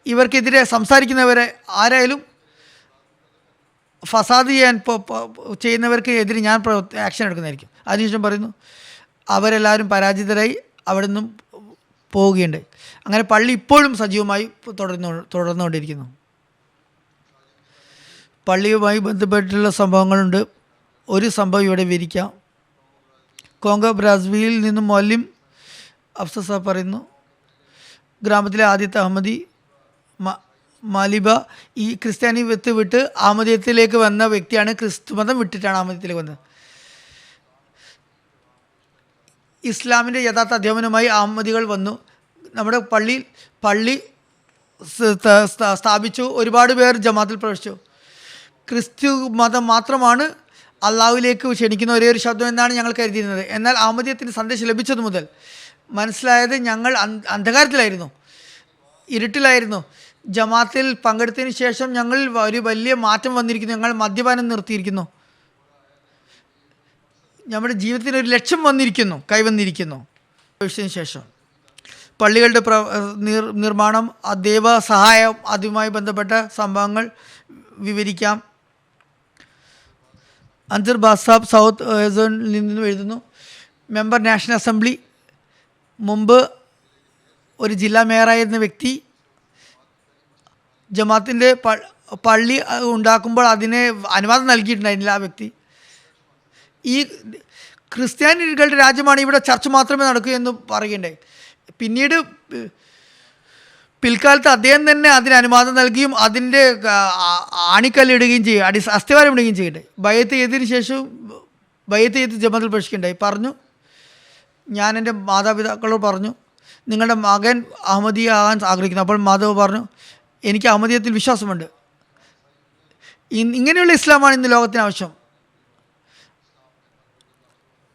ഇവർക്കെതിരെ സംസാരിക്കുന്നവരെ ആരായാലും ഫസാദ് ചെയ്യുന്നവർക്ക് എതിരെ ഞാൻ ആക്ഷൻ എടുക്കുന്നതായിരിക്കും. അതിനുശേഷം പറയുന്നു, അവരെല്ലാവരും പരാജിതരായി അവിടെ നിന്നും പോവുകയുണ്ടായി. അങ്ങനെ പള്ളി ഇപ്പോഴും സജീവമായി തുടർന്നുകൊണ്ടിരിക്കുന്നു. പള്ളിയുമായി ബന്ധപ്പെട്ടുള്ള സംഭവങ്ങളുണ്ട്. ഒരു സംഭവം ഇവിടെ വിവരിക്കാം. കോങ്കോ ബ്രാസീലിൽ നിന്നും മൗലവി അഫ്സ സാബ് പറയുന്നു, ഗ്രാമത്തിലെ ആദ്യത്തെ അഹമ്മദി മാലിബ ഈ ക്രിസ്ത്യാനി വിട്ട് അഹമ്മദീയത്തിലേക്ക് വന്ന വ്യക്തിയാണ്. ക്രിസ്തു മതം വിട്ടിട്ടാണ് അഹമ്മദീയത്തിലേക്ക് വന്നത്. ഇസ്ലാമിൻ്റെ യഥാർത്ഥ അധ്യാപനവുമായി അഹമ്മദികൾ വന്നു. നമ്മുടെ പള്ളി സ്ഥാപിച്ചു. ഒരുപാട് പേർ ജമാഅത്തിൽ പ്രവേശിച്ചു. ക്രിസ്തു മതം മാത്രമാണ് അള്ളാഹുവിലേക്ക് ക്ഷണിക്കുന്ന ഒരേ ഒരു ശബ്ദം എന്നാണ് ഞങ്ങൾ കരുതിയിരുന്നത്. എന്നാൽ അഹമ്മദീയത്തിൻ്റെ സന്ദേശം ലഭിച്ചത് മുതൽ മനസ്സിലായത് ഞങ്ങൾ അന്ധകാരത്തിലായിരുന്നു, ഇരുട്ടിലായിരുന്നു. ജമാഅത്തിൽ പങ്കെടുത്തതിന് ശേഷം ഞങ്ങൾ ഒരു വലിയ മാറ്റം വന്നിരിക്കുന്നു. ഞങ്ങൾ മദ്യപാനം നിർത്തിയിരിക്കുന്നു. നമ്മുടെ ജീവിതത്തിന് ഒരു ലക്ഷ്യം കൈവന്നിരിക്കുന്നു. ശേഷം പള്ളികളുടെ നിർമ്മാണം, ദൈവ സഹായം, അതുമായി ബന്ധപ്പെട്ട സംഭവങ്ങൾ വിവരിക്കാം. അൻസർ ബാസാബ് സൗത്ത് സോണിൽ നിന്നും എഴുതുന്നു, മെമ്പർ നാഷണൽ അസംബ്ലി, മുമ്പ് ഒരു ജില്ലാ മേയറായിരുന്ന വ്യക്തി ജമാഅത്തിൻ്റെ പള്ളി ഉണ്ടാക്കുമ്പോൾ അതിന് അനുവാദം നൽകിയിട്ടുണ്ടായിരുന്നില്ല. ആ വ്യക്തി ഈ ക്രിസ്ത്യാനികളുടെ രാജ്യമാണ്, ഇവിടെ ചർച്ച മാത്രമേ നടക്കൂ എന്ന് പറയുകയുണ്ടായി. പിന്നീട് പിൽക്കാലത്ത് അദ്ദേഹം തന്നെ അതിന് അനുവാദം നൽകുകയും അതിൻ്റെ ആണിക്കല്ലിടുകയും ചെയ്യും, അസ്ഥിവാരം ഇടുകയും ചെയ്യട്ടെ. ബയ്യത്ത് ചെയ്ത് ജമാഅത്തിൽ പ്രവേശിക്കുകയുണ്ടായി. പറഞ്ഞു, ഞാൻ എൻ്റെ മാതാപിതാക്കളോട് പറഞ്ഞു, നിങ്ങളുടെ മകൻ അഹമ്മദിയ ആകാൻ ആഗ്രഹിക്കുന്നു. അപ്പോൾ മാധവ് പറഞ്ഞു, എനിക്ക് അഹമ്മദീയത്തിൽ വിശ്വാസമുണ്ട്. ഇങ്ങനെയുള്ള ഇസ്ലാമാണ് ഇന്ന് ലോകത്തിന് ആവശ്യം.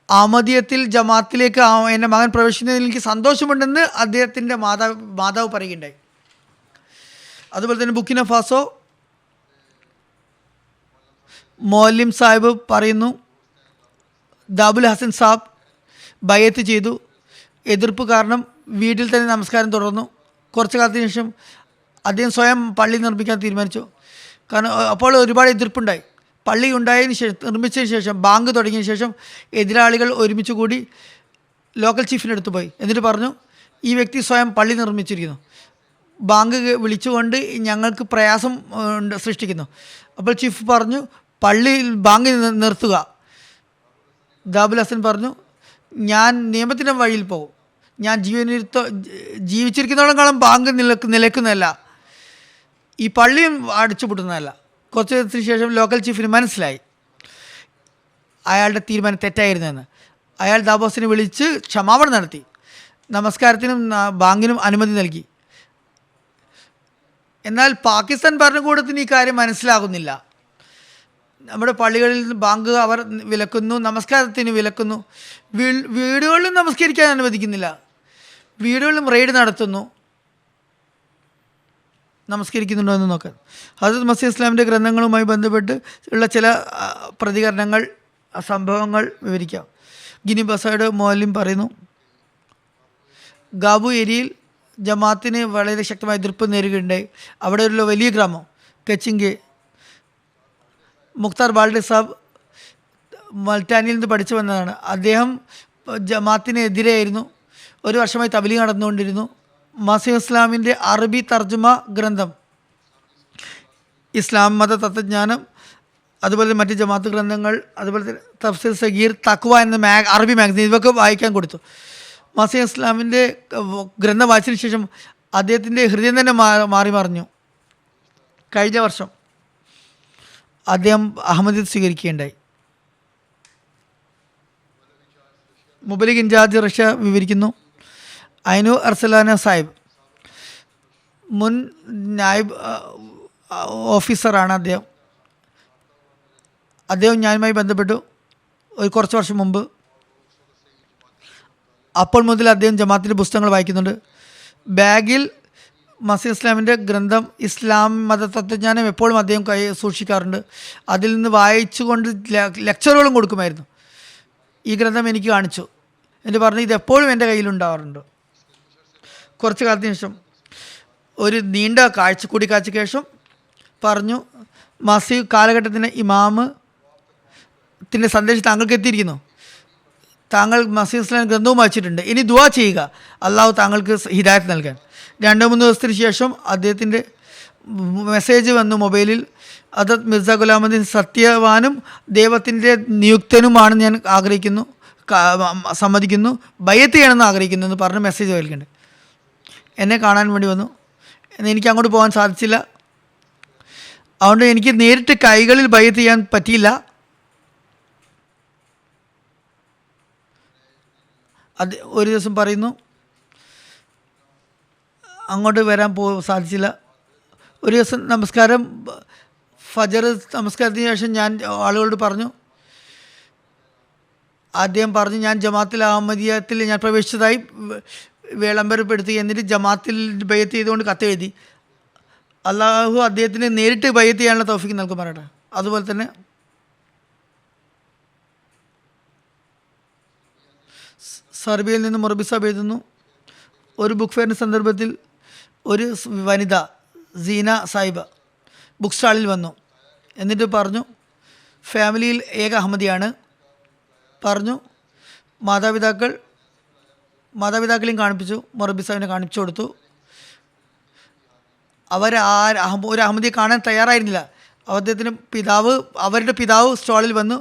അഹമ്മദീയത്തിൽ ജമാഅത്തിലേക്ക് എൻ്റെ മകൻ പ്രവേശിക്കുന്നതിൽ എനിക്ക് സന്തോഷമുണ്ടെന്ന് അദ്ദേഹത്തിൻ്റെ മാതാവ് പറയുകയുണ്ടായി. അതുപോലെ തന്നെ ബുർക്കിന ഫാസോ മൗലവി സാഹിബ് പറയുന്നു, ദാബുൽ ഹസൻ സാബ് ബയ്യത്ത് ചെയ്തു. എതിർപ്പ് കാരണം വീട്ടിൽ തന്നെ നമസ്കാരം തുടർന്നു. കുറച്ചു കാലത്തിന് ശേഷം അദ്ദേഹം സ്വയം പള്ളി നിർമ്മിക്കാൻ തീരുമാനിച്ചു. കാരണം അപ്പോൾ ഒരുപാട് എതിർപ്പുണ്ടായി. പള്ളി നിർമ്മിച്ചതിന് ശേഷം, ബാങ്ക് തുടങ്ങിയ ശേഷം എതിരാളികൾ ഒരുമിച്ച് കൂടി ലോക്കൽ ചീഫിൻ്റെ അടുത്ത് പോയി. എന്നിട്ട് പറഞ്ഞു, ഈ വ്യക്തി സ്വയം പള്ളി നിർമ്മിച്ചിരിക്കുന്നു, ബാങ്ക് വിളിച്ചുകൊണ്ട് ഞങ്ങൾക്ക് പ്രയാസം സൃഷ്ടിക്കുന്നു. അപ്പോൾ ചീഫ് പറഞ്ഞു, ബാങ്ക് നിർത്തുക. ദാബുൽ ഹസൻ പറഞ്ഞു, ഞാൻ നിയമത്തിൻ്റെ വഴിയിൽ പോകും, ഞാൻ ജീവിച്ചിരിക്കുന്നതോളം കാലം ബാങ്ക് നിലക്കുന്നതല്ല, ഈ പള്ളിയും അടിച്ചുപൂട്ടുന്നതല്ല. കുറച്ച് ദിവസത്തിന് ശേഷം ലോക്കൽ ചീഫിന് മനസ്സിലായി അയാളുടെ തീരുമാനം തെറ്റായിരുന്നുവെന്ന്. അയാൾ ദാബോസിനെ വിളിച്ച് ക്ഷമാപണം നടത്തി. നമസ്കാരത്തിനും ബാങ്കിനും അനുമതി നൽകി. എന്നാൽ പാകിസ്ഥാൻ ഭരണകൂടത്തിന് ഈ കാര്യം മനസ്സിലാകുന്നില്ല. നമ്മുടെ പള്ളികളിൽ ബാങ്ക് അവർ വിലക്കുന്നു, നമസ്കാരത്തിന് വിലക്കുന്നു, വീടുകളിലും നമസ്കരിക്കാൻ അനുവദിക്കുന്നില്ല, വീടുകളിലും റെയ്ഡ് നടത്തുന്നു. നമസ്കരിക്കുന്നുണ്ടോ എന്ന് നോക്കാൻ. ഹസ്രത്ത് മസീഹ് ഇസ്ലാമിൻ്റെ ഗ്രന്ഥങ്ങളുമായി ബന്ധപ്പെട്ട് ഉള്ള ചില പ്രതികരണങ്ങൾ, സംഭവങ്ങൾ വിവരിക്കാം. ഗിനി ബസായുടെ മൗലവി പറയുന്നു, ഗാബു ഏരിയയിൽ ജമാഅത്തിന് വളരെ ശക്തമായ എതിർപ്പ് നേരിടുകയുണ്ടായി. അവിടെ ഒരു വലിയ ഗ്രാമം കച്ചിങ്കെ, മുഖ്താർ ബാൽഡെ സാബ് മൽട്ടാനിയിൽ നിന്ന് പഠിച്ചു വന്നതാണ്. അദ്ദേഹം ജമാഅത്തിനെതിരെയായിരുന്നു. ഒരു വർഷമായി തബ്ലീഗ് നടന്നുകൊണ്ടിരുന്നു. മസീഹ് ഇസ്ലാമിൻ്റെ അറബി തർജ്ജമ ഗ്രന്ഥം, ഇസ്ലാം മത തത്വജ്ഞാനം, അതുപോലെ മറ്റ് ജമാഅത്ത് ഗ്രന്ഥങ്ങൾ, അതുപോലെ തന്നെ തഫ്സീർ സഗീർ, തക്വ എന്ന അറബി മാഗസിൻ, ഇവയൊക്കെ വായിക്കാൻ കൊടുത്തു. മസീഹ് ഇസ്ലാമിൻ്റെ ഗ്രന്ഥം വായിച്ചതിന് ശേഷം അദ്ദേഹത്തിൻ്റെ ഹൃദയം തന്നെ മാറി മറിഞ്ഞു. കഴിഞ്ഞ വർഷം അദ്ദേഹം അഹമ്മദിയത്ത് സ്വീകരിക്കുകയുണ്ടായി. മുബലിഗ് ഇൻചാർജ് റഷ്യ വിവരിക്കുന്നു. ഐനു അർസലാന സാഹിബ് മുൻ നായിബ് ഓഫീസറാണ് അദ്ദേഹം. അദ്ദേഹം ഞാനുമായി ബന്ധപ്പെട്ടു കുറച്ച് വർഷം മുമ്പ്. അപ്പോൾ മുതൽ അദ്ദേഹം ജമാഅത്തിൻ്റെ പുസ്തകങ്ങൾ വായിക്കുന്നുണ്ട്. ബാഗിൽ മസീഹ് ഇസ്ലാമിൻ്റെ ഗ്രന്ഥം ഇസ്ലാം മത തത്വജ്ഞാനം എപ്പോഴും അദ്ദേഹം സൂക്ഷിക്കാറുണ്ട്. അതിൽ നിന്ന് വായിച്ചുകൊണ്ട് ലെക്ചറുകളും കൊടുക്കുമായിരുന്നു. ഈ ഗ്രന്ഥം എനിക്ക് കാണിച്ചു. എന്നിട്ട് പറഞ്ഞു ഇതെപ്പോഴും എൻ്റെ കയ്യിലുണ്ടാവാറുണ്ട്. കുറച്ച് കാലത്തിന് ശേഷം ഒരു നീണ്ട കൂടിക്കാഴ്ചയ്ക്ക് ശേഷം പറഞ്ഞു, മസീഹ് കാലഘട്ടത്തിൻ്റെ ഇമാമത്തിൻ്റെ സന്ദേശം താങ്കൾക്ക് എത്തിയിരിക്കുന്നു. താങ്കൾ മസീഹ് ഇസ്ലാം ഗ്രന്ഥവും വായിച്ചിട്ടുണ്ട്. ഇനി ദുആ ചെയ്യുക, അള്ളാഹു താങ്കൾക്ക് ഹിദായത്ത് നൽകാൻ. 2-3 ദിവസത്തിന് ശേഷം അദ്ദേഹത്തിൻ്റെ മെസ്സേജ് വന്നു മൊബൈലിൽ. ഹദ്റത്ത് മിർസ ഗുലാമുദ്ദീൻ സത്യവാനും ദൈവത്തിൻ്റെ നിയുക്തനുമാണെന്ന് ഞാൻ ആഗ്രഹിക്കുന്നു, സമ്മതിക്കുന്നു, ബയ്യത്ത് ചെയ്യണമെന്ന് ആഗ്രഹിക്കുന്നു എന്ന് പറഞ്ഞ് മെസ്സേജ് കേൾക്കുന്നുണ്ട്. എന്നെ കാണാൻ വേണ്ടി വന്നു. എനിക്ക് അങ്ങോട്ട് പോകാൻ സാധിച്ചില്ല. അതുകൊണ്ട് എനിക്ക് നേരിട്ട് കൈകളിൽ ബയ്യത്ത് ചെയ്യാൻ പറ്റിയില്ല. അത് ഒരു ദിവസം പറയുന്നു അങ്ങോട്ട് വരാൻ സാധിച്ചില്ല. ഒരു ദിവസം ഫജർ നമസ്കാരത്തിന് ശേഷം ഞാൻ ആളുകളോട് പറഞ്ഞു, അദ്ദേഹം പറഞ്ഞു ഞാൻ ജമാഅത്തിൽ അഹമ്മദിയത്തിൽ ഞാൻ പ്രവേശിച്ചതായി വിളംബരപ്പെടുത്തി. എന്നിട്ട് ജമാഅത്തിൽ ബയ്യത്ത് ചെയ്തുകൊണ്ട് കത്തെഴുതി. അള്ളാഹു അദ്ദേഹത്തിന് നേരിട്ട് ബയ്യത്ത് ചെയ്യാനുള്ള തൗഫീഖ് നൽകുമാറാകട്ടെ. അതുപോലെ തന്നെ സർബിയയിൽ നിന്ന് മുറബി സാബ് എഴുതുന്നു, ഒരു ബുക്ക് ഫെയറിൻ്റെ സന്ദർഭത്തിൽ ഒരു വനിത സീന സാഹിബ ബുക്ക് സ്റ്റാളിൽ വന്നു. എന്നിട്ട് പറഞ്ഞു ഫാമിലിയിൽ ഏക അഹമ്മദിയാണ്. പറഞ്ഞു മാതാപിതാക്കളെയും കാണിപ്പിച്ചു, മുറബി സാഹിബിനെ കാണിച്ചു കൊടുത്തു. ഒരു അഹമ്മദിയെ കാണാൻ തയ്യാറായിരുന്നില്ല. അവരുടെ പിതാവ് സ്റ്റാളിൽ വന്നു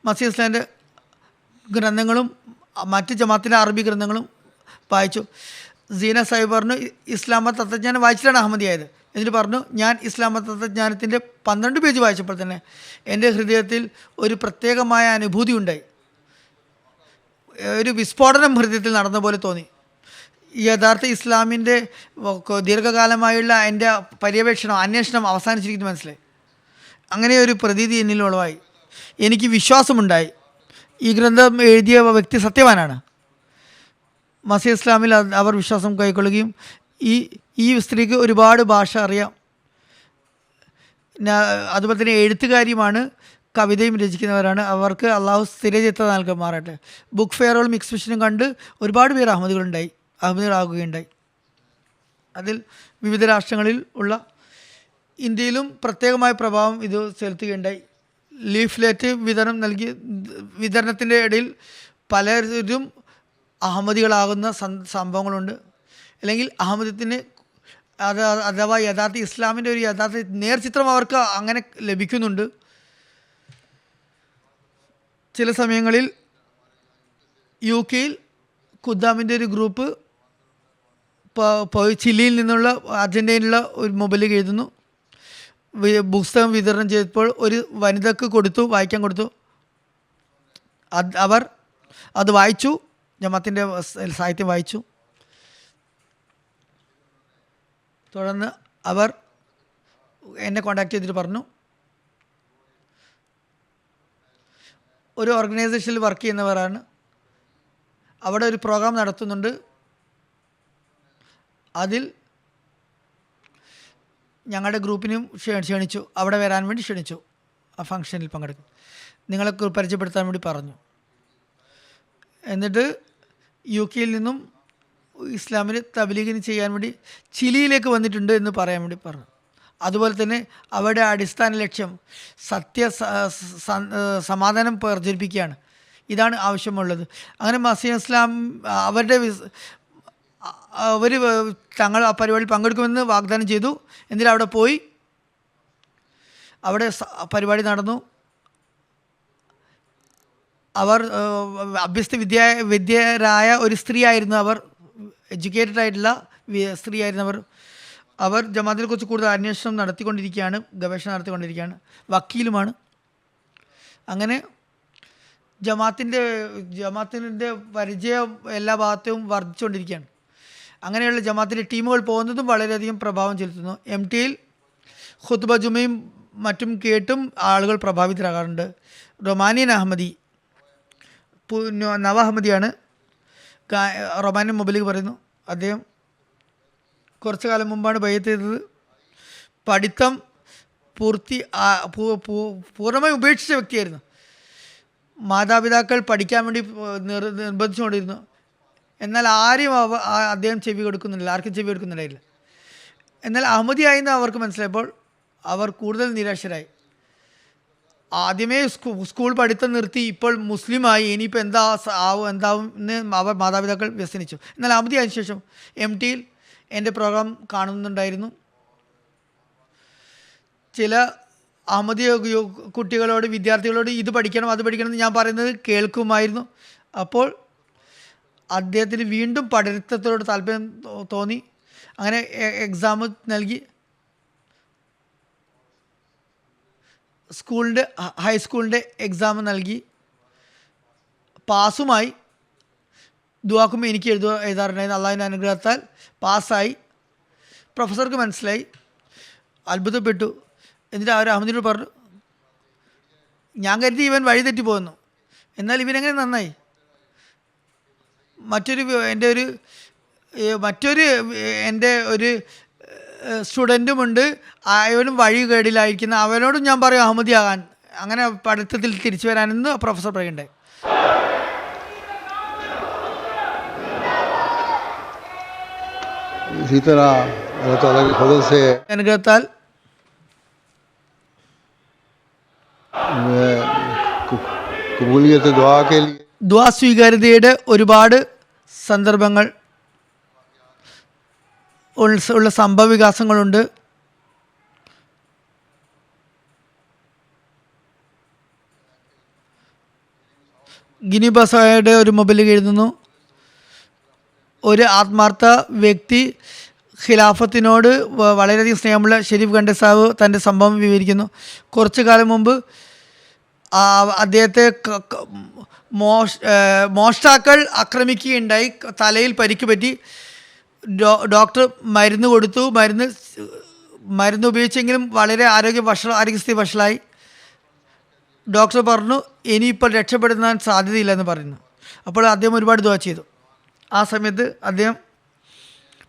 മസീഹ് ഇസ്ലാമിൻ്റെ ഗ്രന്ഥങ്ങളും മറ്റ് ജമാഅത്തിൻ്റെ അറബി ഗ്രന്ഥങ്ങളും വായിച്ചു. സീന സാഹിബ് പറഞ്ഞു ഇസ്ലാം മത തത്വജ്ഞാനം വായിച്ചിട്ടാണ് അഹമ്മദിയായത്. എന്നിട്ട് പറഞ്ഞു ഞാൻ ഇസ്ലാം മത തത്വജ്ഞാനത്തിൻ്റെ 12 പേജ് വായിച്ചപ്പോൾ തന്നെ എൻ്റെ ഹൃദയത്തിൽ ഒരു പ്രത്യേകമായ അനുഭൂതി ഉണ്ടായി. ഒരു വിസ്ഫോടനം ഹൃദയത്തിൽ നടന്ന പോലെ തോന്നി. യഥാർത്ഥ ഇസ്ലാമിൻ്റെ ദീർഘകാലമായുള്ള എൻ്റെ അന്വേഷണം അവസാനിച്ചിരിക്കുന്നു മനസ്സിലായി. അങ്ങനെ ഒരു പ്രതീതി എന്നിൽ ഉളവായി. എനിക്ക് വിശ്വാസമുണ്ടായി ഈ ഗ്രന്ഥം എഴുതിയ വ്യക്തി സത്യവാനാണ്. മസീഹ് ഇസ്ലാമിൽ അവർ വിശ്വാസം കൈക്കൊള്ളുകയും ഈ സ്ത്രീക്ക് ഒരുപാട് ഭാഷ അറിയാം. അതുപോലെ തന്നെ എഴുത്തുകാരിയുമാണ്, കവിതയും രചിക്കുന്നവരാണ്. അവർക്ക് അള്ളാഹു സ്ഥിരചിത്ത നൽകുമാറാട്ടെ. ബുക്ക് ഫെയറുകളും എക്സിബിഷനും കണ്ട് ഒരുപാട് പേർ അഹമ്മദികളാകുകയുണ്ടായി. അതിൽ വിവിധ രാഷ്ട്രങ്ങളിൽ ഉള്ള ഇന്ത്യയിലും പ്രത്യേകമായ പ്രഭാവം ഇത് ചെലുത്തുകയുണ്ടായി. ലീഫ്ലെറ്റ് വിതരണത്തിൻ്റെ ഇടയിൽ പലരും അഹമ്മദികളാകുന്ന സംഭവങ്ങളുണ്ട്. അല്ലെങ്കിൽ അഹമ്മദത്തിന് അഥവാ യഥാർത്ഥ ഇസ്ലാമിൻ്റെ ഒരു യഥാർത്ഥ നേർചിത്രം അവർക്ക് അങ്ങനെ ലഭിക്കുന്നുണ്ട്. ചില സമയങ്ങളിൽ UK ഖുദ്ദാമിൻ്റെ ഒരു ഗ്രൂപ്പ് ചിലിയിൽ നിന്നുള്ള അർജൻറ്റീനയിലുള്ള ഒരു മൊബൈലിൽ എഴുതുന്നു. പുസ്തകം വിതരണം ചെയ്തപ്പോൾ ഒരു വനിതക്ക് വായിക്കാൻ കൊടുത്തു. അവർ അത് വായിച്ചു, ജമാഅത്തിൻ്റെ സാഹിത്യം വായിച്ചു. തുടർന്ന് അവർ എന്നെ കോൺടാക്ട് ചെയ്തിട്ട് പറഞ്ഞു ഒരു ഓർഗനൈസേഷനിൽ വർക്ക് ചെയ്യുന്നവരാണ്, അവിടെ ഒരു പ്രോഗ്രാം നടത്തുന്നുണ്ട്, അതിൽ ഞങ്ങളുടെ ഗ്രൂപ്പിനും ക്ഷണിച്ചു, അവിടെ വരാൻ വേണ്ടി ക്ഷണിച്ചു, ആ ഫംഗ്ഷനിൽ പങ്കെടുക്കും, നിങ്ങളെ പരിചയപ്പെടുത്താൻ വേണ്ടി പറഞ്ഞു. എന്നിട്ട് UK നിന്നും ഇസ്ലാമിന് തബ്ലീഗിന് ചെയ്യാൻ വേണ്ടി ചിലിയിലേക്ക് വന്നിട്ടുണ്ട് എന്ന് പറയാൻ വേണ്ടി പറഞ്ഞു. അതുപോലെ തന്നെ അവരുടെ അടിസ്ഥാന ലക്ഷ്യം സമാധാനം പ്രചരിപ്പിക്കുകയാണ്. ഇതാണ് ആവശ്യമുള്ളത്. അങ്ങനെ മസീഹ് ഇസ്ലാം അവർ തങ്ങൾ ആ പരിപാടിയിൽ പങ്കെടുക്കുമെന്ന് വാഗ്ദാനം ചെയ്തു. എന്നിട്ട് അവിടെ പോയി. അവിടെ പരിപാടി നടന്നു. അവർ വിദ്യരായ ഒരു സ്ത്രീ ആയിരുന്നു. അവർ എഡ്യൂക്കേറ്റഡ് ആയിട്ടുള്ള സ്ത്രീ ആയിരുന്നവർ. അവർ ജമാഅത്തിനെ കുറിച്ച് കൂടുതൽ അന്വേഷണം നടത്തിക്കൊണ്ടിരിക്കുകയാണ്, ഗവേഷണം നടത്തിക്കൊണ്ടിരിക്കുകയാണ്, വക്കീലുമാണ്. അങ്ങനെ ജമാഅത്തിൻ്റെ പരിചയം എല്ലാ ഭാഗത്തും വർദ്ധിച്ചുകൊണ്ടിരിക്കുകയാണ്. അങ്ങനെയുള്ള ജമാഅത്തിൻ്റെ ടീമുകൾ പോകുന്നതും വളരെയധികം പ്രഭാവം ചെലുത്തുന്നു. MTയിൽ ഖുത്ബ ജുമയും മറ്റും കേട്ടും ആളുകൾ പ്രഭാവിതരാകാറുണ്ട്. റൊമാനിയൻ അഹമ്മദി, നവ അഹമ്മദിയാണ്, റൊമാനിയൻ മൊബൈലിൽ പറയുന്നു. അദ്ദേഹം കുറച്ചു കാലം മുമ്പാണ് ബൈഅത്ത് ചെയ്തത്. പഠിത്തം പൂർണ്ണമായി ഉപേക്ഷിച്ച വ്യക്തിയായിരുന്നു. മാതാപിതാക്കൾ പഠിക്കാൻ വേണ്ടി നിർബന്ധിച്ചുകൊണ്ടിരുന്നു. എന്നാൽ ആരും അദ്ദേഹം ചെവി കൊടുക്കുന്നില്ല, ആർക്കും ചെവി കൊടുക്കുന്നില്ലായില്ല. എന്നാൽ അഹമ്മദിയായെന്ന് അവർക്ക് മനസ്സിലായപ്പോൾ അവർ കൂടുതൽ നിരാശരായി. ആദ്യമേ സ്കൂൾ പഠിത്തം നിർത്തി, ഇപ്പോൾ മുസ്ലിമായി, ഇനിയിപ്പോൾ എന്താവും എന്ന് അവർ മാതാപിതാക്കൾ വ്യസനിച്ചു. എന്നാൽ അഹമ്മദി ആയതിനു ശേഷം MTയിൽ എൻ്റെ പ്രോഗ്രാം കാണുന്നുണ്ടായിരുന്നു. ചില അഹമ്മദി കുട്ടികളോട്, വിദ്യാർത്ഥികളോട് ഇത് പഠിക്കണം അത് പഠിക്കണം എന്ന് ഞാൻ പറയുന്നത് കേൾക്കുമായിരുന്നു. അപ്പോൾ അദ്ദേഹത്തിന് വീണ്ടും പഠിത്തത്തോട് താല്പര്യം തോന്നി. അങ്ങനെ എക്സാം നൽകി. ഹൈസ്കൂളിൻ്റെ എക്സാം നൽകി, പാസുമായി. ദുആക്കും എനിക്ക് എഴുതാറുണ്ടായിരുന്നു. അള്ളാഹുവിൻ്റെ അനുഗ്രഹത്താൽ പാസ്സായി. പ്രൊഫസർക്ക് മനസ്സിലായി, അത്ഭുതപ്പെട്ടു. എന്നിട്ട് അവർ അഹമ്മദിനോട് പറഞ്ഞു, ഞാൻ കരുതി ഇവൻ വഴി തെറ്റി പോകുന്നു, എന്നാൽ ഇവനെങ്ങനെ നന്നായി. എൻ്റെ ഒരു സ്റ്റുഡൻറ്റുമുണ്ട്, അവനും വഴി കേടിലായിരിക്കുന്ന, അവനോടും ഞാൻ പറയും അഹമ്മദിയാകാൻ, അങ്ങനെ പഠിത്തത്തിൽ തിരിച്ചു വരാനെന്ന് പ്രൊഫസർ പറയുന്നുണ്ടായി. इसी तरह अल्लाह ताला के फजल से അനുഗ്രഹത്താൽ कबूलियत दुआ के लिए ദുആ സ്വീകാര്യതയുടെ ഒരുപാട് സന്ദർഭങ്ങൾ ഉള്ള സംഭവ വികാസങ്ങളുണ്ട്. ഗിനി ബസായുടെ ഒരു മൊബൈലിൽ എഴുതുന്നു, ഒരു ആത്മാർത്ഥ വ്യക്തി ഖിലാഫത്തിനോട് വളരെയധികം സ്നേഹമുള്ള ഷെരീഫ് ഖണ്ഡേ സാഹിബ് തൻ്റെ സംഭവം വിവരിക്കുന്നു. കുറച്ചു കാലം മുമ്പ് അദ്ദേഹത്തെ മോഷ്ടാക്കൾ ആക്രമിക്കുകയുണ്ടായി. തലയിൽ പരിക്ക് പറ്റി. ഡോക്ടർ മരുന്ന് കൊടുത്തു. മരുന്ന് ഉപയോഗിച്ചെങ്കിലും വളരെ ആരോഗ്യസ്ഥിതി വഷളായി. ഡോക്ടർ പറഞ്ഞു ഇനിയിപ്പോൾ രക്ഷപ്പെടുത്താൻ സാധ്യതയില്ലെന്ന് പറയുന്നു. അപ്പോൾ അദ്ദേഹം ഒരുപാട് ദുആ ചെയ്തു. ആ സമയത്ത് അദ്ദേഹം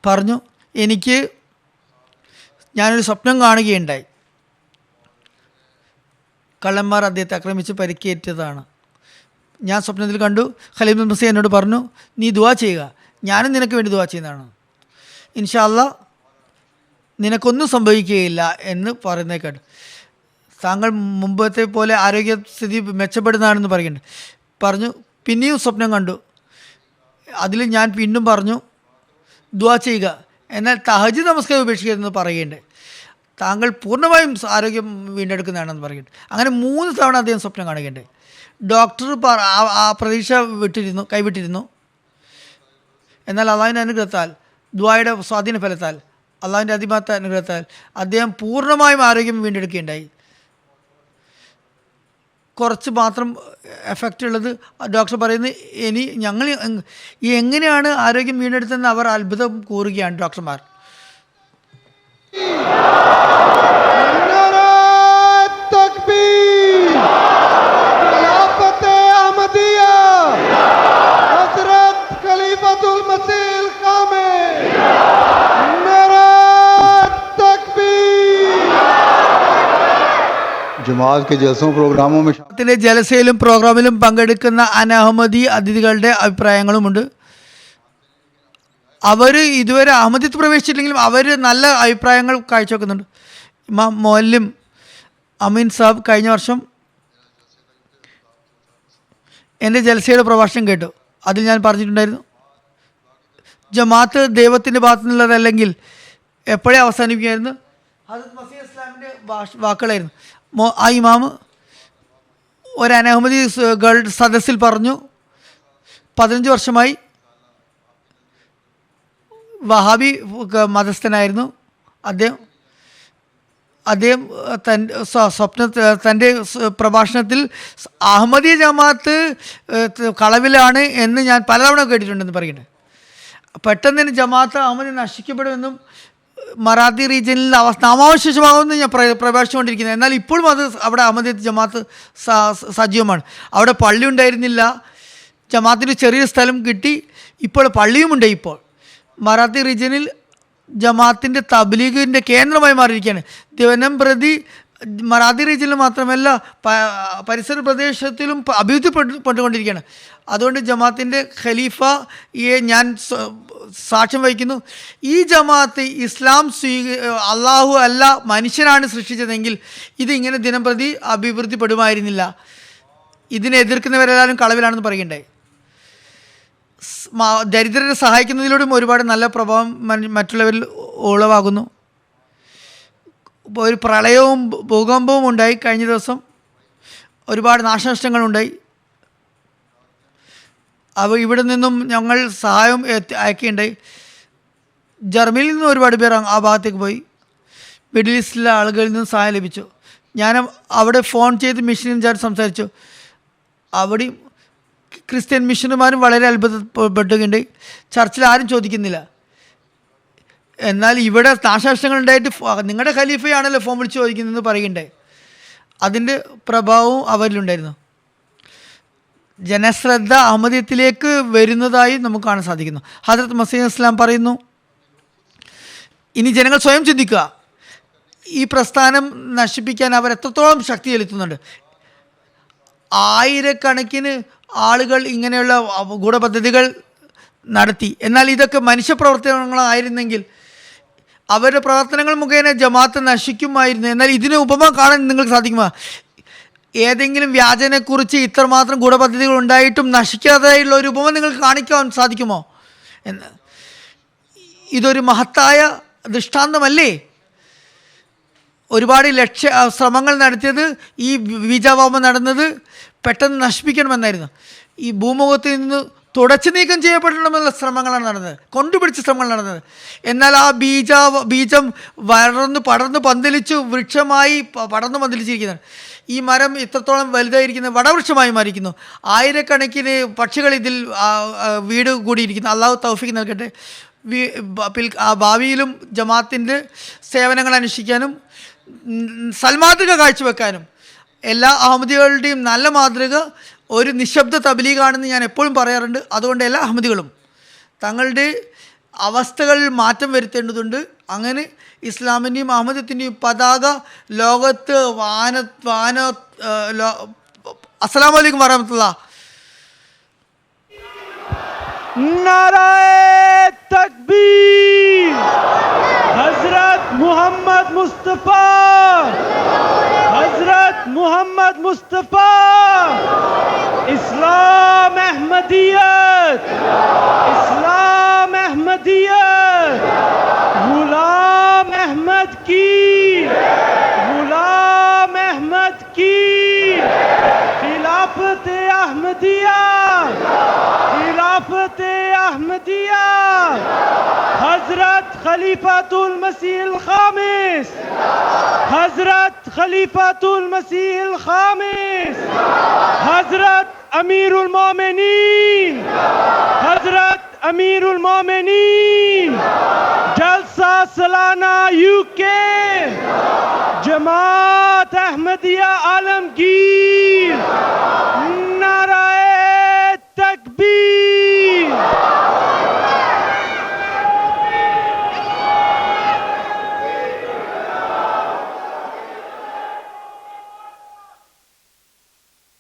പറഞ്ഞു, ഞാനൊരു സ്വപ്നം കാണുകയുണ്ടായി. കള്ളന്മാർ അദ്ദേഹത്തെ ആക്രമിച്ച് പരിക്കേറ്റതാണ്. ഞാൻ സ്വപ്നത്തിൽ കണ്ടു. ഖലീൽ മസീഹ് എന്നോട് പറഞ്ഞു, നീ ദുആ ചെയ്യുക, ഞാനും നിനക്ക് വേണ്ടി ദുആ ചെയ്യുന്നതാണ്, ഇൻഷാ അല്ലാഹ് നിനക്കൊന്നും സംഭവിക്കുകയില്ല എന്ന് പറയുന്നത് കേട്ടു. താങ്കൾ മുമ്പത്തെ പോലെ ആരോഗ്യസ്ഥിതി മെച്ചപ്പെടുന്നതാണെന്ന് പറഞ്ഞു. പിന്നെയും സ്വപ്നം കണ്ടു. അതിൽ ഞാൻ വീണ്ടും പറഞ്ഞു ദുആ ചെയ്യുക, എന്നാൽ തഹജ്ജുദ് നമസ്കാരം ഉപേക്ഷിക്കരുതെന്ന് പറയുന്നുണ്ട്. താങ്കൾ പൂർണ്ണമായും ആരോഗ്യം വീണ്ടെടുക്കുന്നതാണെന്ന് പറയുന്നുണ്ട്. അങ്ങനെ 3 തവണ അദ്ദേഹം സ്വപ്നം കാണുകയുണ്ട്. ഡോക്ടർ ആ പ്രതീക്ഷ കൈവിട്ടിരുന്നു. എന്നാൽ അള്ളാഹുവിൻ്റെ അനുഗ്രഹത്താൽ, ദുആയുടെ സ്വാധീന ഫലത്താൽ, അള്ളാഹുവിൻ്റെ അതിമഹത്ത അനുഗ്രഹത്താൽ അദ്ദേഹം പൂർണ്ണമായും ആരോഗ്യം വീണ്ടെടുക്കുകയുണ്ടായി. കുറച്ച് മാത്രം എഫക്റ്റ് ഉള്ളത് ഡോക്ടർ പറയുന്നത്. ഞങ്ങൾ എങ്ങനെയാണ് ആരോഗ്യം വീണ്ടെടുത്തതെന്ന് അവർ അത്ഭുതം കൂറുകയാണ് ഡോക്ടർമാർ. जमात के जलसों प्रोग्रामों में ജലസയിലും പ്രോഗ്രാമിലും പങ്കെടുക്കുന്ന അനഹമ്മദി അതിഥികളുടെ അഭിപ്രായങ്ങളുമുണ്ട്. അവർ ഇതുവരെ അഹമ്മദിയത്ത് പ്രവേശിച്ചില്ലെങ്കിലും അവർ നല്ല അഭിപ്രായങ്ങൾ കാഴ്ചവെക്കുന്നുണ്ട്. ഇമാം മൊഅല്ലിം അമീൻ സാബ് കഴിഞ്ഞ വർഷം എൻ്റെ ജൽസയുടെ പ്രഭാഷണം കേട്ടു. അതിൽ ഞാൻ പറഞ്ഞിട്ടുണ്ടായിരുന്നു, ജമാഅത്ത് ദൈവത്തിൻ്റെ ഭാഗത്തു നിന്നുള്ളതല്ലെങ്കിൽ എപ്പോഴേ അവസാനിപ്പിക്കുമായിരുന്നു. ഹദരത്ത് മസീഹ് ഇസ്ലാമിൻ്റെ വാക്കുകളായിരുന്നു. ആ ഇമാമ് ഒരു അനഹമ്മദി ഗേൾഡ് സദസ്സിൽ പറഞ്ഞു, 15 വർഷമായി വഹാബി മതസ്ഥനായിരുന്നു അദ്ദേഹം. തൻ്റെ പ്രഭാഷണത്തിൽ അഹമ്മദീയ ജമാഅത്ത് കളവിലാണ് എന്ന് ഞാൻ പലതവണ കേട്ടിട്ടുണ്ടെന്ന് പറയുന്നത്. പെട്ടെന്ന് തന്നെ ജമാഅത്ത് അഹമ്മദി നശിക്കപ്പെടുമെന്നും മറാത്തി റീജിയനിൽ നാമാവശേഷമാകുമെന്ന് ഞാൻ പ്രഭാഷിച്ചുകൊണ്ടിരിക്കുന്നത്. എന്നാൽ ഇപ്പോഴും അത് അവിടെ അഹമ്മദീയ ജമാഅത്ത് സജീവമാണ്. അവിടെ പള്ളി ഉണ്ടായിരുന്നില്ല, ജമാഅത്തിന് ചെറിയൊരു സ്ഥലം കിട്ടി, ഇപ്പോൾ പള്ളിയുമുണ്ട്. ഇപ്പോൾ മറാത്തി റീജിയനിൽ ജമാഅത്തിൻ്റെ തബ്ലീഗിൻ്റെ കേന്ദ്രമായി മാറിയിരിക്കുകയാണ്. ദിനം പ്രതി മറാത്തി റീജിയനിൽ മാത്രമല്ല പരിസര പ്രദേശത്തിലും അഭിവൃദ്ധിപ്പെട്ടുകൊണ്ടിരിക്കുകയാണ്. അതുകൊണ്ട് ജമാഅത്തിൻ്റെ ഖലീഫയെ ഞാൻ സാക്ഷ്യം വഹിക്കുന്നു, ഈ ജമാഅത്ത് ഇസ്ലാം അള്ളാഹു അല്ല മനുഷ്യനാണ് സൃഷ്ടിച്ചതെങ്കിൽ ഇതിങ്ങനെ ദിനം പ്രതി അഭിവൃദ്ധിപ്പെടുമായിരുന്നില്ല. ഇതിനെ എതിർക്കുന്നവരെല്ലാവരും കളവിലാണെന്ന് പറയണ്ടായി. ദരിദ്രരെ സഹായിക്കുന്നതിലൂടെയും ഒരുപാട് നല്ല പ്രഭാവം മറ്റുള്ളവരിൽ ഉളവാകുന്നു. ഒരു പ്രളയവും ഭൂകമ്പവും ഉണ്ടായി. കഴിഞ്ഞ ദിവസം ഒരുപാട് നാശനഷ്ടങ്ങളുണ്ടായി. ഇവിടെ നിന്നും ഞങ്ങൾ സഹായം അയക്കുകയുണ്ടായി. ജർമ്മനിയിൽ നിന്ന് ഒരുപാട് പേർ ആ ഭാഗത്തേക്ക് പോയി. മിഡിൽ ഈസ്റ്റിലെ ആളുകളിൽ നിന്ന് സഹായം ലഭിച്ചു. ഞാൻ അവിടെ ഫോൺ ചെയ്ത് മിഷനിൽ സംസാരിച്ചു. അവിടെയും ക്രിസ്ത്യൻ മിഷനുമാരും വളരെ അത്ഭുതപ്പെട്ടുകയുണ്ടായി. ചർച്ചിൽ ആരും ചോദിക്കുന്നില്ല. എന്നാൽ ഇവിടെ നാശനഷ്ടങ്ങൾ ഉണ്ടായിട്ട് നിങ്ങളുടെ ഖലീഫയാണല്ലോ ഫോൺ വിളിച്ച് ചോദിക്കുന്നതെന്ന് പറയുകയുണ്ടായി. അതിൻ്റെ പ്രഭാവവും അവരിലുണ്ടായിരുന്നു. ജനശ്രദ്ധ അഹമ്മദീയത്തിലേക്ക് വരുന്നതായി നമുക്ക് കാണാൻ സാധിക്കുന്നു. ഹദരത്ത് മസീഹ് ഇസ്ലാം പറയുന്നു, ഇനി ജനങ്ങൾ സ്വയം ചിന്തിക്കുക, ഈ പ്രസ്ഥാനം നശിപ്പിക്കാൻ അവർ എത്രത്തോളം ശക്തി ചെലുത്തുന്നുണ്ട്. ആയിരക്കണക്കിന് ആളുകൾ ഇങ്ങനെയുള്ള ഗൂഢപദ്ധതികൾ നടത്തി. എന്നാൽ ഇതൊക്കെ മനുഷ്യപ്രവർത്തനങ്ങളായിരുന്നെങ്കിൽ അവരുടെ പ്രവർത്തനങ്ങൾ മുഖേന ജമാഅത്ത് നശിക്കുമായിരുന്നു. എന്നാൽ ഇതിന് ഉപമ കാണാൻ നിങ്ങൾക്ക് സാധിക്കുമോ? ഏതെങ്കിലും വ്യാജനെക്കുറിച്ച് ഇത്രമാത്രം ഗൂഢപദ്ധതികൾ ഉണ്ടായിട്ടും നശിക്കാതെയുള്ള ഒരു ഉപമ നിങ്ങൾക്ക് കാണിക്കാൻ സാധിക്കുമോ എന്ന്? ഇതൊരു മഹത്തായ ദൃഷ്ടാന്തമല്ലേ? ഒരുപാട് ശ്രമങ്ങൾ നടത്തിയത്, ഈ ബീജാവാപം നടന്നത് പെട്ടെന്ന് നശിപ്പിക്കണമെന്നായിരുന്നു. ഈ ഭൂമുഖത്തിൽ നിന്ന് തുടച്ചു നീക്കം ചെയ്യപ്പെടണമെന്നുള്ള ശ്രമങ്ങളാണ് നടന്നത്, കൊണ്ടുപിടിച്ച ശ്രമങ്ങൾ നടന്നത്. എന്നാൽ ആ ബീജം പടർന്ന് പന്തലിച്ചു വൃക്ഷമായി പടർന്നു പന്തലിച്ചിരിക്കുന്നത്. ഈ മരം ഇത്രത്തോളം വലുതായിരിക്കുന്ന വടവൃക്ഷമായി മാറിയിരിക്കുന്നു. ആയിരക്കണക്കിന് പക്ഷികൾ ഇതിൽ വീട് കൂടിയിരിക്കുന്നു. അള്ളാഹു തൗഫീഖ് നൽകട്ടെ. ഭാവിയിലും ജമാഅത്തിൻ്റെ സേവനങ്ങൾ അനുഷ്ഠിക്കാനും സൽമാതൃക കാഴ്ചവെക്കാനും എല്ലാ അഹമ്മദികളുടെയും നല്ല മാതൃക ഒരു നിശബ്ദ തബ്ലീഗാണെന്ന് ഞാൻ എപ്പോഴും പറയാറുണ്ട്. അതുകൊണ്ട് എല്ലാ അഹമ്മദികളും തങ്ങളുടെ അവസ്ഥകളിൽ മാറ്റം വരുത്തേണ്ടതുണ്ട്. അങ്ങനെ ഇസ്ലാമിൻ്റെയും അഹമ്മദത്തിൻ്റെയും പതാക ലോകത്ത് അസ്സലാമു അലൈക്കും വറഹ്മത്തുള്ളാഹി. नाराए तकबीर, हजरत मोहम्मद मुस्तफ़ा, हजरत मोहम्मद मुस्तफ़ा, इस्लाम अहमदियत, इस्लाम अहमदियत, गुलाम अहमद की, गुलाम अहमद की, खिलाफत अहमदिया, खिलाफत अहमदिया, हजरत खलीफातुल मसीह खामिस, हजरत खलीफातुल मसीह खामिस, हजरत अमीरुल मोमिनीन, हजरत अमीरुल मोमिनीन, जलसा सालाना यूके, जमात अहमदिया आलमगीर,